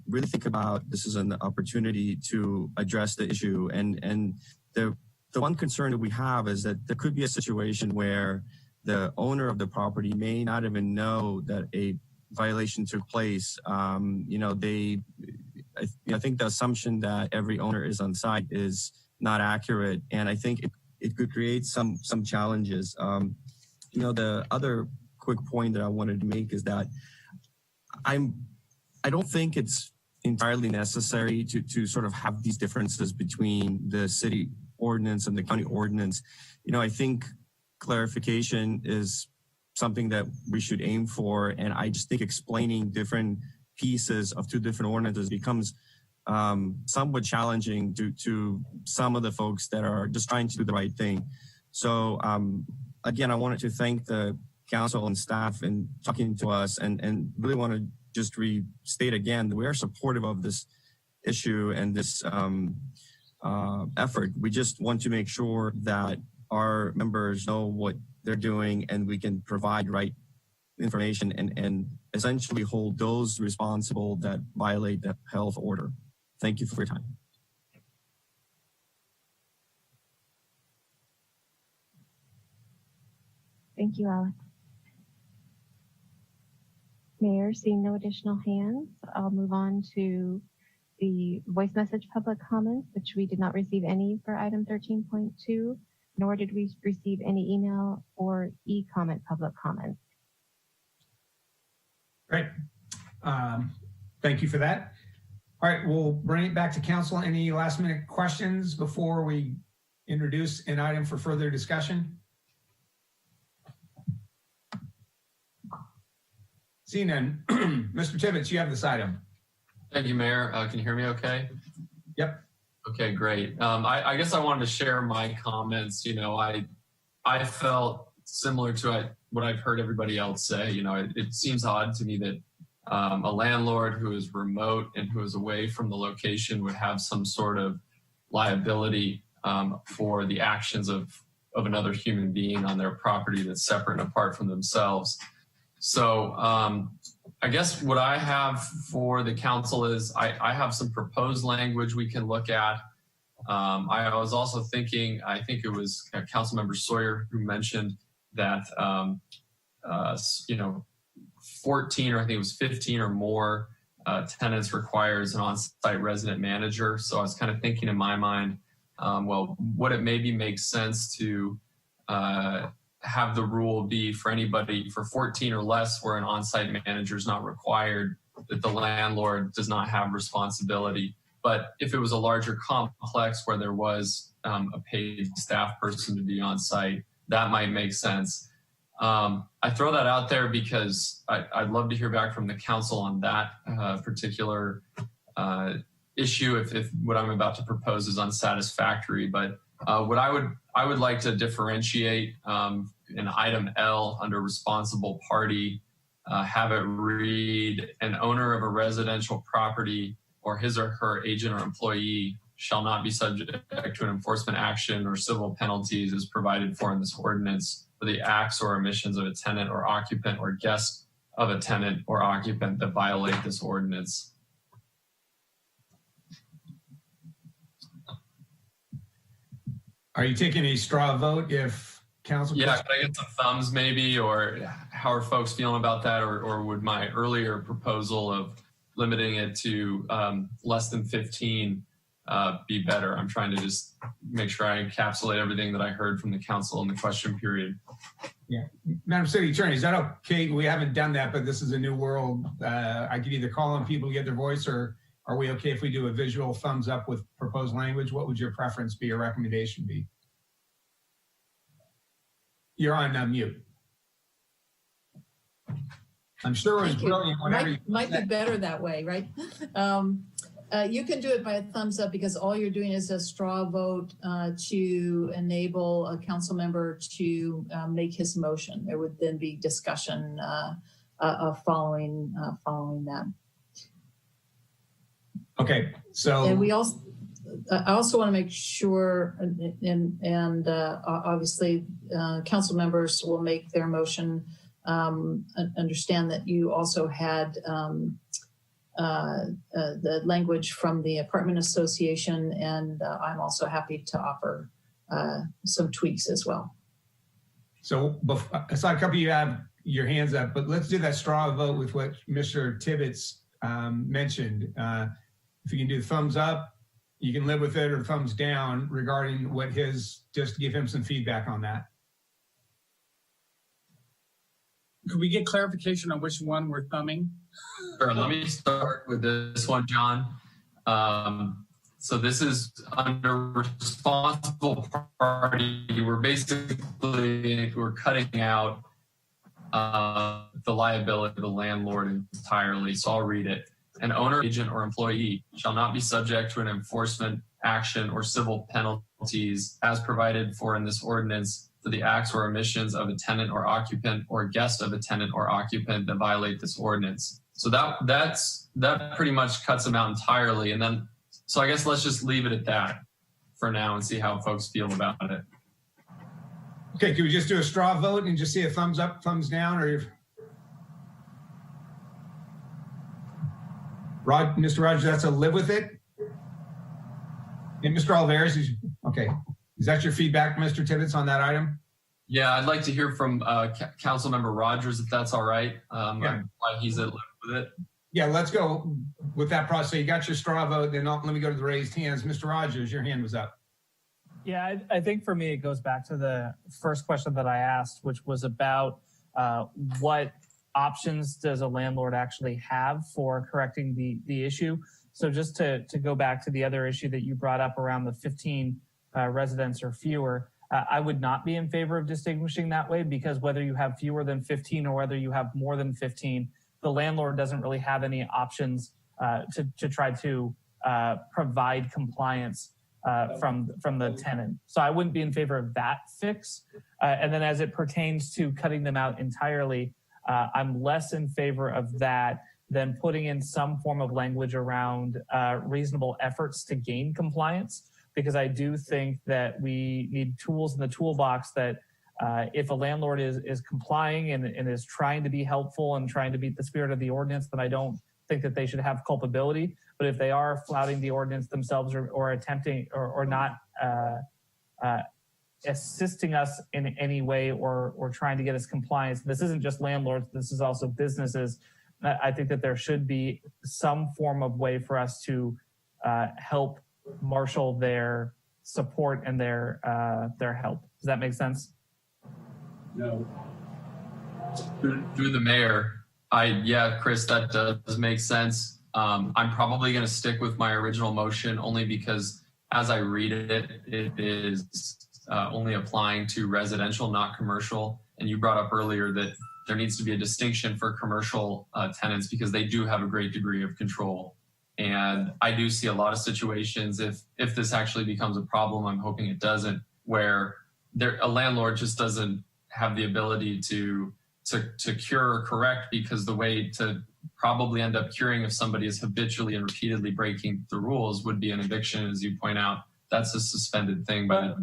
really think about this as an opportunity to address the issue. And the one concern that we have is that there could be a situation where the owner of the property may not even know that a violation took place. I think the assumption that every owner is on site is not accurate, and I think it could create some challenges. The other quick point that I wanted to make is that I don't think it's entirely necessary to sort of have these differences between the city ordinance and the county ordinance. I think clarification is something that we should aim for, and I just think explaining different pieces of two different ordinances becomes somewhat challenging to some of the folks that are just trying to do the right thing. So again, I wanted to thank the council and staff in talking to us, and really want to just restate again that we are supportive of this issue and this effort. We just want to make sure that our members know what they're doing and we can provide right information and essentially hold those responsible that violate the health order. Thank you for your time. Thank you, Alex. Mayor, seeing no additional hands, I'll move on to the voice message public comments, which we did not receive any for item 13.2, nor did we receive any email or e-comment public comments. Great. Thank you for that. All right, we'll bring it back to council. Any last minute questions before we introduce an item for further discussion? Seeing none, Mr. Tibbetts, you have this item. Thank you, Mayor. Can you hear me okay? Yep. Okay, great. I guess I wanted to share my comments. I felt similar to what I've heard everybody else say. It seems odd to me that a landlord who is remote and who is away from the location would have some sort of liability for the actions of another human being on their property that's separate and apart from themselves. So I guess what I have for the council is I have some proposed language we can look at. I was also thinking, I think it was Councilmember Sawyer who mentioned that, 14 or I think it was 15 or more tenants requires an on-site resident manager. So I was kind of thinking in my mind, would it maybe make sense to have the rule be for anybody for 14 or less where an on-site manager is not required, that the landlord does not have responsibility. But if it was a larger complex where there was a paid staff person to be on site, that might make sense. I throw that out there because I'd love to hear back from the council on that particular issue if what I'm about to propose is unsatisfactory. But what I would like to differentiate in item L under responsible party, have it read, an owner of a residential property or his or her agent or employee shall not be subject to an enforcement action or civil penalties as provided for in this ordinance for the acts or omissions of a tenant or occupant or guest of a tenant or occupant that violate this ordinance. Are you taking a straw vote if council? Yeah, can I get some thumbs maybe, or how are folks feeling about that? Or would my earlier proposal of limiting it to less than 15 be better? I'm trying to just make sure I encapsulate everything that I heard from the council in the question period. Yeah. Madam City Attorney, is that okay? We haven't done that, but this is a new world. I could either call on people to get their voice, or are we okay if we do a visual thumbs up with proposed language? What would your preference be or recommendation be? You're on mute. I'm sure it was brilliant. Might be better that way, right? You can do it by a thumbs up because all you're doing is a straw vote to enable a council member to make his motion. There would then be discussion following that. Okay, so and we also. I also want to make sure, and obviously, council members will make their motion. Understand that you also had the language from the apartment association, and I'm also happy to offer some tweaks as well. So I saw a couple of you have your hands up, but let's do that straw vote with what Mr. Tibbetts mentioned. If you can do thumbs up, you can live with it, or thumbs down regarding what just to give him some feedback on that. Could we get clarification on which one we're thumbing? Sure, let me start with this one, John. So this is under responsible party. We're cutting out the liability of the landlord entirely. So I'll read it. An owner, agent, or employee shall not be subject to an enforcement action or civil penalties as provided for in this ordinance for the acts or omissions of a tenant or occupant or guest of a tenant or occupant that violate this ordinance. So that pretty much cuts them out entirely. And then, so I guess let's just leave it at that for now and see how folks feel about it. Okay, can we just do a straw vote and just see a thumbs up, thumbs down, or Mr. Rogers, that's a live with it? And Mr. Alvarez, okay. Is that your feedback, Mr. Tibbetts, on that item? Yeah, I'd like to hear from Councilmember Rogers, if that's all right. Why he's at live with it. Yeah, let's go with that process. So you got your straw vote, then let me go to the raised hands. Mr. Rogers, your hand was up. Yeah, I think for me, it goes back to the first question that I asked, which was about what options does a landlord actually have for correcting the issue. So just to go back to the other issue that you brought up around the 15 residents or fewer, I would not be in favor of distinguishing that way, because whether you have fewer than 15 or whether you have more than 15, the landlord doesn't really have any options to try to provide compliance from the tenant. So I wouldn't be in favor of that fix. And then as it pertains to cutting them out entirely, I'm less in favor of that than putting in some form of language around reasonable efforts to gain compliance, because I do think that we need tools in the toolbox that if a landlord is complying and is trying to be helpful and trying to meet the spirit of the ordinance, then I don't think that they should have culpability. But if they are flouting the ordinance themselves or attempting or not assisting us in any way or trying to get us compliance, this isn't just landlords, this is also businesses. I think that there should be some form of way for us to help marshal their support and their help. Does that make sense? No. Through the mayor, yeah, Chris, that does make sense. I'm probably going to stick with my original motion only because as I read it, it is only applying to residential, not commercial. And you brought up earlier that there needs to be a distinction for commercial tenants because they do have a great degree of control. And I do see a lot of situations, if this actually becomes a problem, I'm hoping it doesn't, where a landlord just doesn't have the ability to cure or correct, because the way to probably end up curing if somebody is habitually and repeatedly breaking the rules would be an eviction, as you point out. That's a suspended thing. But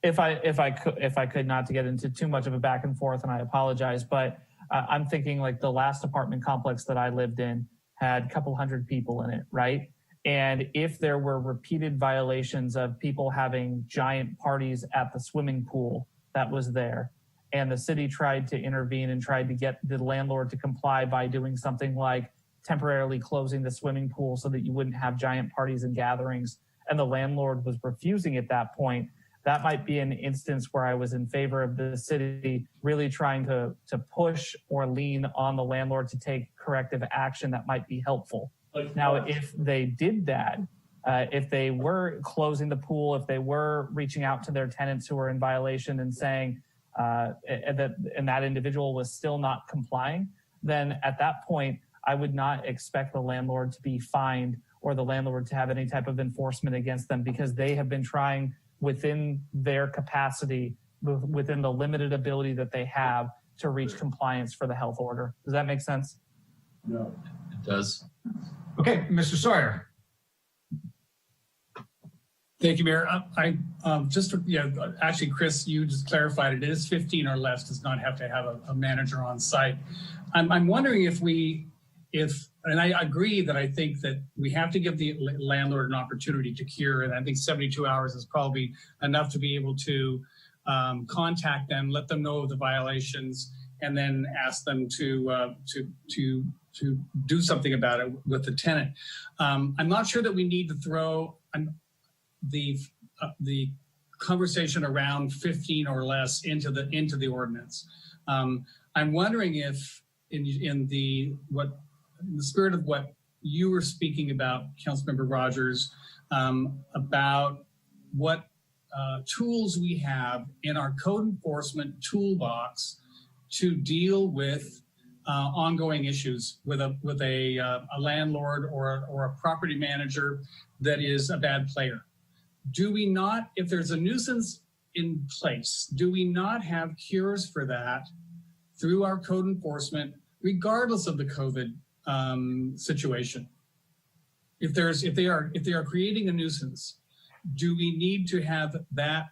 if I could, not to get into too much of a back and forth, and I apologize, but I'm thinking like the last apartment complex that I lived in had a couple hundred people in it, right? And if there were repeated violations of people having giant parties at the swimming pool that was there, and the city tried to intervene and tried to get the landlord to comply by doing something like temporarily closing the swimming pool so that you wouldn't have giant parties and gatherings, and the landlord was refusing at that point, that might be an instance where I was in favor of the city really trying to push or lean on the landlord to take corrective action that might be helpful. Now, if they did that, if they were closing the pool, if they were reaching out to their tenants who were in violation and saying that individual was still not complying, then at that point, I would not expect the landlord to be fined or the landlord to have any type of enforcement against them, because they have been trying within their capacity, within the limited ability that they have to reach compliance for the health order. Does that make sense? No. It does. Okay, Mr. Sawyer. Thank you, Mayor. Actually, Chris, you just clarified it. It is 15 or less, does not have to have a manager on site. I'm wondering and I agree that I think that we have to give the landlord an opportunity to cure, and I think 72 hours is probably enough to be able to contact them, let them know of the violations, and then ask them to do something about it with the tenant. I'm not sure that we need to throw the conversation around 15 or less into the ordinance. I'm wondering if in the spirit of what you were speaking about, Councilmember Rogers, about what tools we have in our code enforcement toolbox to deal with ongoing issues with a landlord or a property manager that is a bad player. Do we not, if there's a nuisance in place, do we not have cures for that through our code enforcement, regardless of the COVID situation? If they are creating a nuisance, do we need to have that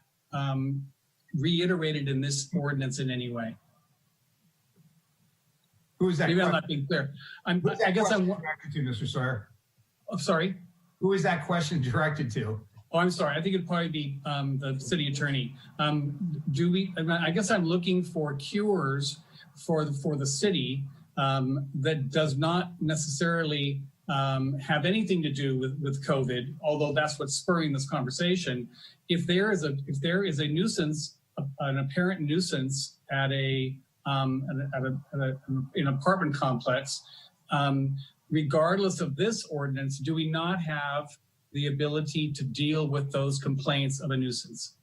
reiterated in this ordinance in any way? Who is that? Maybe I'm not being clear. I guess I'm directed to, Mr. Sawyer. I'm sorry. Who is that question directed to? Oh, I'm sorry. I think it'd probably be the city attorney. I guess I'm looking for cures for the city that does not necessarily have anything to do with COVID, although that's what's spurring this conversation. If there is a nuisance, an apparent nuisance at an apartment complex, regardless of this ordinance, do we not have the ability to deal with those complaints of a nuisance?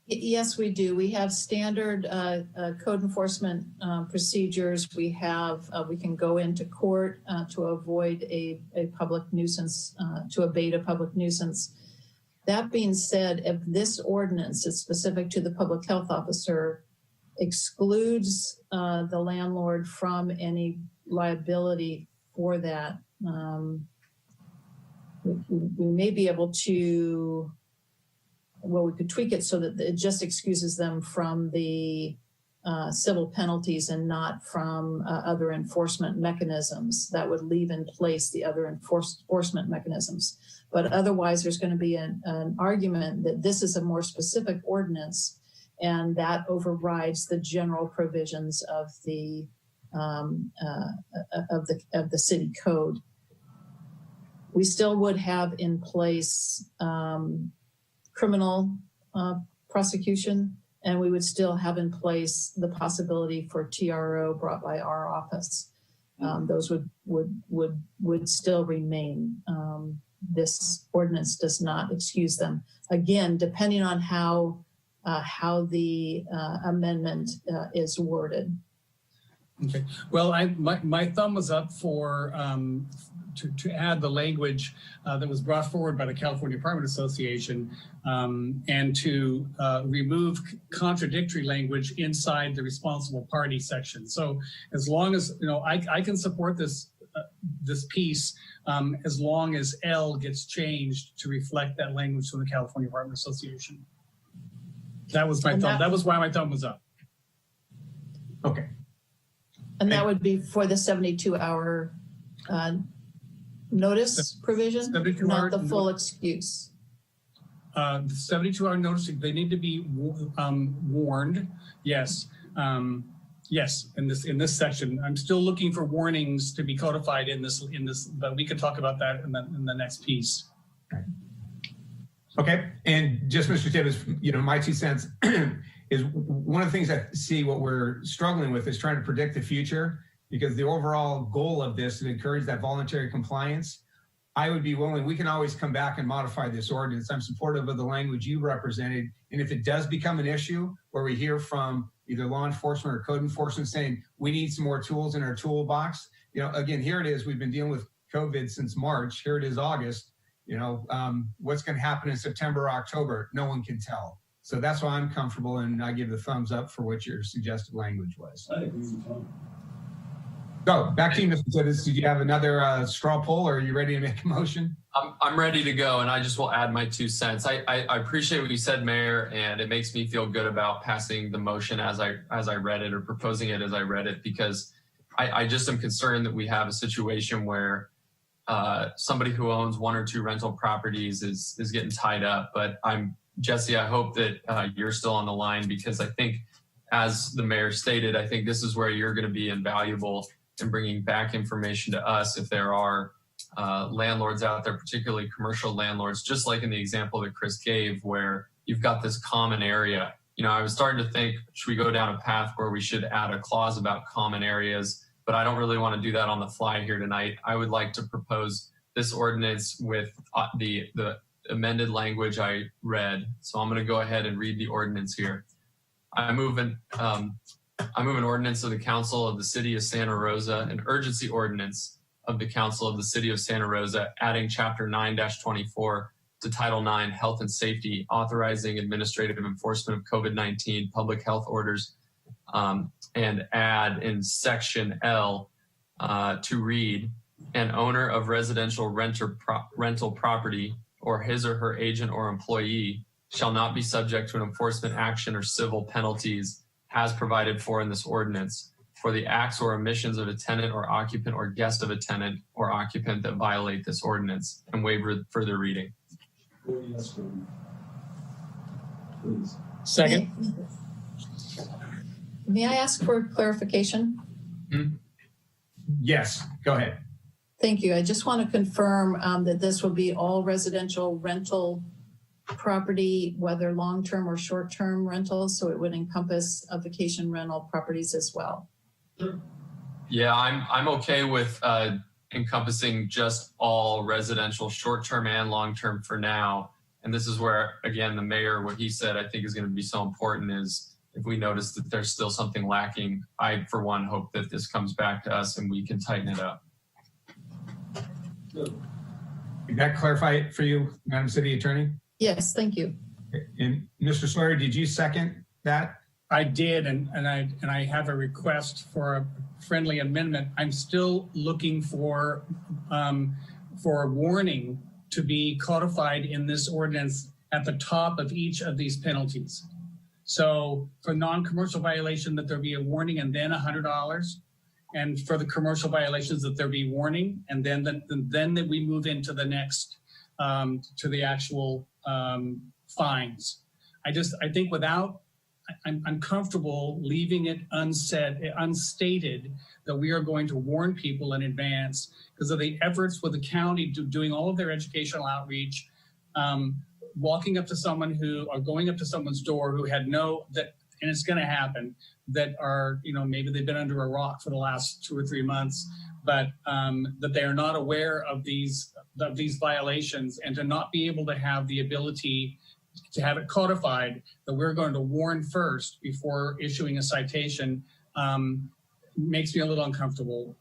Yes, we do. We have standard code enforcement procedures. We can go into court to avoid a public nuisance, to abate a public nuisance. That being said, if this ordinance is specific to the public health officer, excludes the landlord from any liability for that, we may be able to, we could tweak it so that it just excuses them from the civil penalties and not from other enforcement mechanisms that would leave in place the other enforcement mechanisms. But otherwise, there's going to be an argument that this is a more specific ordinance, and that overrides the general provisions of the city code. We still would have in place criminal prosecution, and we would still have in place the possibility for TRO brought by our office. Those would still remain. This ordinance does not excuse them. Again, depending on how the amendment is worded. Okay. Well, my thumb was up for to add the language that was brought forward by the California Apartment Association and to remove contradictory language inside the responsible party section. So as long as, I can support this piece as long as L gets changed to reflect that language from the California Apartment Association. That was my thumb. That was why my thumb was up. Okay. And that would be for the 72-hour notice provision, not the full excuse. The 72-hour notice, they need to be warned. Yes. Yes, in this section. I'm still looking for warnings to be codified in this, but we can talk about that in the next piece. Okay, and just Mr. Tibbetts, my 2 cents is one of the things I see what we're struggling with is trying to predict the future, because the overall goal of this is to encourage that voluntary compliance. I would be willing, we can always come back and modify this ordinance. I'm supportive of the language you represented. And if it does become an issue where we hear from either law enforcement or code enforcement saying we need some more tools in our toolbox, again, here it is. We've been dealing with COVID since March. Here it is August. What's going to happen in September or October? No one can tell. So that's why I'm comfortable, and I give the thumbs up for what your suggested language was. I agree with Tom. So back to you, Mr. Tibbetts. Did you have another straw poll, or are you ready to make a motion? I'm ready to go, and I just will add my 2 cents. I appreciate what you said, Mayor, and it makes me feel good about passing the motion as I read it, or proposing it as I read it, because I just am concerned that we have a situation where somebody who owns 1 or 2 rental properties is getting tied up. But Jesse, I hope that you're still on the line, because I think, as the mayor stated, I think this is where you're going to be invaluable in bringing back information to us if there are landlords out there, particularly commercial landlords, just like in the example that Chris gave, where you've got this common area. I was starting to think, should we go down a path where we should add a clause about common areas? But I don't really want to do that on the fly here tonight. I would like to propose this ordinance with the amended language I read. So I'm going to go ahead and read the ordinance here. I move an ordinance of the Council of the City of Santa Rosa, an urgency ordinance of the Council of the City of Santa Rosa, adding Chapter 9-24 to Title 9, Health and Safety, authorizing administrative enforcement of COVID-19 public health orders, and add in Section L to read, an owner of residential rental property or his or her agent or employee shall not be subject to an enforcement action or civil penalties as provided for in this ordinance for the acts or omissions of a tenant or occupant or guest of a tenant or occupant that violate this ordinance, and waive further reading. Yes, please. Second. May I ask for clarification? Yes, go ahead. Thank you. I just want to confirm that this will be all residential rental property, whether long-term or short-term rentals, so it would encompass vacation rental properties as well. Yeah, I'm okay with encompassing just all residential, short-term and long-term for now. And this is where, again, the mayor, what he said, I think is going to be so important, is if we notice that there's still something lacking, I, for one, hope that this comes back to us and we can tighten it up. Did that clarify it for you, Madam City Attorney? Yes, thank you. And Mr. Sawyer, did you second that? I did, and I have a request for a friendly amendment. I'm still looking for a warning to be codified in this ordinance at the top of each of these penalties. So for non-commercial violation, that there be a warning and then $100, and for the commercial violations, that there be warning, and then that we move into the next to the actual fines. I think without. I'm comfortable leaving it unstated that we are going to warn people in advance because of the efforts with the county doing all of their educational outreach, walking up to someone or going up to someone's door who had and it's going to happen, that are, maybe they've been under a rock for the last 2 or 3 months, but that they are not aware of these violations, and to not be able to have the ability to have it codified that we're going to warn first before issuing a citation makes me a little uncomfortable.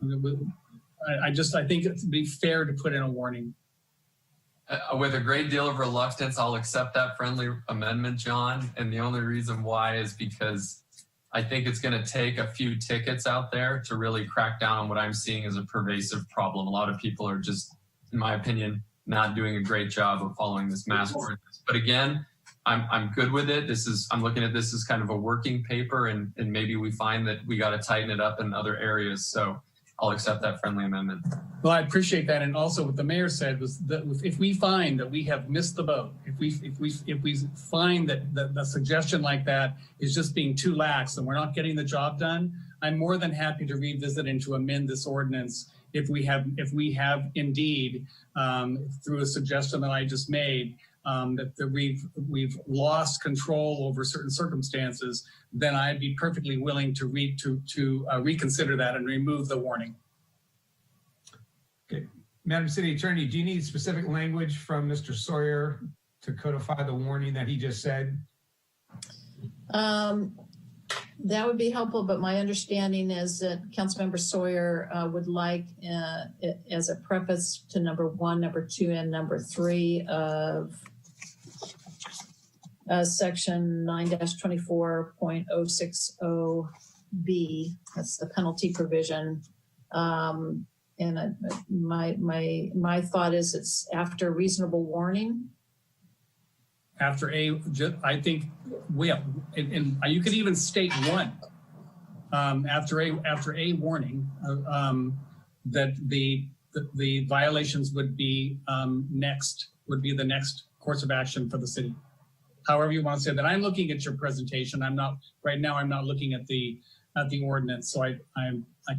I think it would be fair to put in a warning. With a great deal of reluctance, I'll accept that friendly amendment, John. And the only reason why is because I think it's going to take a few tickets out there to really crack down on what I'm seeing as a pervasive problem. A lot of people are just, in my opinion, not doing a great job of following this mask ordinance. But again, I'm good with it. I'm looking at this as kind of a working paper, and maybe we find that we got to tighten it up in other areas. So I'll accept that friendly amendment. Well, I appreciate that. And also what the mayor said was that if we find that we have missed the boat, if we find that the suggestion like that is just being too lax and we're not getting the job done, I'm more than happy to revisit and to amend this ordinance if we have indeed, through a suggestion that I just made, that we've lost control over certain circumstances, then I'd be perfectly willing to reconsider that and remove the warning. Okay, Madam City Attorney, do you need specific language from Mr. Sawyer to codify the warning that he just said? That would be helpful, but my understanding is that Councilmember Sawyer would like, as a preface to number 1, number 2, and number 3 of section 9-24.060B, that's the penalty provision. And my thought is it's after reasonable warning. After I think, well, and you could even state 1 after a warning that the violations would be the next course of action for the city. However you want to say that. I'm looking at your presentation. I'm not looking at the ordinance, so I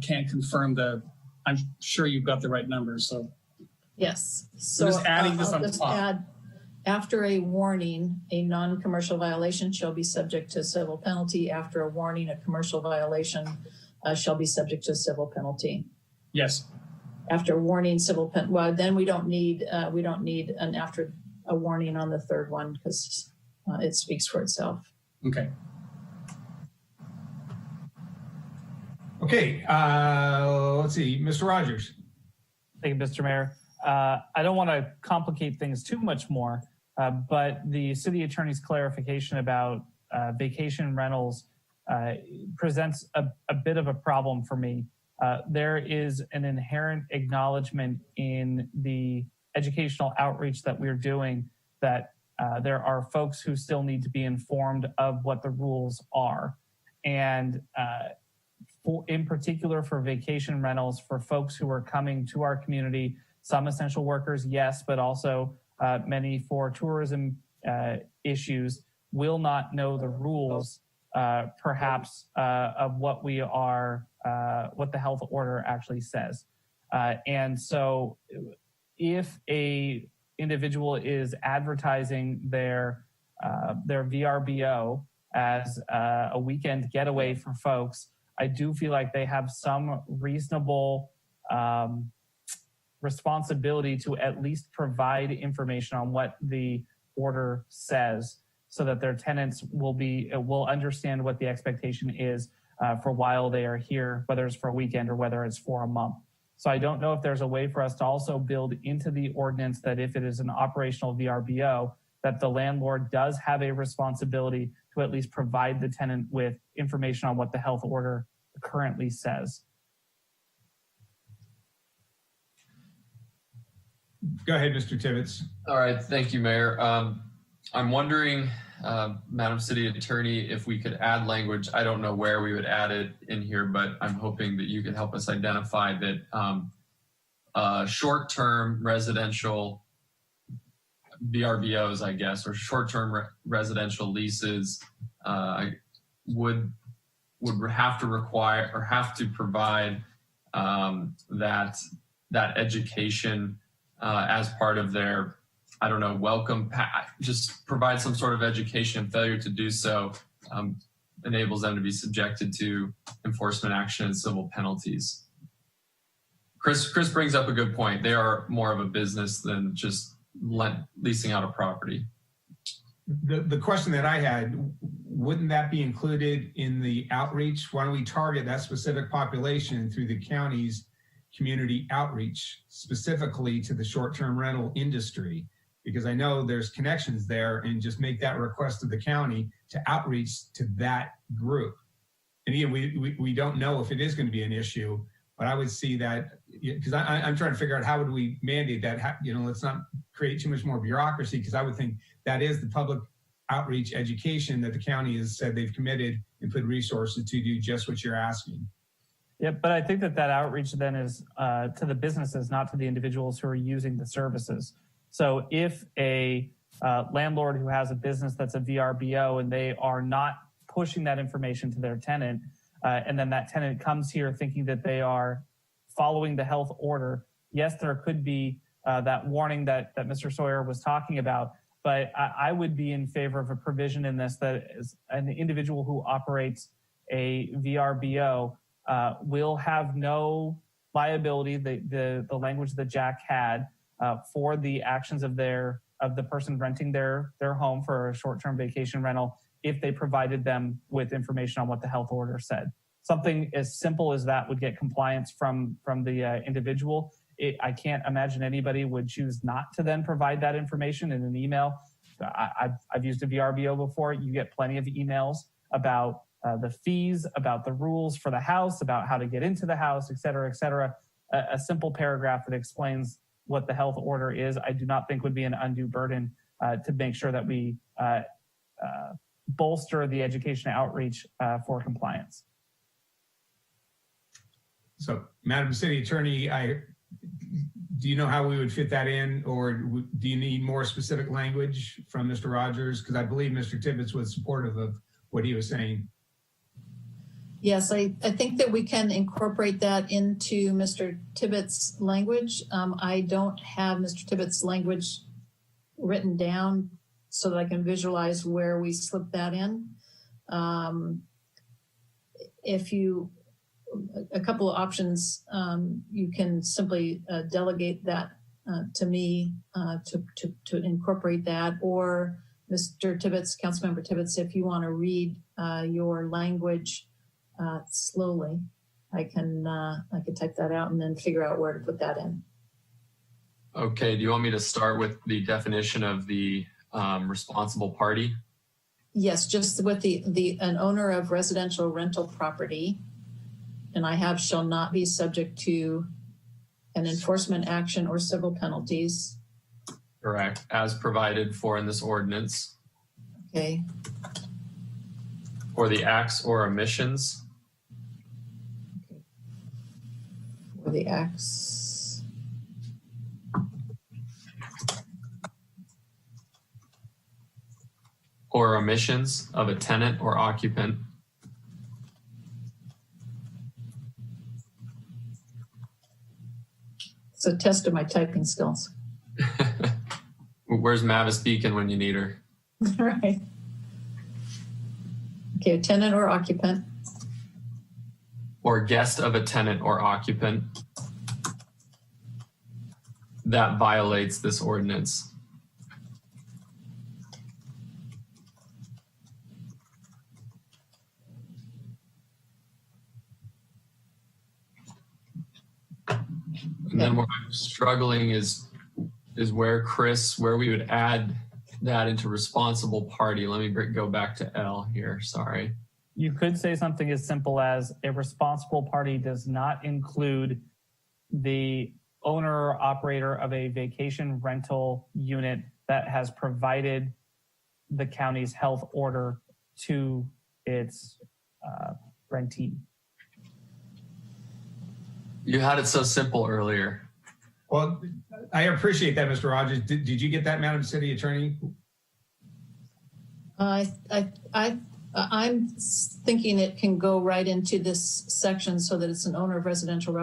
can't confirm I'm sure you've got the right numbers. So yes, so just adding this on top. After a warning, a non-commercial violation shall be subject to civil penalty. After a warning, a commercial violation shall be subject to civil penalty. Yes. After warning, civil penalty. Well, then we don't need an after a warning on the third one because it speaks for itself. Okay. Okay. Let's see, Mr. Rogers. Thank you, Mr. Mayor. I don't want to complicate things too much more, but the city attorney's clarification about vacation rentals presents a bit of a problem for me. There is an inherent acknowledgement in the educational outreach that we're doing that there are folks who still need to be informed of what the rules are. And in particular for vacation rentals, for folks who are coming to our community, some essential workers, yes, but also many for tourism issues will not know the rules, perhaps, of what what the health order actually says. And so if a individual is advertising their VRBO as a weekend getaway for folks, I do feel like they have some reasonable responsibility to at least provide information on what the order says so that their tenants will understand what the expectation is for while they are here, whether it's for a weekend or whether it's for a month. So I don't know if there's a way for us to also build into the ordinance that if it is an operational VRBO, that the landlord does have a responsibility to at least provide the tenant with information on what the health order currently says. Go ahead, Mr. Tibbetts. All right, thank you, Mayor. I'm wondering, Madam City Attorney, if we could add language. I don't know where we would add it in here, but I'm hoping that you could help us identify that short-term residential VRBOs, I guess, or short-term residential leases would have to require or have to provide that education as part of their, I don't know, welcome, just provide some sort of education. Failure to do so enables them to be subjected to enforcement action and civil penalties. Chris brings up a good point. They are more of a business than just leasing out a property. The question that I had, wouldn't that be included in the outreach? Why don't we target that specific population through the county's community outreach, specifically to the short-term rental industry? Because I know there's connections there, and just make that request to the county to outreach to that group. And again, we don't know if it is going to be an issue, but I would see that, because I'm trying to figure out how would we mandate that. Let's not create too much more bureaucracy, because I would think that is the public outreach education that the county has said they've committed and put resources to do just what you're asking. Yeah, but I think that outreach then is to the businesses, not to the individuals who are using the services. So if a landlord who has a business that's a VRBO and they are not pushing that information to their tenant, and then that tenant comes here thinking that they are following the health order, yes, there could be that warning that Mr. Sawyer was talking about, but I would be in favor of a provision in this that is an individual who operates a VRBO will have no liability, the language that Jack had, for the actions of the person renting their home for a short-term vacation rental if they provided them with information on what the health order said. Something as simple as that would get compliance from the individual. I can't imagine anybody would choose not to then provide that information in an email. I've used a VRBO before. You get plenty of emails about the fees, about the rules for the house, about how to get into the house, et cetera, et cetera. A simple paragraph that explains what the health order is, I do not think would be an undue burden to make sure that we bolster the education outreach for compliance. So, Madam City Attorney, do you know how we would fit that in, or do you need more specific language from Mr. Rogers? Because I believe Mr. Tibbetts was supportive of what he was saying. Yes, I think that we can incorporate that into Mr. Tibbetts' language. I don't have Mr. Tibbetts' language written down so that I can visualize where we slip that in. A couple of options, you can simply delegate that to me to incorporate that, or Mr. Tibbetts, Councilmember Tibbetts, if you want to read your language slowly, I can type that out and then figure out where to put that in. Okay, do you want me to start with the definition of the responsible party? Yes, just with an owner of residential rental property, and I have shall not be subject to an enforcement action or civil penalties. Correct, as provided for in this ordinance. Okay. Or the acts or omissions. Okay. Or the acts. Or omissions of a tenant or occupant. It's a test of my typing skills. Where's Mavis Beacon when you need her? Right. Okay, a tenant or occupant. Or guest of a tenant or occupant that violates this ordinance. And then where I'm struggling is where we would add that into responsible party. Let me go back to L here, sorry. You could say something as simple as a responsible party does not include the owner or operator of a vacation rental unit that has provided the county's health order to its rentee. You had it so simple earlier. Well, I appreciate that, Mr. Rogers. Did you get that, Madam City Attorney? I'm thinking it can go right into this section so that it's an owner of residential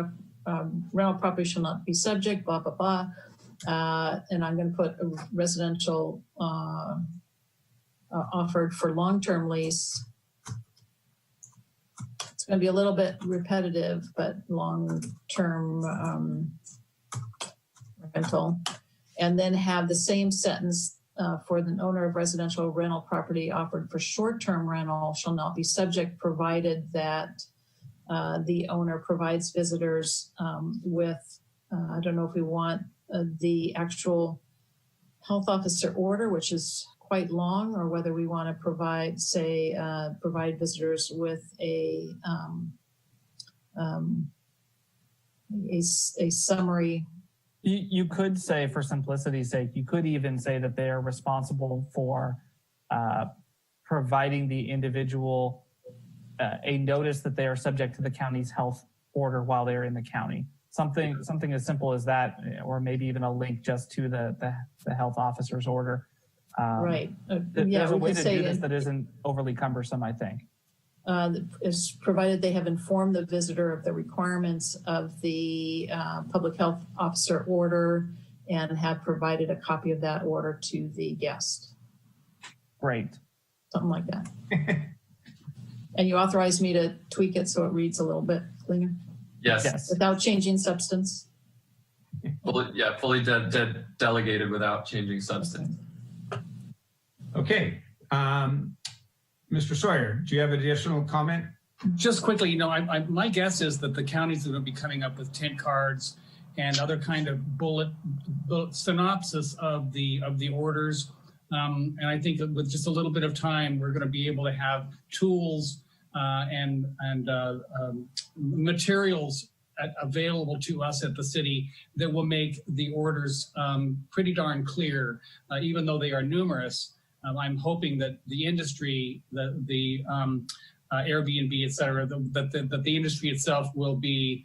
rental property shall not be subject, blah, blah, blah. And I'm going to put a residential offered for long-term lease. It's going to be a little bit repetitive, but long-term rental. And then have the same sentence for the owner of residential rental property offered for short-term rental shall not be subject, provided that the owner provides visitors with, I don't know if we want the actual health officer order, which is quite long, or whether we want to provide, say, provide visitors with a summary. You could say, for simplicity's sake, you could even say that they are responsible for providing the individual a notice that they are subject to the county's health order while they're in the county. Something as simple as that, or maybe even a link just to the health officer's order. Right. There's a way to do this that isn't overly cumbersome, I think. Is provided they have informed the visitor of the requirements of the public health officer order and have provided a copy of that order to the guest. Great. Something like that. And you authorized me to tweak it so it reads a little bit cleaner? Yes. Without changing substance? Fully delegated without changing substance. Okay. Mr. Sawyer, do you have additional comment? Just quickly, my guess is that the counties are going to be coming up with tent cards and other kind of bullet synopsis of the orders. And I think that with just a little bit of time, we're going to be able to have tools and materials available to us at the city that will make the orders pretty darn clear, even though they are numerous. I'm hoping that the industry, the Airbnb, et cetera, that the industry itself will be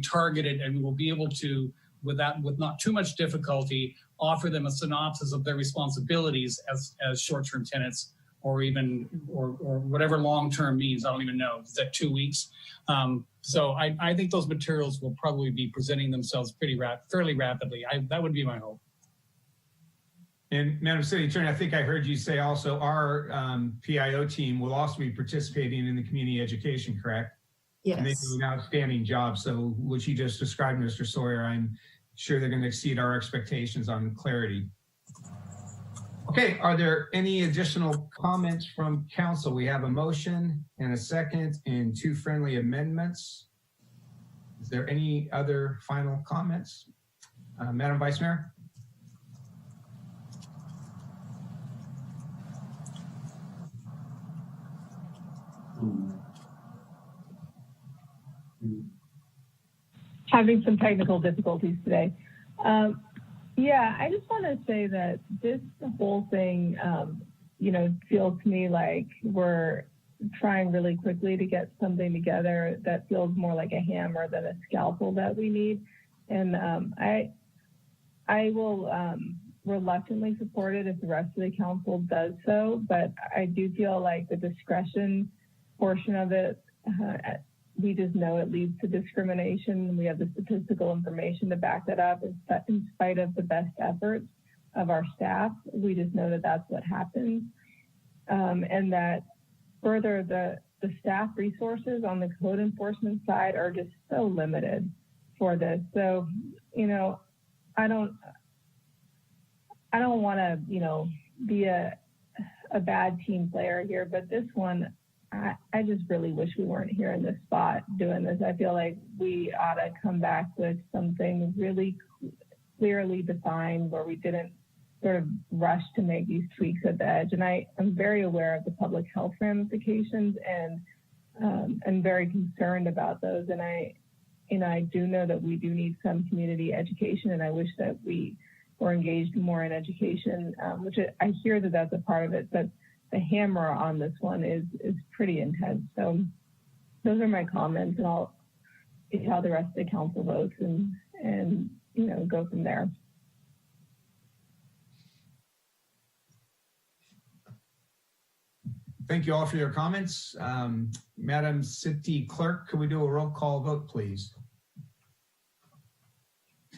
targeted, and we will be able to, with not too much difficulty, offer them a synopsis of their responsibilities as short-term tenants, or whatever long-term means. I don't even know. Is that 2 weeks? So I think those materials will probably be presenting themselves fairly rapidly. That would be my hope. And Madam City Attorney, I think I heard you say also our PIO team will also be participating in the community education, correct? Yes. And they do an outstanding job. So what you just described, Mr. Sawyer, I'm sure they're going to exceed our expectations on clarity. Okay, are there any additional comments from council? We have a motion and a second and 2 friendly amendments. Is there any other final comments? Madam Vice Mayor? Having some technical difficulties today. Yeah, I just want to say that this whole thing, feels to me like we're trying really quickly to get something together that feels more like a hammer than a scalpel that we need. And I will reluctantly support it if the rest of the council does so, but I do feel like the discretion portion of it, we just know it leads to discrimination. We have the statistical information to back that up. In spite of the best efforts of our staff, we just know that that's what happens. And that further, the staff resources on the code enforcement side are just so limited for this. So, I don't want to, be a bad team player here, but this one, I just really wish we weren't here in this spot doing this. I feel like we ought to come back with something really clearly defined where we didn't sort of rush to make these tweaks at the edge. And I'm very aware of the public health ramifications, and I'm very concerned about those. And I do know that we do need some community education, and I wish that we were engaged more in education, which I hear that that's a part of it, but the hammer on this one is pretty intense. So those are my comments, and I'll see how the rest of the council votes and go from there. Thank you all for your comments. Madam City Clerk, could we do a roll call vote, please?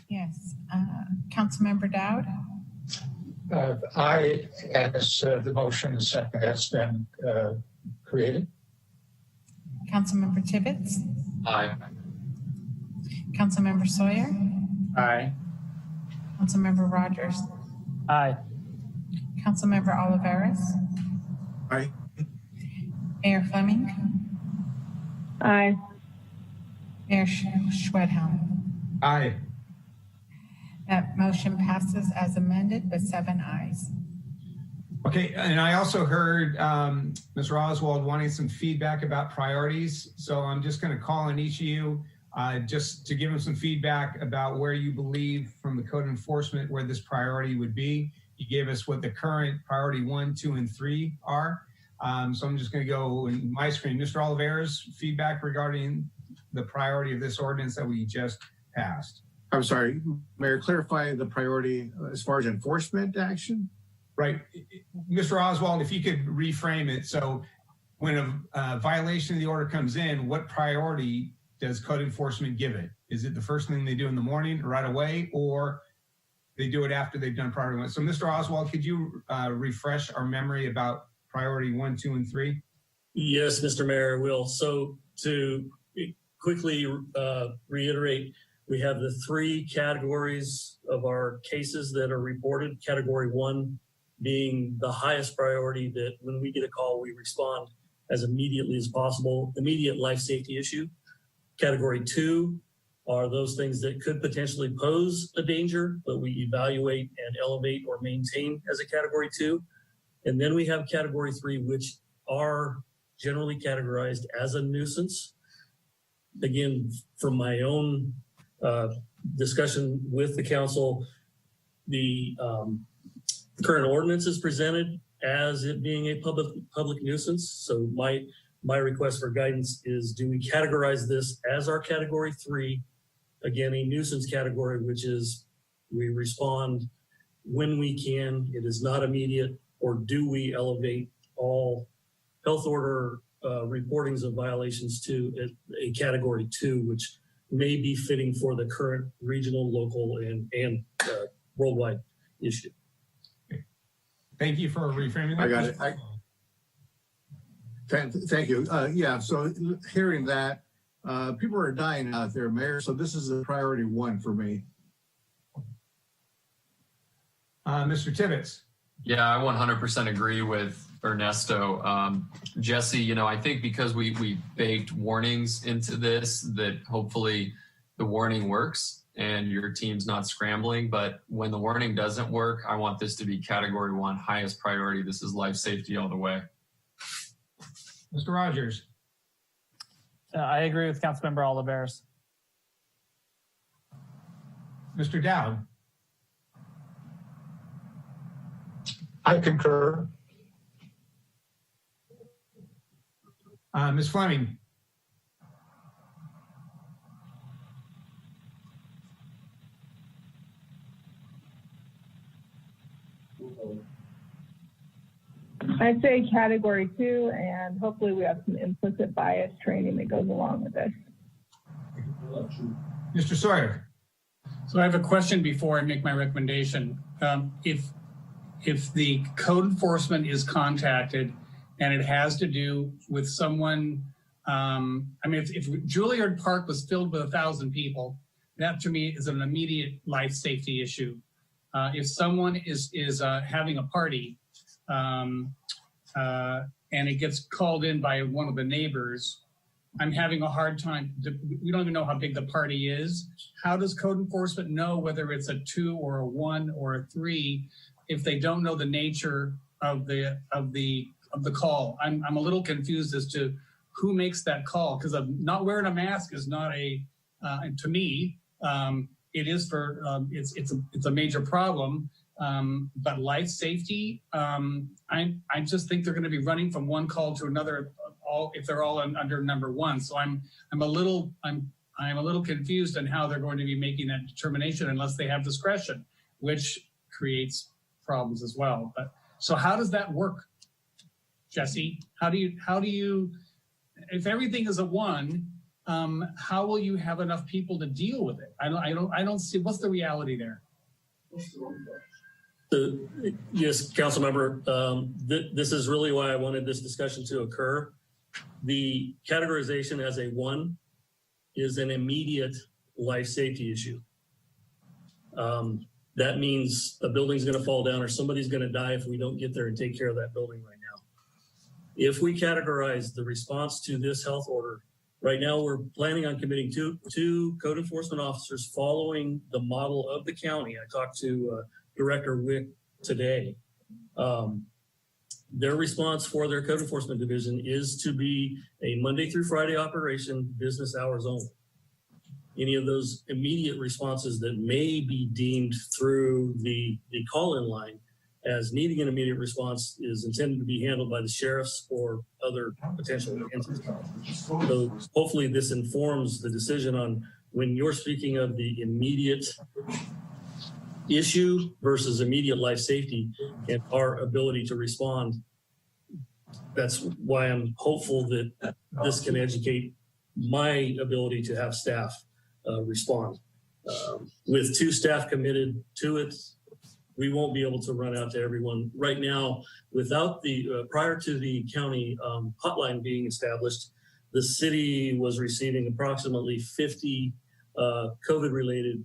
Yes. Councilmember Dowd? Aye, as the motion has been created. Councilmember Tibbetts? Aye. Councilmember Sawyer? Aye. Councilmember Rogers? Aye. Councilmember Oliveras? Aye. Mayor Fleming? Aye. Mayor Schwedhelm? Aye. That motion passes as amended with 7 ayes. Okay, and I also heard Mr. Oswald wanting some feedback about priorities. So I'm just going to call on each of you just to give him some feedback about where you believe from the code enforcement where this priority would be. You gave us what the current priority 1, 2, and 3 are. So I'm just going to go in my screen. Mr. Oliveira's feedback regarding the priority of this ordinance that we just passed. I'm sorry, Mayor, clarify the priority as far as enforcement action? Right. Mr. Oswald, if you could reframe it. So when a violation of the order comes in, what priority does code enforcement give it? Is it the first thing they do in the morning right away, or they do it after they've done priority 1? So Mr. Oswald, could you refresh our memory about priority 1, 2, and 3? Yes, Mr. Mayor, I will. So to quickly reiterate, we have the 3 categories of our cases that are reported. Category 1 being the highest priority, that when we get a call, we respond as immediately as possible, immediate life safety issue. Category 2 are those things that could potentially pose a danger, but we evaluate and elevate or maintain as a category 2. And then we have category 3, which are generally categorized as a nuisance. Again, from my own discussion with the council, the current ordinance is presented as it being a public nuisance. So my request for guidance is, do we categorize this as our category 3? Again, a nuisance category, which is we respond when we can, it is not immediate, or do we elevate all health order reportings of violations to a category 2, which may be fitting for the current regional, local, and worldwide issue. Thank you for reframing that. I got it. Thank you. Yeah, so hearing that, people are dying out there, Mayor, so this is a priority 1 for me. Mr. Tibbetts. Yeah, I 100% agree with Ernesto. Jesse, I think because we baked warnings into this, that hopefully the warning works and your team's not scrambling. But when the warning doesn't work, I want this to be category 1, highest priority. This is life safety all the way. Mr. Rogers. I agree with Councilmember Olivares. Mr. Dowd. I concur. Ms. Fleming. I'd say category 2, and hopefully we have some implicit bias training that goes along with this. Mr. Sawyer. So I have a question before I make my recommendation. If the code enforcement is contacted and it has to do with someone, if Juilliard Park was filled with 1,000 people, that to me is an immediate life safety issue. If someone is having a party and it gets called in by one of the neighbors, I'm having a hard time. We don't even know how big the party is. How does code enforcement know whether it's a 2 or a 1 or a 3 if they don't know the nature of the call? I'm a little confused as to who makes that call, because not wearing a mask is not to me, it is for it's a major problem. But life safety, I just think they're going to be running from one call to another, if they're all under number 1. So I'm a little confused on how they're going to be making that determination unless they have discretion, which creates problems as well. But so how does that work, Jesse? How do you if everything is a 1, how will you have enough people to deal with it? I don't see what's the reality there. Yes, council member, this is really why I wanted this discussion to occur. The categorization as a 1 is an immediate life safety issue. That means a building's going to fall down or somebody's going to die if we don't get there and take care of that building right now. If we categorize the response to this health order, right now we're planning on committing two code enforcement officers following the model of the county. I talked to Director Wick today. Their response for their code enforcement division is to be a Monday through Friday operation, business hours only. Any of those immediate responses that may be deemed through the call-in line as needing an immediate response is intended to be handled by the sheriffs or other potential entities. So hopefully this informs the decision on when you're speaking of the immediate issue versus immediate life safety and our ability to respond. That's why I'm hopeful that this can educate my ability to have staff respond. With 2 staff committed to it, we won't be able to run out to everyone. Right now, without the, prior to the county hotline being established, the city was receiving approximately 50 COVID-related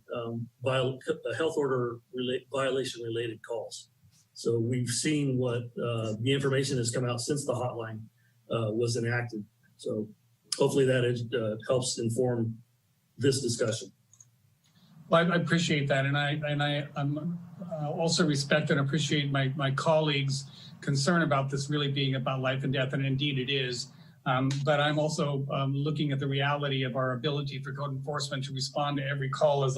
health order violation-related calls. So we've seen what the information has come out since the hotline was enacted. So hopefully that helps inform this discussion. Well, I appreciate that, and I also respect and appreciate my colleagues' concern about this really being about life and death, and indeed it is. But I'm also looking at the reality of our ability for code enforcement to respond to every call as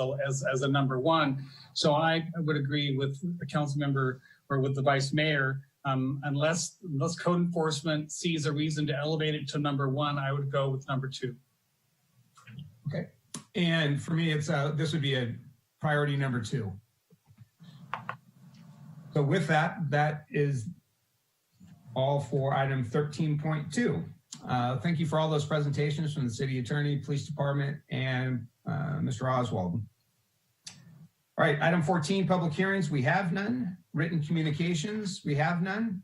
a number one. So I would agree with the council member or with the vice mayor. Unless code enforcement sees a reason to elevate it to number one, I would go with number 2. Okay. And for me, it's this would be a priority number 2. So with that, that is all for item 13.2. Thank you for all those presentations from the city attorney, police department, and Mr. Oswald. All right, item 14, public hearings, we have none. Written communications, we have none.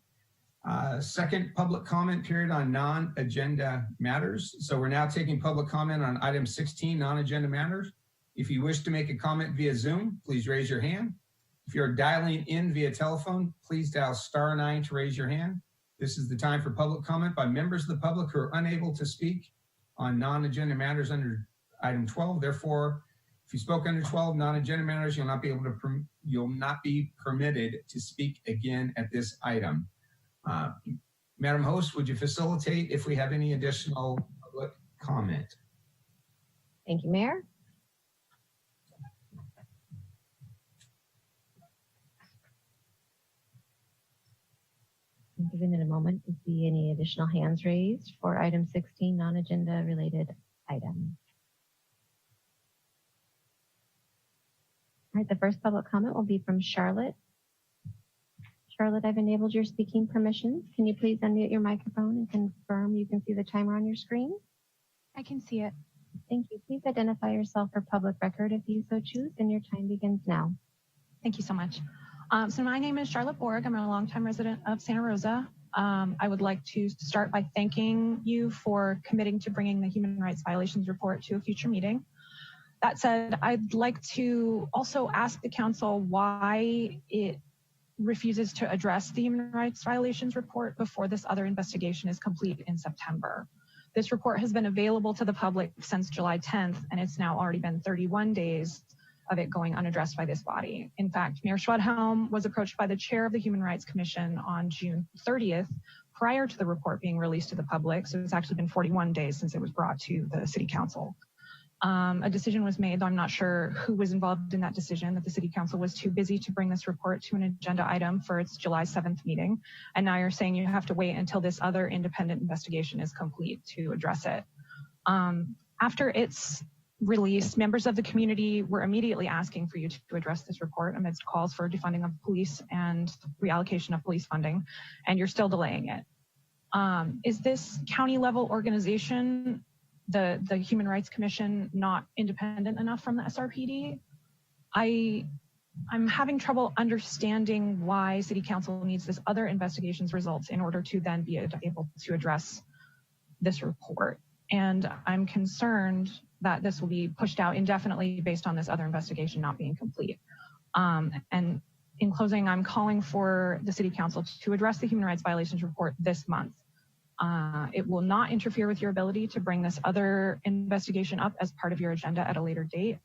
Second public comment period on non-agenda matters. So we're now taking public comment on item 16, non-agenda matters. If you wish to make a comment via Zoom, please raise your hand. If you're dialing in via telephone, please dial *9 to raise your hand. This is the time for public comment by members of the public who are unable to speak on non-agenda matters under item 12. Therefore, if you spoke under 12 non-agenda matters, you'll not be permitted to speak again at this item. Madam Host, would you facilitate if we have any additional public comment? Thank you, Mayor. I'll give it a moment to see any additional hands raised for item 16, non-agenda related item. All right, the first public comment will be from Charlotte. Charlotte, I've enabled your speaking permissions. Can you please unmute your microphone and confirm you can see the timer on your screen? I can see it. Thank you. Please identify yourself for public record if you so choose, and your time begins now. Thank you so much. So my name is Charlotte Borg. I'm a longtime resident of Santa Rosa. I would like to start by thanking you for committing to bringing the human rights violations report to a future meeting. That said, I'd like to also ask the council why it refuses to address the human rights violations report before this other investigation is complete in September. This report has been available to the public since July 10th, and it's now already been 31 days of it going unaddressed by this body. In fact, Mayor Schwedhelm was approached by the chair of the Human Rights Commission on June 30th, prior to the report being released to the public. So it's actually been 41 days since it was brought to the city council. A decision was made, though I'm not sure who was involved in that decision, that the city council was too busy to bring this report to an agenda item for its July 7th meeting. And now you're saying you have to wait until this other independent investigation is complete to address it. After its release, members of the community were immediately asking for you to address this report amidst calls for defunding of police and reallocation of police funding, and you're still delaying it. Is this county level organization, the Human Rights Commission, not independent enough from the SRPD? I'm having trouble understanding why City Council needs this other investigation's results in order to then be able to address this report. And I'm concerned that this will be pushed out indefinitely based on this other investigation not being complete. And in closing, I'm calling for the City Council to address the human rights violations report this month. It will not interfere with your ability to bring this other investigation up as part of your agenda at a later date,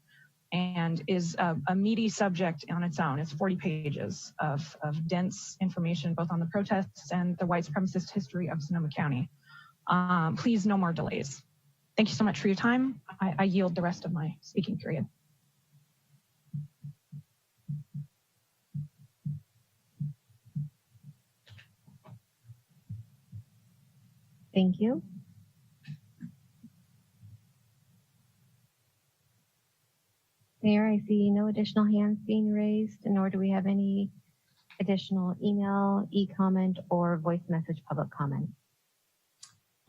and is a meaty subject on its own. It's 40 pages of dense information, both on the protests and the white supremacist history of Sonoma County. Please, no more delays. Thank you so much for your time. I yield the rest of my speaking period. Thank you. Mayor, I see no additional hands being raised, nor do we have any additional email, e-comment, or voice message public comment.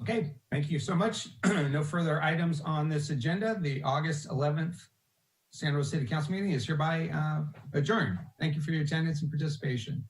Okay, thank you so much. No further items on this agenda. The August 11th Santa Rosa City Council meeting is hereby adjourned. Thank you for your attendance and participation.